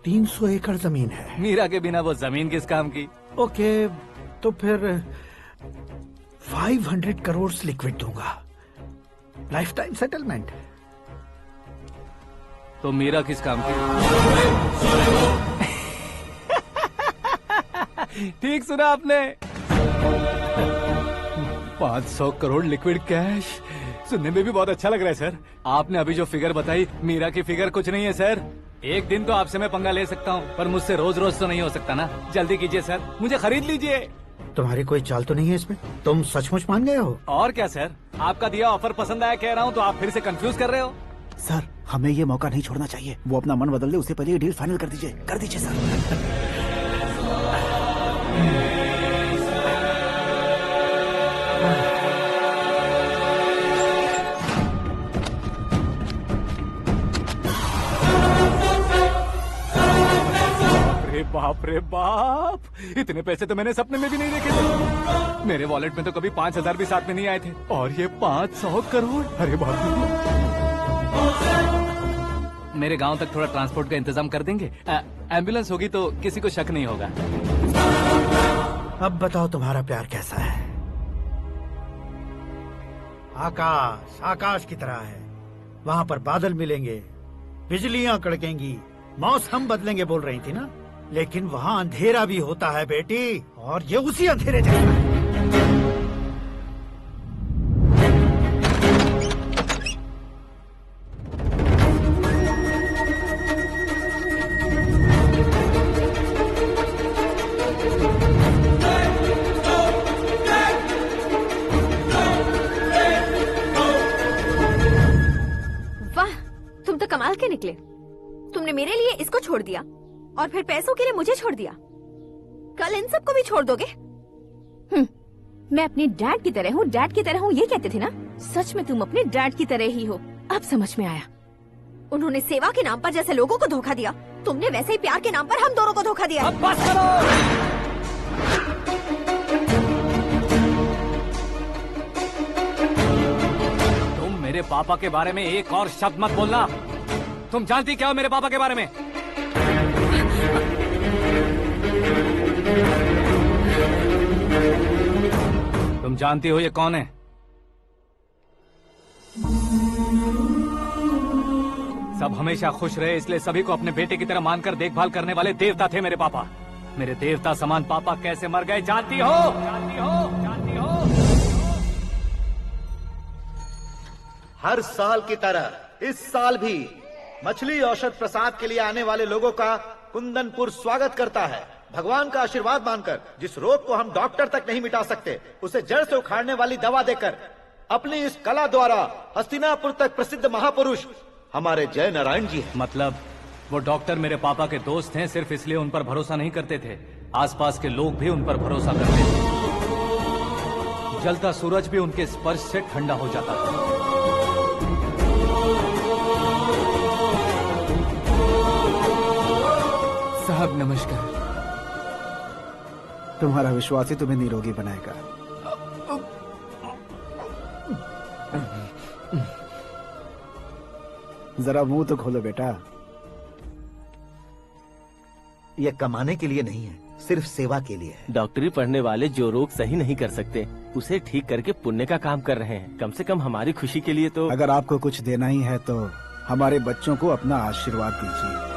300 एकड़ जमीन है। मीरा के बिना वो जमीन किस काम की? ओके, तो फिर 500 करोड़ लिक्विड दूंगा, लाइफ टाइम सेटलमेंट। तो मीरा किस काम की? ठीक सुना आपने, 500 करोड़ लिक्विड कैश। सुनने में भी बहुत अच्छा लग रहा है सर। आपने अभी जो फिगर बताई, मीरा की फिगर कुछ नहीं है सर। एक दिन तो आपसे मैं पंगा ले सकता हूँ, पर मुझसे रोज रोज तो नहीं हो सकता ना। जल्दी कीजिए सर, मुझे खरीद लीजिए। तुम्हारी कोई चाल तो नहीं है इसमें? तुम सचमुच मान गए हो? और क्या सर, आपका दिया ऑफर पसंद आया कह रहा हूँ, तो आप फिर से कंफ्यूज कर रहे हो। सर, हमें ये मौका नहीं छोड़ना चाहिए। वो अपना मन बदल दे, उससे पहले ये डील फाइनल कर दीजिए। कर दीजिए सर। बाप रे बाप, इतने पैसे तो मैंने सपने में भी नहीं देखे थे। मेरे वॉलेट में तो कभी 5,000 भी साथ में नहीं आए थे, और ये 500 करोड़। अरे बाप रे। मेरे गांव तक थोड़ा ट्रांसपोर्ट का इंतजाम कर देंगे? एम्बुलेंस होगी तो किसी को शक नहीं होगा। अब बताओ तुम्हारा प्यार कैसा है? आकाश आकाश की तरह है, वहाँ पर बादल मिलेंगे, बिजलियां कड़केंगी, मौसम बदलेंगे बोल रही थी ना, लेकिन वहाँ अंधेरा भी होता है बेटी, और ये उसी अंधेरे जैसा है। वाह, तुम तो कमाल के निकले। तुमने मेरे लिए इसको छोड़ दिया और फिर पैसों के लिए मुझे छोड़ दिया। कल इन सबको भी छोड़ दोगे? मैं अपने डैड की तरह हूँ, डैड की तरह हूँ, ये कहते थे ना। सच में तुम अपने डैड की तरह ही हो, अब समझ में आया। उन्होंने सेवा के नाम पर जैसे लोगों को धोखा दिया, तुमने वैसे ही प्यार के नाम पर हम दोनों को धोखा दिया। अब बस करो। तुम मेरे पापा के बारे में एक और शब्द मत बोलना। तुम जानती क्या हो मेरे पापा के बारे में? तुम जानती हो ये कौन है? सब हमेशा खुश रहे, इसलिए सभी को अपने बेटे की तरह मानकर देखभाल करने वाले देवता थे मेरे पापा। मेरे देवता समान पापा कैसे मर गए जानती हो? जानती हो? जानती हो? हर साल की तरह इस साल भी मछली औषध प्रसाद के लिए आने वाले लोगों का कुंदनपुर स्वागत करता है। भगवान का आशीर्वाद मानकर जिस रोग को हम डॉक्टर तक नहीं मिटा सकते, उसे जड़ से उखाड़ने वाली दवा देकर अपनी इस कला द्वारा हस्तिनापुर तक प्रसिद्ध महापुरुष हमारे जय नारायण जी हैं। मतलब वो डॉक्टर मेरे पापा के दोस्त हैं, सिर्फ इसलिए उन पर भरोसा नहीं करते थे, आसपास के लोग भी उन पर भरोसा करते थे। जलता सूरज भी उनके स्पर्श से ठंडा हो जाता था। साहब नमस्कार। तुम्हारा विश्वास ही तुम्हें निरोगी बनाएगा। जरा मुंह तो खोलो बेटा। यह कमाने के लिए नहीं है, सिर्फ सेवा के लिए है। डॉक्टरी पढ़ने वाले जो रोग सही नहीं कर सकते, उसे ठीक करके पुण्य का काम कर रहे हैं। कम से कम हमारी खुशी के लिए तो। अगर आपको कुछ देना ही है तो हमारे बच्चों को अपना आशीर्वाद दीजिए।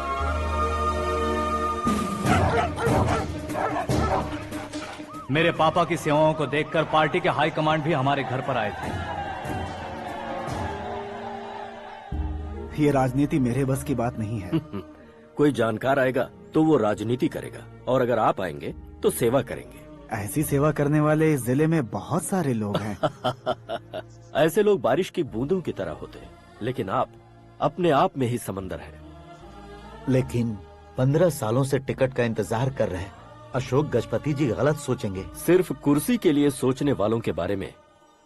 मेरे पापा की सेवाओं को देखकर पार्टी के हाई कमांड भी हमारे घर पर आए थे। ये राजनीति मेरे बस की बात नहीं है। कोई जानकार आएगा तो वो राजनीति करेगा, और अगर आप आएंगे तो सेवा करेंगे। ऐसी सेवा करने वाले इस जिले में बहुत सारे लोग हैं। ऐसे लोग बारिश की बूंदों की तरह होते हैं, लेकिन आप अपने आप में ही समंदर हैं। लेकिन 15 सालों से टिकट का इंतजार कर रहे अशोक गजपति जी गलत सोचेंगे। सिर्फ कुर्सी के लिए सोचने वालों के बारे में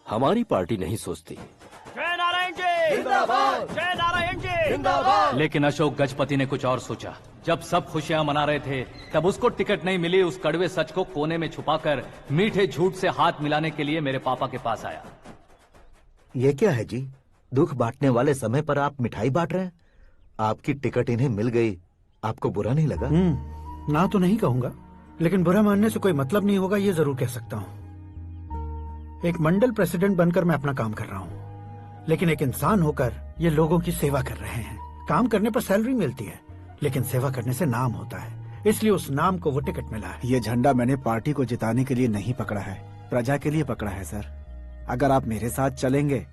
हमारी पार्टी नहीं सोचती। जय नारायण जी जिंदाबाद, जय नारायण जी जिंदाबाद। लेकिन अशोक गजपति ने कुछ और सोचा। जब सब खुशियां मना रहे थे तब उसको टिकट नहीं मिली। उस कड़वे सच को कोने में छुपाकर मीठे झूठ से हाथ मिलाने के लिए मेरे पापा के पास आया। ये क्या है जी? दुख बांटने वाले समय पर आप मिठाई बांट रहे हैं। आपकी टिकट इन्हें मिल गई, आपको बुरा नहीं लगा? ना तो नहीं कहूंगा, लेकिन बुरा मानने से कोई मतलब नहीं होगा, ये जरूर कह सकता हूँ। एक मंडल प्रेसिडेंट बनकर मैं अपना काम कर रहा हूँ, लेकिन एक इंसान होकर ये लोगों की सेवा कर रहे हैं। काम करने पर सैलरी मिलती है, लेकिन सेवा करने से नाम होता है, इसलिए उस नाम को वो टिकट मिला है। ये झंडा मैंने पार्टी को जिताने के लिए नहीं पकड़ा है, प्रजा के लिए पकड़ा है सर। अगर आप मेरे साथ चलेंगे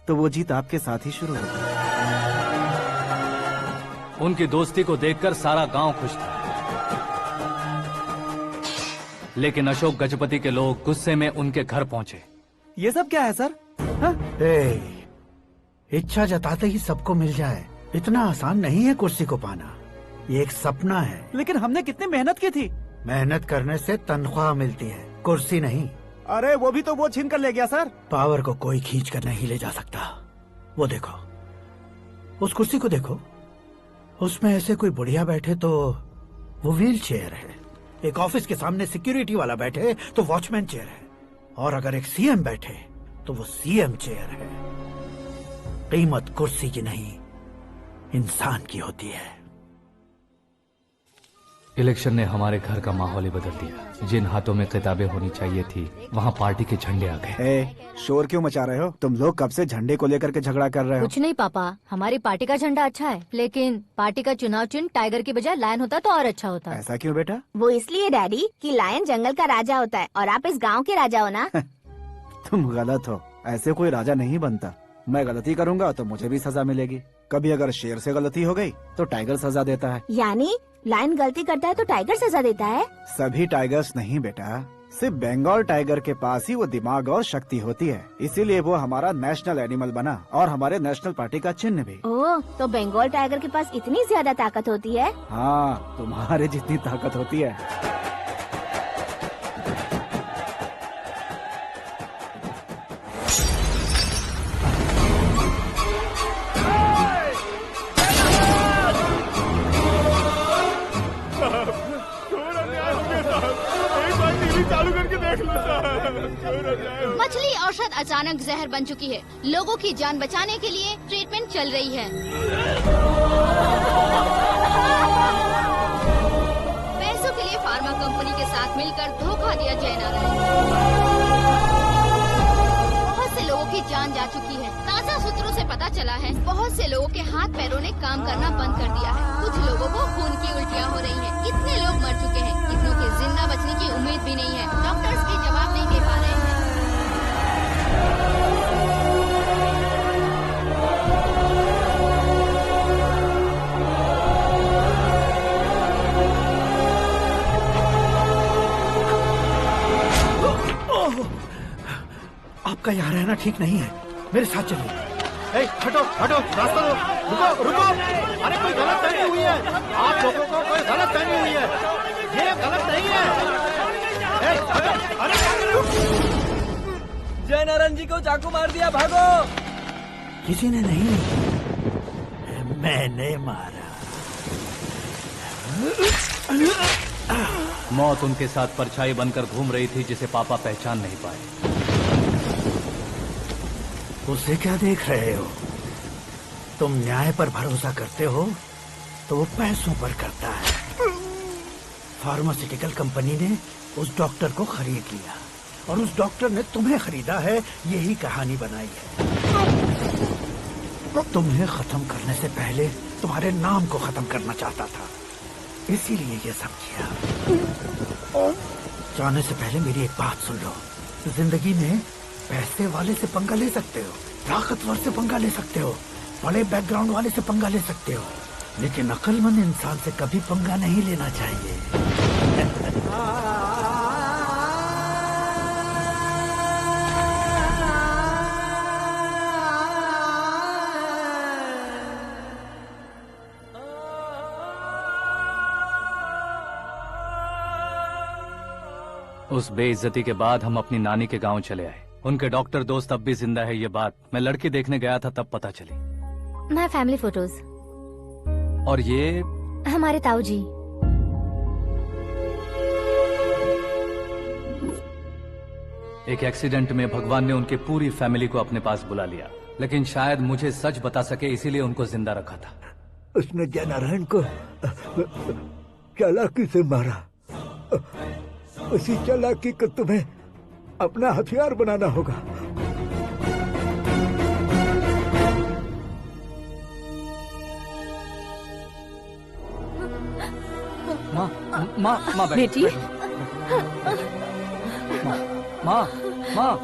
तो वो जीत आपके साथ ही शुरू होगी। उनकी दोस्ती को देखकर सारा गांव खुश था, लेकिन अशोक गजपति के लोग गुस्से में उनके घर पहुंचे। ये सब क्या है सर? इच्छा जताते ही सबको मिल जाए इतना आसान नहीं है कुर्सी को पाना। ये एक सपना है। लेकिन हमने कितनी मेहनत की थी। मेहनत करने से तनख्वाह मिलती है, कुर्सी नहीं। अरे वो भी तो वो छीन कर ले गया सर। पावर को कोई खींच कर नहीं ले जा सकता। वो देखो, उस कुर्सी को देखो, उसमें ऐसे कोई बुढ़िया बैठे तो वो व्हील चेयर है। एक ऑफिस के सामने सिक्योरिटी वाला बैठे तो वॉचमैन चेयर है, और अगर एक सीएम बैठे तो वो सीएम चेयर है। कीमत कुर्सी की नहीं, इंसान की होती है। इलेक्शन ने हमारे घर का माहौल ही बदल दिया। जिन हाथों में किताबें होनी चाहिए थी वहाँ पार्टी के झंडे आ गए। शोर क्यों मचा रहे हो? तुम लोग कब से झंडे को लेकर के झगड़ा कर रहे हो? कुछ नहीं पापा, हमारी पार्टी का झंडा अच्छा है, लेकिन पार्टी का चुनाव चिन्ह टाइगर की बजाय लायन होता तो और अच्छा होता। ऐसा क्यों बेटा? वो इसलिए डैडी कि लायन जंगल का राजा होता है और आप इस गांव के राजा हो ना। तुम गलत हो, ऐसे कोई राजा नहीं बनता। मैं गलती करूंगा तो मुझे भी सजा मिलेगी। कभी अगर शेर से गलती हो गई तो टाइगर सजा देता है। यानी लायन गलती करता है तो टाइगर सजा देता है? सभी टाइगर्स नहीं बेटा, सिर्फ बंगाल टाइगर के पास ही वो दिमाग और शक्ति होती है, इसीलिए वो हमारा नेशनल एनिमल बना और हमारे नेशनल पार्टी का चिन्ह भी। ओह, तो बंगाल टाइगर के पास इतनी ज्यादा ताकत होती है? हाँ, तुम्हारे जितनी ताकत होती है। मछली औषध अचानक जहर बन चुकी है। लोगों की जान बचाने के लिए ट्रीटमेंट चल रही है। पैसों के लिए फार्मा कंपनी के साथ मिलकर धोखा दिया जय नारायण। बहुत से लोगों की जान जा चुकी है। ताजा सूत्रों से पता चला है बहुत से लोगों के हाथ पैरों ने काम करना बंद कर दिया है। कुछ लोगों को खून की उल्टियाँ हो रही हैं। कितने लोग मर चुके हैं, कितनों के जिंदा बचने की उम्मीद भी नहीं है। डॉक्टर्स के जवाब नहीं दे पा रहे हैं। आपका यहाँ रहना ठीक नहीं है, मेरे साथ चलिए। हटो हटो, रास्ता दो, रुको रुको। अरे कोई गलत फहमी हुई है, आप लोगों को कोई गलत फहमी हुई है, ये गलत नहीं है। हटो, अरे जय नारायण जी को चाकू मार दिया, भागो। किसी ने नहीं, मैंने मारा। मौत उनके साथ परछाई बनकर घूम रही थी, जिसे पापा पहचान नहीं पाए। उसे क्या देख रहे हो? तुम न्याय पर भरोसा करते हो तो वो पैसों पर करता है। फार्मास्यूटिकल कंपनी ने उस डॉक्टर को खरीद लिया और उस डॉक्टर ने तुम्हें खरीदा है, यही कहानी बनाई है। तुम्हें खत्म करने से पहले तुम्हारे नाम को खत्म करना चाहता था, इसीलिए ये सब किया। जाने से पहले मेरी एक बात सुन लो। जिंदगी में पैसे वाले से पंगा ले सकते हो, ताकतवर से पंगा ले सकते हो, बड़े बैकग्राउंड वाले से पंगा ले सकते हो, लेकिन अक्लमंद इंसान से कभी पंगा नहीं लेना चाहिए। उस बेइज्जती के बाद हम अपनी नानी के गांव चले आए। उनके डॉक्टर दोस्त अब भी जिंदा है, ये बात मैं लड़की देखने गया था तब पता चली। My family photos. और ये हमारे ताऊ जी। एक एक्सीडेंट में भगवान ने उनकी पूरी फैमिली को अपने पास बुला लिया, लेकिन शायद मुझे सच बता सके इसीलिए उनको जिंदा रखा था। उसने जयनारायण को चालाकी से मारा। उसी चालाकी को तुम्हें अपना हथियार बनाना होगा। माँ, माँ, माँ बेटी। माँ, माँ, माँ।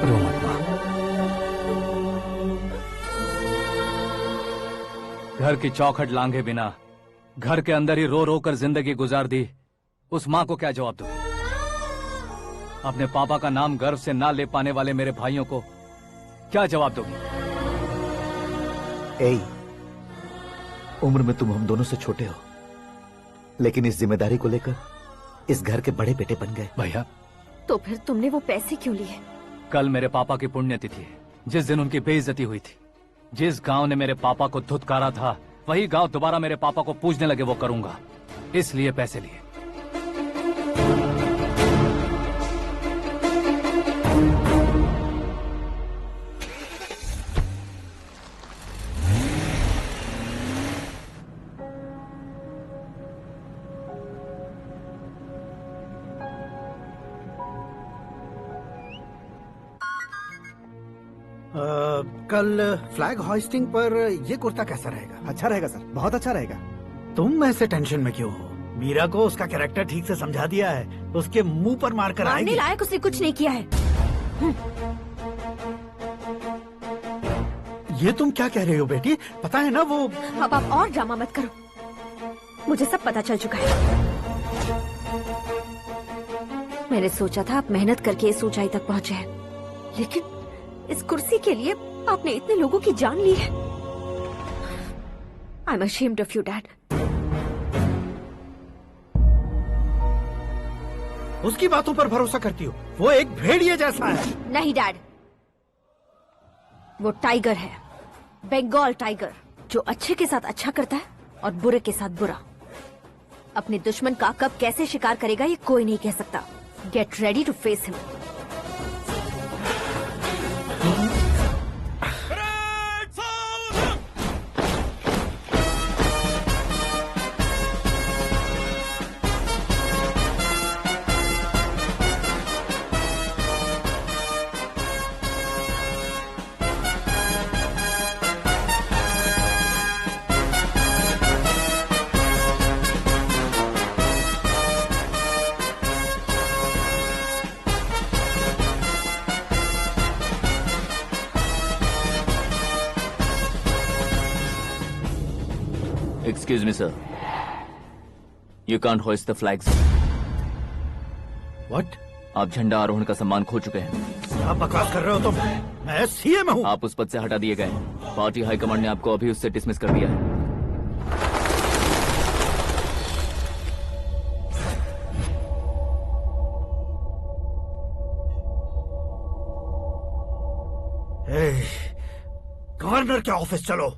रो मत माँ। घर की चौखट लांघे बिना घर के अंदर ही रो रो कर जिंदगी गुजार दी उस माँ को क्या जवाब दूं? अपने पापा का नाम गर्व से ना ले पाने वाले मेरे भाइयों को क्या जवाब दोगी? ए, उम्र में तुम हम दोनों से छोटे हो, लेकिन इस जिम्मेदारी को लेकर इस घर के बड़े बेटे बन गए। भैया, तो फिर तुमने वो पैसे क्यों लिए? कल मेरे पापा की पुण्यतिथि है, जिस दिन उनकी बेइज्जती हुई थी। जिस गांव ने मेरे पापा को धुतकारा था, वही गांव दोबारा मेरे पापा को पूजने लगे वो करूंगा, इसलिए पैसे लिए। कल फ्लैग होइस्टिंग पर ये कुर्ता कैसा रहेगा? अच्छा रहेगा सर, बहुत अच्छा रहेगा। तुम ऐसे टेंशन में क्यों हो? मीरा को उसका कैरेक्टर ठीक से समझा दिया है, उसके मुंह पर मारकर आएगी। मारने लायक उसने कुछ नहीं किया है। ये तुम क्या कह रहे हो बेटी? पता है ना वो। अब आप और ड्रामा मत करो, मुझे सब पता चल चुका है। मैंने सोचा था आप मेहनत करके इस ऊंचाई तक पहुंचे हैं, लेकिन इस कुर्सी के लिए आपने इतने लोगों की जान ली है। I am ashamed of you dad. उसकी बातों पर भरोसा करती हो? वो एक भेड़िए जैसा है। नहीं डैड, वो टाइगर है, बंगाल टाइगर, जो अच्छे के साथ अच्छा करता है और बुरे के साथ बुरा। अपने दुश्मन का कब कैसे शिकार करेगा ये कोई नहीं कह सकता। Get ready to face him. Excuse me, sir. You can't hoist the flags. What? आप झंडा आरोहण का सम्मान खो चुके हैं। क्या बकवास कर रहे हो तुम? मैं सीएम हूँ। आप उस पद से हटा दिए गए। पार्टी हाईकमांड ने आपको अभी उससे डिसमिस कर दिया है। गवर्नर के ऑफिस चलो।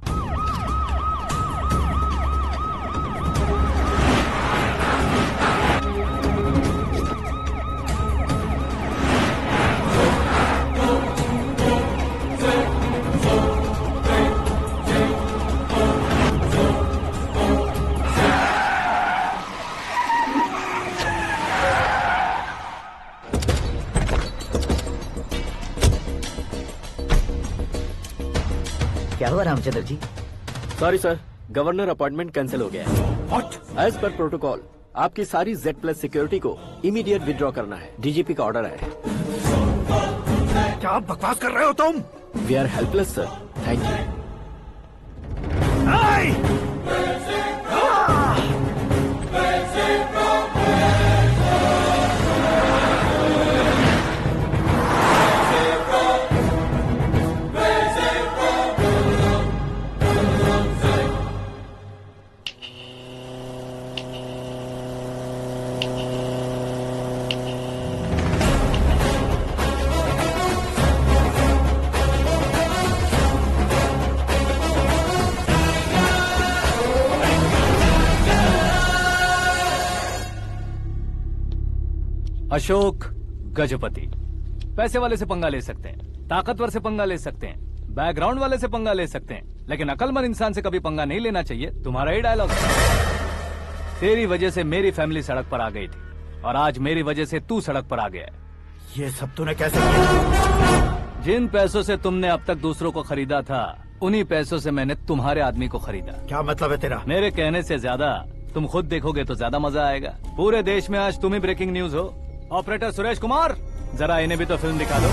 क्या हुआ Ramchandra ji? Sorry sir, governor appointment cancel हो गया है। What? एज पर प्रोटोकॉल आपकी सारी Z+ सिक्योरिटी को इमीडिएट विड्रॉ करना है। डीजीपी का ऑर्डर है। क्या बकवास कर रहे हो तुम? We are helpless sir, thank you. Ashok Gajapati पैसे वाले से पंगा ले सकते हैं, ताकतवर से पंगा ले सकते हैं, बैकग्राउंड वाले से पंगा ले सकते हैं, लेकिन अकलमंद इंसान से कभी पंगा नहीं लेना चाहिए। तुम्हारा ही डायलॉग। तेरी वजह से मेरी फैमिली सड़क पर आ गई थी और आज मेरी वजह से तू सड़क पर आ गया है। ये सब तूने कैसे किया? जिन पैसों से तुमने अब तक दूसरों को खरीदा था, उन्हीं पैसों से मैंने तुम्हारे आदमी को खरीदा। क्या मतलब है तेरा? मेरे कहने से ज्यादा तुम खुद देखोगे तो ज्यादा मजा आएगा। पूरे देश में आज तुम ही ब्रेकिंग न्यूज हो। ऑपरेटर सुरेश कुमार, जरा इन्हें भी तो फिल्म दिखा दो।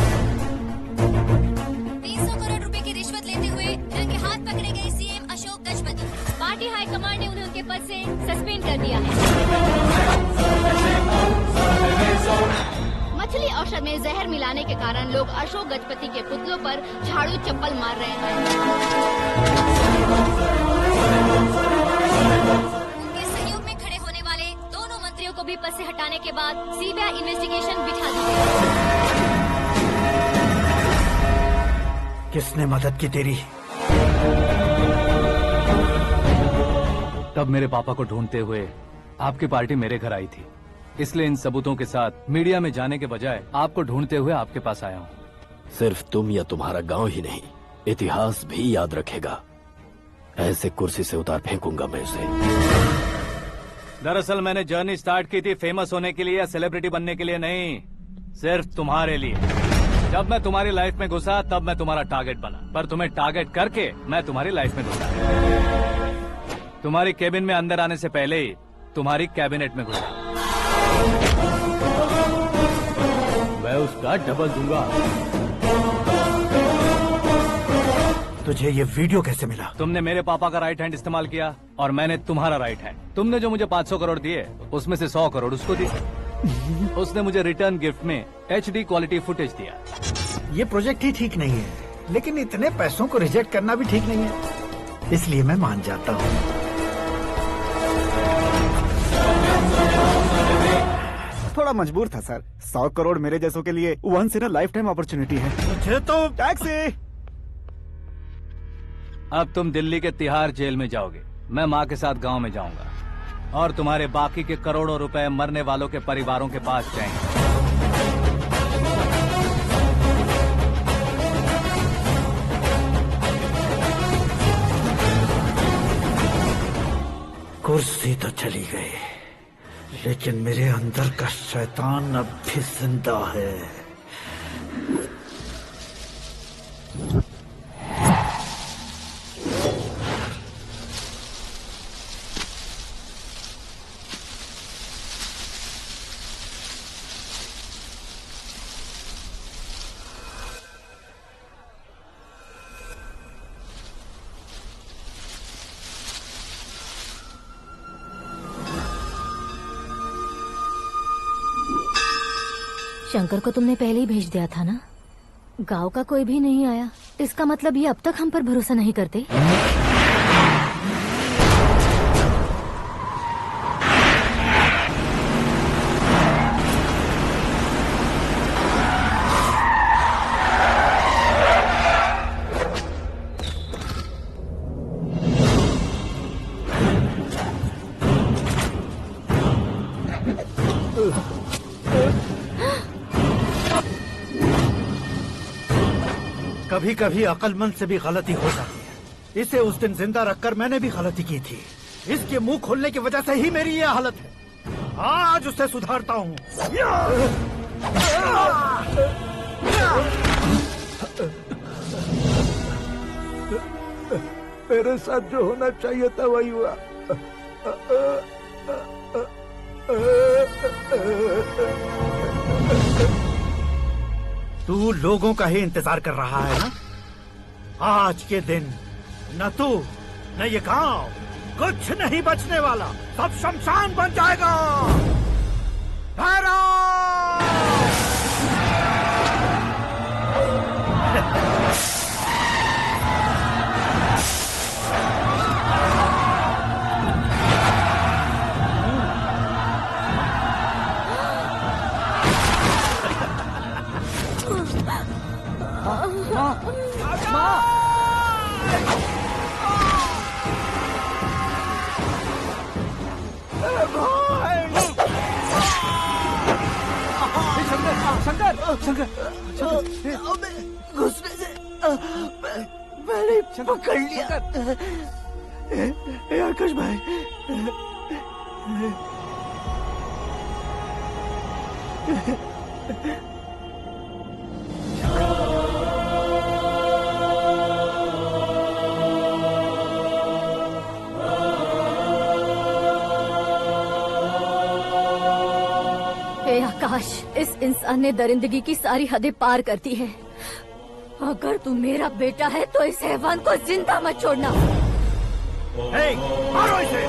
300 करोड़ रुपए की रिश्वत लेते हुए रंगे हाथ पकड़े गए CM Ashok Gajapati. Party high command ने उन्हें उनके पद से सस्पेंड कर दिया है। मछली औषध में जहर मिलाने के कारण लोग अशोक गजपति के पुतलों पर झाड़ू चप्पल मार रहे हैं। उनके सहयोग में खड़े होने वाले दोनों मंत्रियों को भी पद से हटाने के बाद सीबीआई इन्वेस्टिगेशन बिठा दी गई। किसने मदद की तेरी? तब मेरे पापा को ढूंढते हुए आपकी पार्टी मेरे घर आई थी, इसलिए इन सबूतों के साथ मीडिया में जाने के बजाय आपको ढूंढते हुए आपके पास आया हूँ। सिर्फ तुम या तुम्हारा गांव ही नहीं, इतिहास भी याद रखेगा। ऐसे कुर्सी से उतार फेंकूंगा मैं उसे। दरअसल मैंने जर्नी स्टार्ट की थी फेमस होने के लिए या सेलिब्रिटी बनने के लिए नहीं, सिर्फ तुम्हारे लिए। जब मैं तुम्हारी लाइफ में घुसा तब मैं तुम्हारा टारगेट बना, पर तुम्हें टारगेट करके मैं तुम्हारी लाइफ में घुसा। तुम्हारी केबिन में अंदर आने से पहले ही तुम्हारी कैबिनेट में घुसा। मैं उसका डबल दूंगा। तुझे ये वीडियो कैसे मिला? तुमने मेरे पापा का राइट हैंड इस्तेमाल किया और मैंने तुम्हारा राइट हैंड। तुमने जो मुझे 500 करोड़ दिए उसमें से 100 करोड़ उसको दिए। उसने मुझे रिटर्न गिफ्ट में HD क्वालिटी फुटेज दिया। ये प्रोजेक्ट ही ठीक नहीं है, लेकिन इतने पैसों को रिजेक्ट करना भी ठीक नहीं है, इसलिए मैं मान जाता हूँ। थोड़ा मजबूर था सर। 100 करोड़ मेरे जैसों के लिए once in a lifetime opportunity है। मुझे तो टैक्सी। अब तुम दिल्ली के तिहाड़ जेल में जाओगे, मैं माँ के साथ गांव में जाऊंगा और तुम्हारे बाकी के करोड़ों रुपए मरने वालों के परिवारों के पास जाएंगे। कुर्सी तो चली गई, लेकिन मेरे अंदर का शैतान अब भी जिंदा है। शंकर को तुमने पहले ही भेज दिया था ना? गांव का कोई भी नहीं आया, इसका मतलब ये अब तक हम पर भरोसा नहीं करते। कभी कभी अक्लमंद से भी गलती हो जाती है। इसे उस दिन जिंदा रखकर मैंने भी गलती की थी। इसके मुंह खोलने की वजह से ही मेरी ये हालत है। आज उसे सुधारता हूँ। मेरे साथ जो होना चाहिए था वही हुआ। तू लोगों का ही इंतजार कर रहा है ना? आज के दिन न तू न ये गांव कुछ नहीं बचने वाला, सब शमशान बन जाएगा। शंकर शंकर घुसने से मैंने पकड़ लिया। आकाश भाई, हे आकाश, इस इंसान ने दरिंदगी की सारी हदें पार कर दी है। अगर तू मेरा बेटा है तो इस हैवान को जिंदा मत छोड़ना। मारो इसे।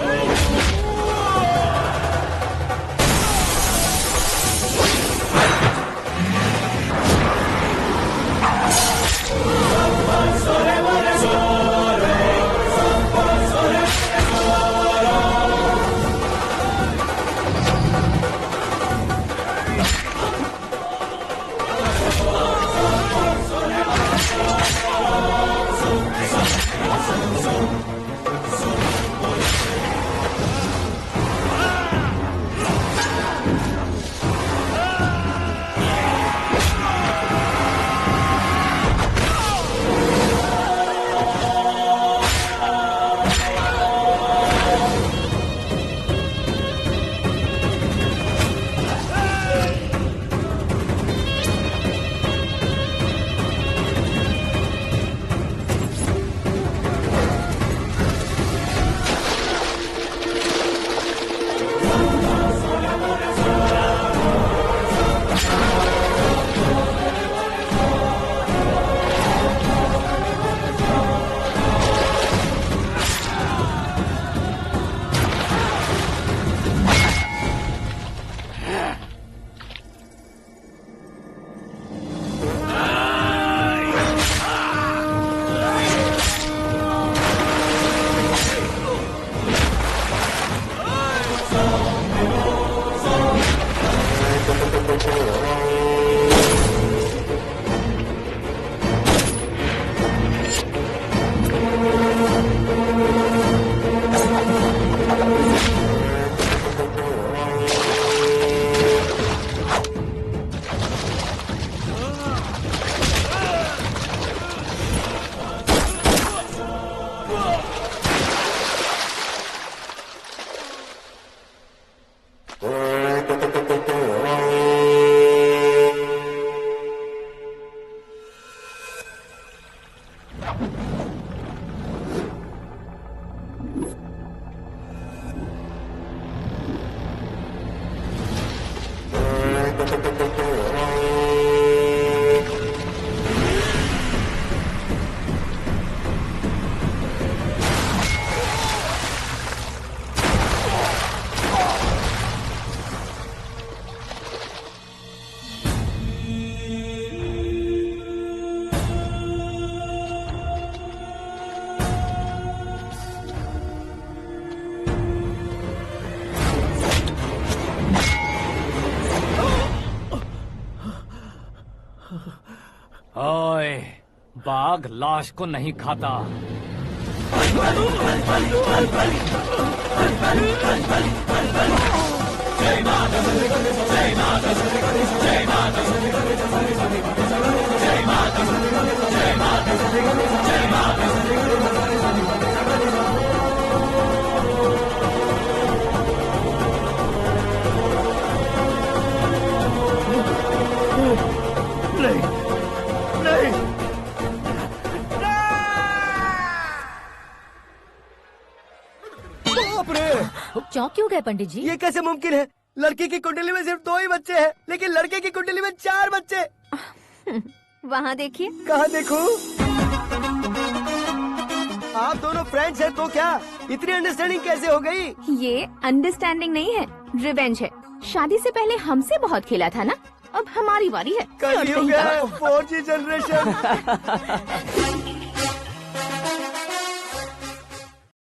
ओए, बाघ लाश को नहीं खाता। नहीं, नहीं। बाप रे! चौंक क्यों गए पंडित जी? ये कैसे मुमकिन है? लड़की की कुंडली में सिर्फ 2 ही बच्चे हैं, लेकिन लड़के की कुंडली में 4 बच्चे। वहाँ देखिए। कहाँ देखूं? आप दोनों फ्रेंड्स हैं तो क्या इतनी अंडरस्टैंडिंग कैसे हो गई? ये अंडरस्टैंडिंग नहीं है, रिवेंज है। शादी से पहले हमसे बहुत खेला था ना, अब हमारी बारी है। कल ही हो गया 4G जनरेशन।